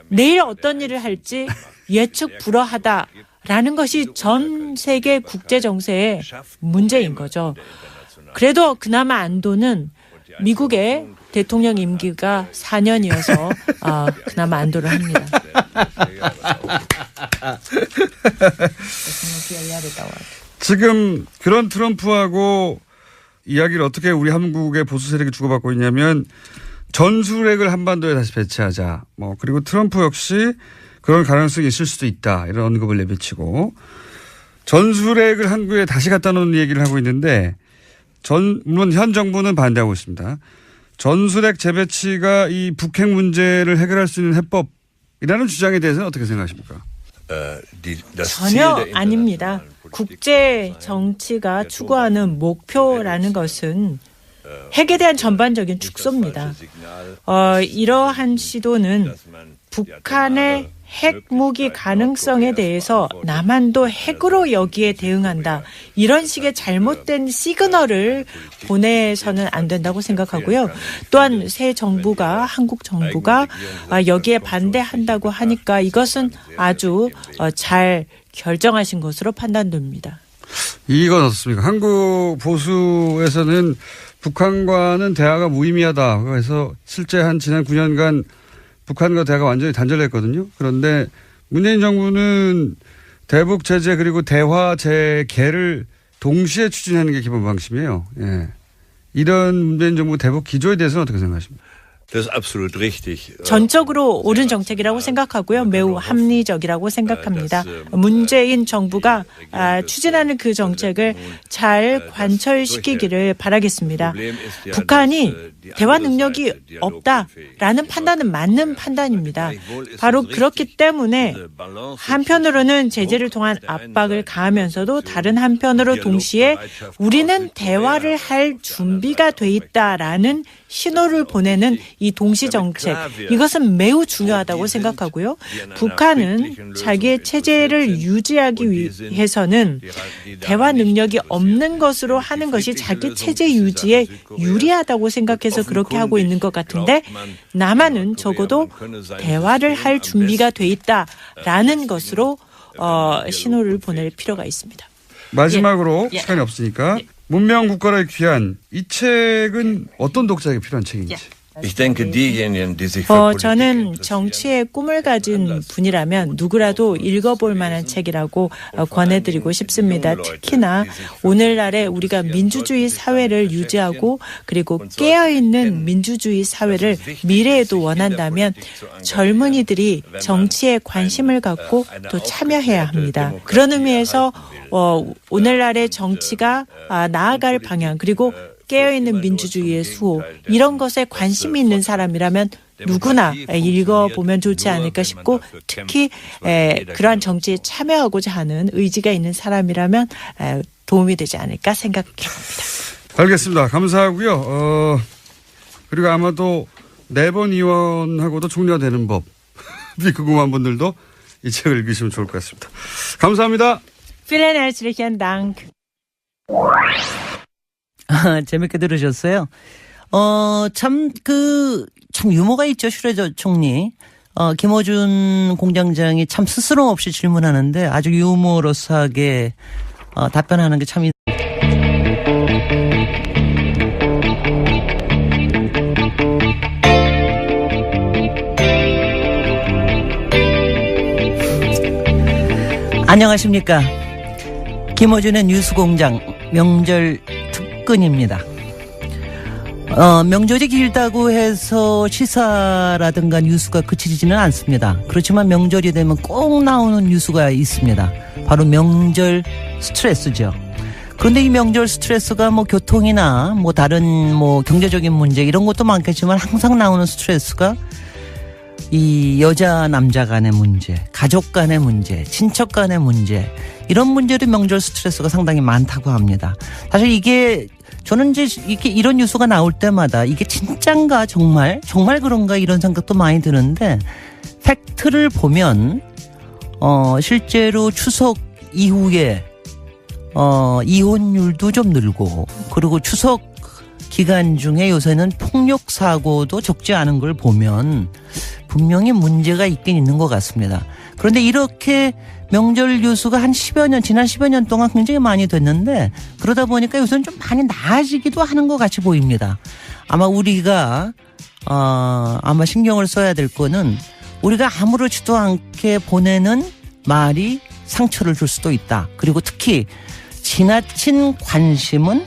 내일 어떤 일을 할지 예측 불허하다라는 것이 전 세계 국제 정세의 문제인 거죠. 그래도 그나마 안도는 미국의 대통령 임기가 4년이어서 그나마 안도를 합니다. 지금 그런 트럼프하고 이야기를 어떻게 우리 한국의 보수 세력이 주고받고 있냐면 전술핵을 한반도에 다시 배치하자. 그리고 트럼프 역시 그런 가능성이 있을 수도 있다. 이런 언급을 내비치고 전술핵을 한국에 다시 갖다 놓는 얘기를 하고 있는데 물론 현 정부는 반대하고 있습니다. 전술핵 재배치가 이 북핵 문제를 해결할 수 있는 해법이라는 주장에 대해서는 어떻게 생각하십니까? 전혀 아닙니다. 국제 정치가 추구하는 목표라는 것은 핵에 대한 전반적인 축소입니다. 이러한 시도는 북한의 핵무기 가능성에 대해서 남한도 핵으로 여기에 대응한다. 이런 식의 잘못된 시그널을 보내서는 안 된다고 생각하고요. 또한 새 정부가 한국 정부가 여기에 반대한다고 하니까 이것은 아주 잘 결정하신 것으로 판단됩니다. 이건 어떻습니까? 한국 보수에서는 북한과는 대화가 무의미하다. 그래서 실제 지난 9년간 북한과 대화가 완전히 단절했거든요. 그런데 문재인 정부는 대북 제재 그리고 대화 재개를 동시에 추진하는 게 기본 방침이에요. 예. 이런 문재인 정부 대북 기조에 대해서는 어떻게 생각하십니까? 전적으로 옳은 정책이라고 생각하고요. 매우 합리적이라고 생각합니다. 문재인 정부가 추진하는 그 정책을 잘 관철시키기를 바라겠습니다. 북한이 대화 능력이 없다라는 판단은 맞는 판단입니다. 바로 그렇기 때문에 한편으로는 제재를 통한 압박을 가하면서도 다른 한편으로 동시에 우리는 대화를 할 준비가 돼 있다라는 신호를 보내는 이 동시 정책, 이것은 매우 중요하다고 생각하고요. 북한은 자기의 체제를 유지하기 위해서는 대화 능력이 없는 것으로 하는 것이 자기 체제 유지에 유리하다고 생각해서 그렇게 하고 있는 것 같은데, 남한은 적어도 대화를 할 준비가 돼 있다라는 것으로 신호를 보낼 필요가 있습니다. 마지막으로 시간이 없으니까 문명 국가를 귀한 이 책은 어떤 독자에게 필요한 책인지. 저는 정치의 꿈을 가진 분이라면 누구라도 읽어볼 만한 책이라고 권해드리고 싶습니다. 특히나 오늘날에 우리가 민주주의 사회를 유지하고 그리고 깨어있는 민주주의 사회를 미래에도 원한다면 젊은이들이 정치에 관심을 갖고 또 참여해야 합니다. 그런 의미에서 오늘날의 정치가 나아갈 방향 그리고 깨어있는 민주주의의 수호, 이런 것에 관심이 있는 사람이라면 누구나 읽어보면 좋지 않을까 싶고, 특히 그러한 정치에 참여하고자 하는 의지가 있는 사람이라면 도움이 되지 않을까 생각합니다. 알겠습니다. 감사하고요. 그리고 아마도 4번 의원하고도 총리가 되는 법이 궁금한 분들도 이 책을 읽으시면 좋을 것 같습니다. 감사합니다. Vielen herzlichen Dank. 재밌게 들으셨어요. 참 유머가 있죠, 슈레저 총리. 김어준 공장장이 참 스스럼 없이 질문하는데 아주 유머러스하게 답변하는 게 참. 안녕하십니까. 김어준의 뉴스공장 명절 특근입니다. 명절이 길다고 해서 시사라든가 뉴스가 그치지는 않습니다. 그렇지만 명절이 되면 꼭 나오는 뉴스가 있습니다. 바로 명절 스트레스죠. 그런데 이 명절 스트레스가 교통이나 다른 경제적인 문제 이런 것도 많겠지만 항상 나오는 스트레스가 이 여자 남자 간의 문제, 가족 간의 문제, 친척 간의 문제, 이런 문제도 명절 스트레스가 상당히 많다고 합니다. 사실 이게 저는 이런 뉴스가 나올 때마다 이게 진짠가 정말 그런가 이런 생각도 많이 드는데, 팩트를 보면 실제로 추석 이후에 이혼율도 좀 늘고, 그리고 추석 기간 중에 요새는 폭력 사고도 적지 않은 걸 보면 분명히 문제가 있긴 있는 것 같습니다. 그런데 이렇게 명절 뉴스가 지난 10여 년 동안 굉장히 많이 됐는데, 그러다 보니까 요새는 좀 많이 나아지기도 하는 것 같이 보입니다. 아마 우리가 신경을 써야 될 거는, 우리가 아무렇지도 않게 보내는 말이 상처를 줄 수도 있다. 그리고 특히 지나친 관심은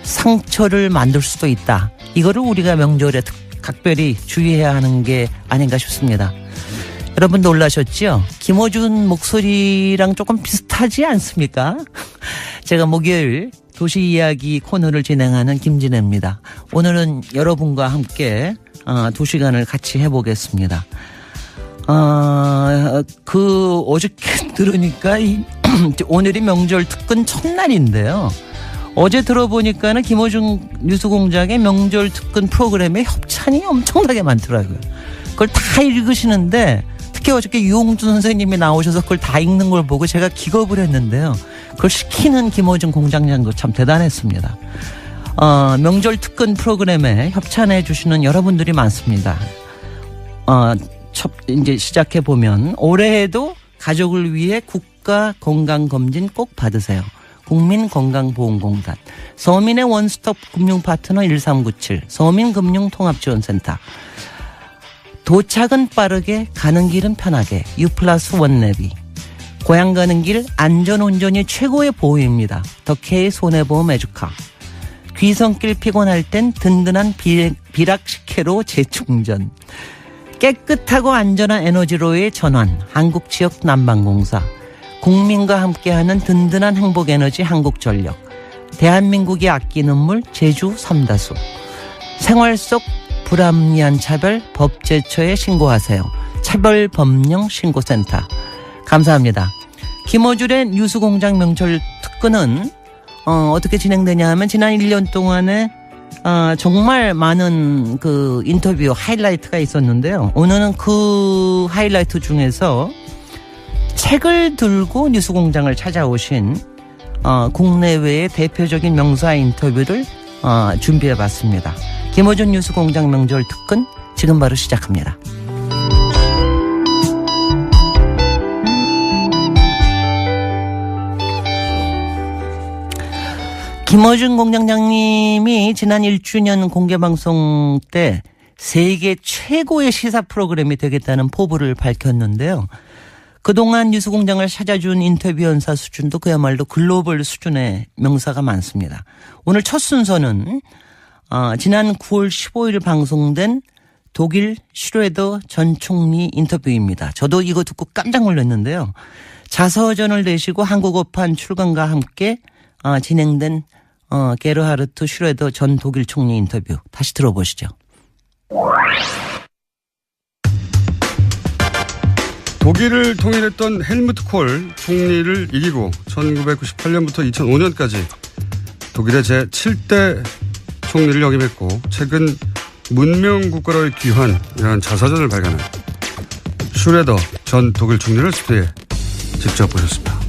상처를 만들 수도 있다. 이거를 우리가 명절에 각별히 주의해야 하는 게 아닌가 싶습니다. 여러분 놀라셨죠? 김어준 목소리랑 조금 비슷하지 않습니까? 제가 목요일 도시 이야기 코너를 진행하는 김진애입니다. 오늘은 여러분과 함께 2시간을 같이 해보겠습니다. 어저께 들으니까 오늘이 명절 특근 첫날인데요. 어제 들어보니까는 김어준 뉴스공장의 명절 특근 프로그램에 협찬이 엄청나게 많더라고요. 그걸 다 읽으시는데 특히 어저께 유홍준 선생님이 나오셔서 그걸 다 읽는 걸 보고 제가 기겁을 했는데요. 그걸 시키는 김어준 공장장도 참 대단했습니다. 명절 특근 프로그램에 협찬해 주시는 여러분들이 많습니다. 이제 시작해 보면 올해에도 가족을 위해 국가 건강검진 꼭 받으세요. 국민건강보험공단, 서민의 원스톱 금융파트너 1397, 서민금융통합지원센터. 도착은 빠르게, 가는 길은 편하게, U+1 내비. 고향 가는 길 안전운전이 최고의 보호입니다. 더케이 손해보험 에듀카. 귀성길 피곤할 땐 든든한 비락식혜로 재충전. 깨끗하고 안전한 에너지로의 전환, 한국지역 난방공사. 국민과 함께하는 든든한 행복에너지 한국전력. 대한민국이 아끼는 물 제주 삼다수. 생활 속 불합리한 차별 법제처에 신고하세요. 차별법령신고센터. 감사합니다. 김어준의 뉴스공장 명절 특근은 어떻게 진행되냐 하면 지난 1년 동안에 정말 많은 그 인터뷰 하이라이트가 있었는데요. 오늘은 그 하이라이트 중에서 책을 들고 뉴스공장을 찾아오신 국내외의 대표적인 명사 인터뷰를 준비해봤습니다. 김어준 뉴스공장 명절 특근 지금 바로 시작합니다. 김어준 공장장님이 지난 1주년 공개방송 때 세계 최고의 시사 프로그램이 되겠다는 포부를 밝혔는데요. 그동안 뉴스공장을 찾아준 인터뷰 연사 수준도 그야말로 글로벌 수준의 명사가 많습니다. 오늘 첫 순서는 지난 9월 15일 방송된 독일 슈레더 전 총리 인터뷰입니다. 저도 이거 듣고 깜짝 놀랐는데요. 자서전을 내시고 한국어판 출간과 함께 진행된 게르하르트 슈레더 전 독일 총리 인터뷰 다시 들어보시죠. 독일을 통일했던 헬무트 콜 총리를 이기고 1998년부터 2005년까지 독일의 제7대 총리를 역임했고 최근 문명국가로의 귀환이라는 자서전을 발간한 슈레더 전 독일 총리를 스튜디오에 직접 모셨습니다.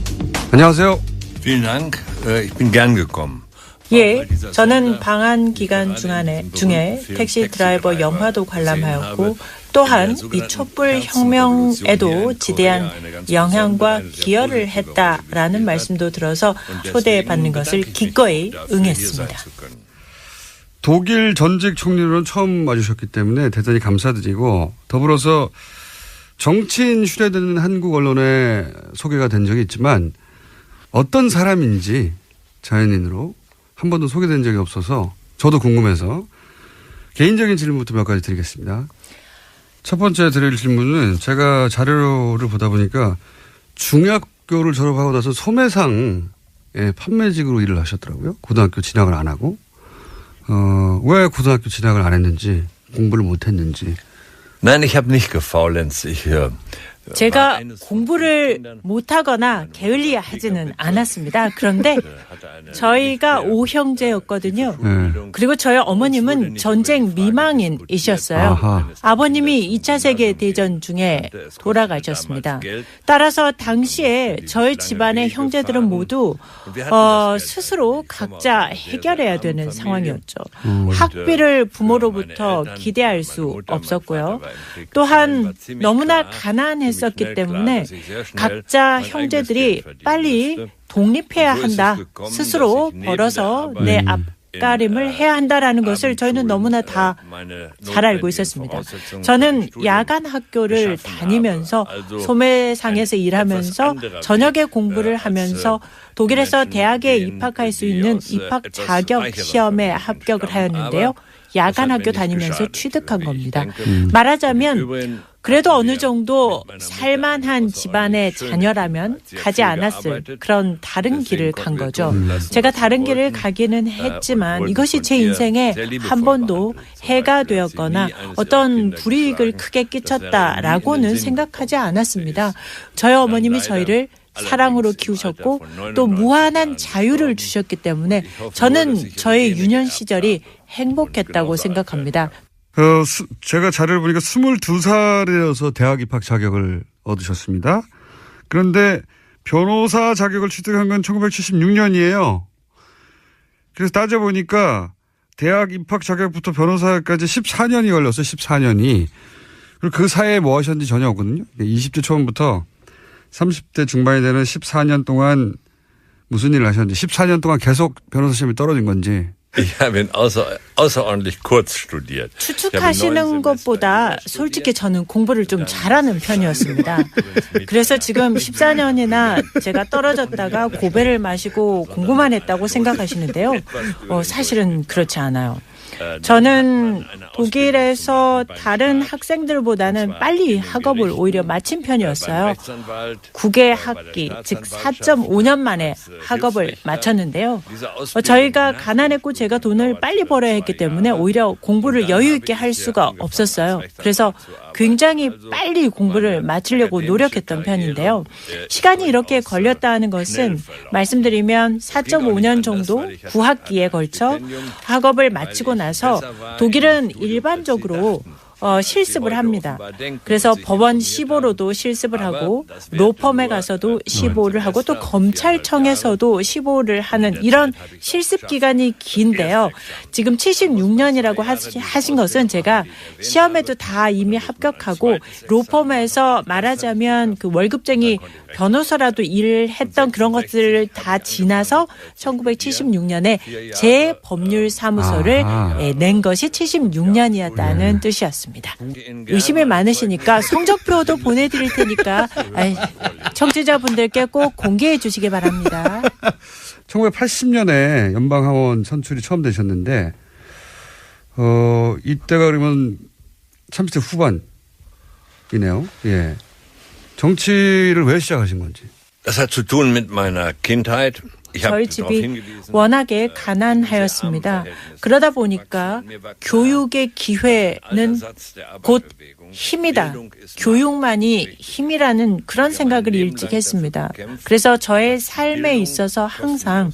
안녕하세요. Vielen Dank. Ich bin gern gekommen. 예, 저는 방한 기간 중에 택시 드라이버 영화도 관람하였고 또한 이 촛불 혁명에도 지대한 영향과 기여를 했다라는 말씀도 들어서 초대받는 것을 기꺼이 응했습니다. 독일 전직 총리로는 처음 와주셨기 때문에 대단히 감사드리고 더불어서 정치인 슈레더는 한국 언론에 소개가 된 적이 있지만 어떤 사람인지 자연인으로 한 번도 소개된 적이 없어서 저도 궁금해서 개인적인 질문부터 몇 가지 드리겠습니다. 첫 번째 드릴 질문은 제가 자료를 보다 보니까 중학교를 졸업하고 나서 소매상의 판매직으로 일을 하셨더라고요. 고등학교 진학을 안 하고. 왜 고등학교 진학을 안 했는지, 공부를 못 했는지. Nein, ich habe nicht gefaulenzt. 제가 공부를 못하거나 게을리하지는 않았습니다. 그런데 저희가 5형제였거든요. 그리고 저희 어머님은 전쟁 미망인이셨어요. 아하. 아버님이 2차 세계대전 중에 돌아가셨습니다. 따라서 당시에 저희 집안의 형제들은 모두 스스로 각자 해결해야 되는 상황이었죠. 학비를 부모로부터 기대할 수 없었고요. 또한 너무나 가난했었기 때문에 각자 형제들이 빨리 독립해야 한다. 스스로 벌어서 내 따름을 해야 한다라는 것을 저희는 너무나 다 잘 알고 있었습니다. 저는 야간 학교를 다니면서 소매상에서 일하면서 저녁에 공부를 하면서 독일에서 대학에 입학할 수 있는 입학 자격 시험에 합격을 하였는데요. 야간 학교 다니면서 취득한 겁니다. 말하자면 그래도 어느 정도 살만한 집안의 자녀라면 가지 않았을 그런 다른 길을 간 거죠. 제가 다른 길을 가기는 했지만 이것이 제 인생에 한 번도 해가 되었거나 어떤 불이익을 크게 끼쳤다라고는 생각하지 않았습니다. 저희 어머님이 저희를 사랑으로 키우셨고 또 무한한 자유를 주셨기 때문에 저는 저의 유년 시절이 행복했다고 생각합니다. 제가 자료를 보니까 22살이어서 대학 입학 자격을 얻으셨습니다. 그런데 변호사 자격을 취득한 건 1976년이에요. 그래서 따져보니까 대학 입학 자격부터 변호사까지 14년이 걸렸어요. 14년이. 그리고 그 사이에 뭐 하셨는지 전혀 없거든요. 20대 초반부터 30대 중반이 되는 14년 동안 무슨 일을 하셨는지, 14년 동안 계속 변호사 시험이 떨어진 건지. Ich habe ihn außerordentlich kurz studiert. 추측하시는 것보다 솔직히 저는 공부를 좀 잘하는 편이었습니다. 그래서 지금 14년이나 제가 떨어졌다가 고배를 마시고 공부만 했다고 생각하시는데요. 사실은 그렇지 않아요. 저는 독일에서 다른 학생들보다는 빨리 학업을 오히려 마친 편이었어요. 9개 학기, 즉 4.5년 만에 학업을 마쳤는데요. 저희가 가난했고 제가 돈을 빨리 벌어야 했기 때문에 오히려 공부를 여유 있게 할 수가 없었어요. 그래서 굉장히 빨리 공부를 마치려고 노력했던 편인데요. 시간이 이렇게 걸렸다는 것은 말씀드리면 4.5년 정도 9학기에 걸쳐 학업을 마치고 나서 독일은 일반적으로 실습을 합니다. 그래서 법원 시보로도 실습을 하고 로펌에 가서도 시보를 하고 또 검찰청에서도 시보를 하는 이런 실습 기간이 긴데요. 지금 76년이라고 하신 것은 제가 시험에도 다 이미 합격하고 로펌에서 말하자면 그 월급쟁이 변호사라도 일을 했던 그런 것들을 다 지나서 1976년에 재법률사무소를 낸 것이 76년이었다는 뜻이었습니다. 의심이 많으시니까 성적표도 보내드릴 테니까 청취자분들께 꼭 공개해 주시기 바랍니다. 1980년에 연방하원 선출이 처음 되셨는데 이때가 그러면 30대 후반이네요. 예. 정치를 왜 시작하신 건지. Das hat zu tun mit meiner Kindheit. 저희 집이 워낙에 가난하였습니다. 그러다 보니까 교육의 기회는 곧 힘이다. 교육만이 힘이라는 그런 생각을 일찍 했습니다. 그래서 저의 삶에 있어서 항상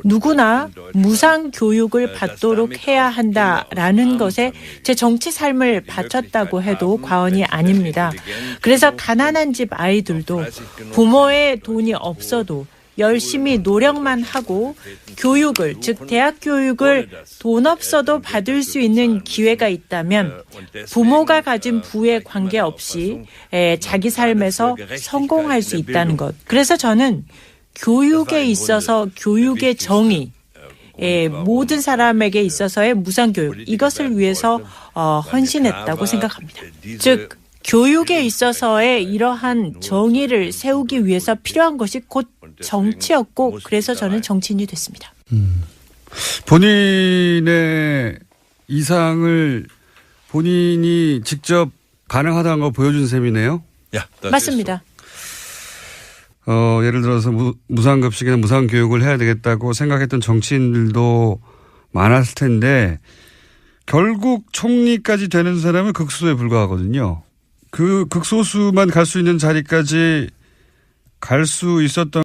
누구나 무상 교육을 받도록 해야 한다라는 것에 제 정치 삶을 바쳤다고 해도 과언이 아닙니다. 그래서 가난한 집 아이들도 부모의 돈이 없어도 열심히 노력만 하고 교육을, 즉 대학 교육을 돈 없어도 받을 수 있는 기회가 있다면 부모가 가진 부에 관계없이 자기 삶에서 성공할 수 있다는 것. 그래서 저는 교육에 있어서 교육의 정의, 모든 사람에게 있어서의 무상교육, 이것을 위해서 헌신했다고 생각합니다. 즉 교육에 있어서의 이러한 정의를 세우기 위해서 필요한 것이 곧 정치였고 그래서 저는 정치인이 됐습니다. 본인의 이상을 본인이 직접 가능하다는 걸 보여준 셈이네요. 맞습니다. 예를 들어서 무상급식이나 무상교육을 해야 되겠다고 생각했던 정치인들도 많았을 텐데 결국 총리까지 되는 사람은 극소수에 불과하거든요. 그 극소수만 갈 수 있는 자리까지 갈 수 있었던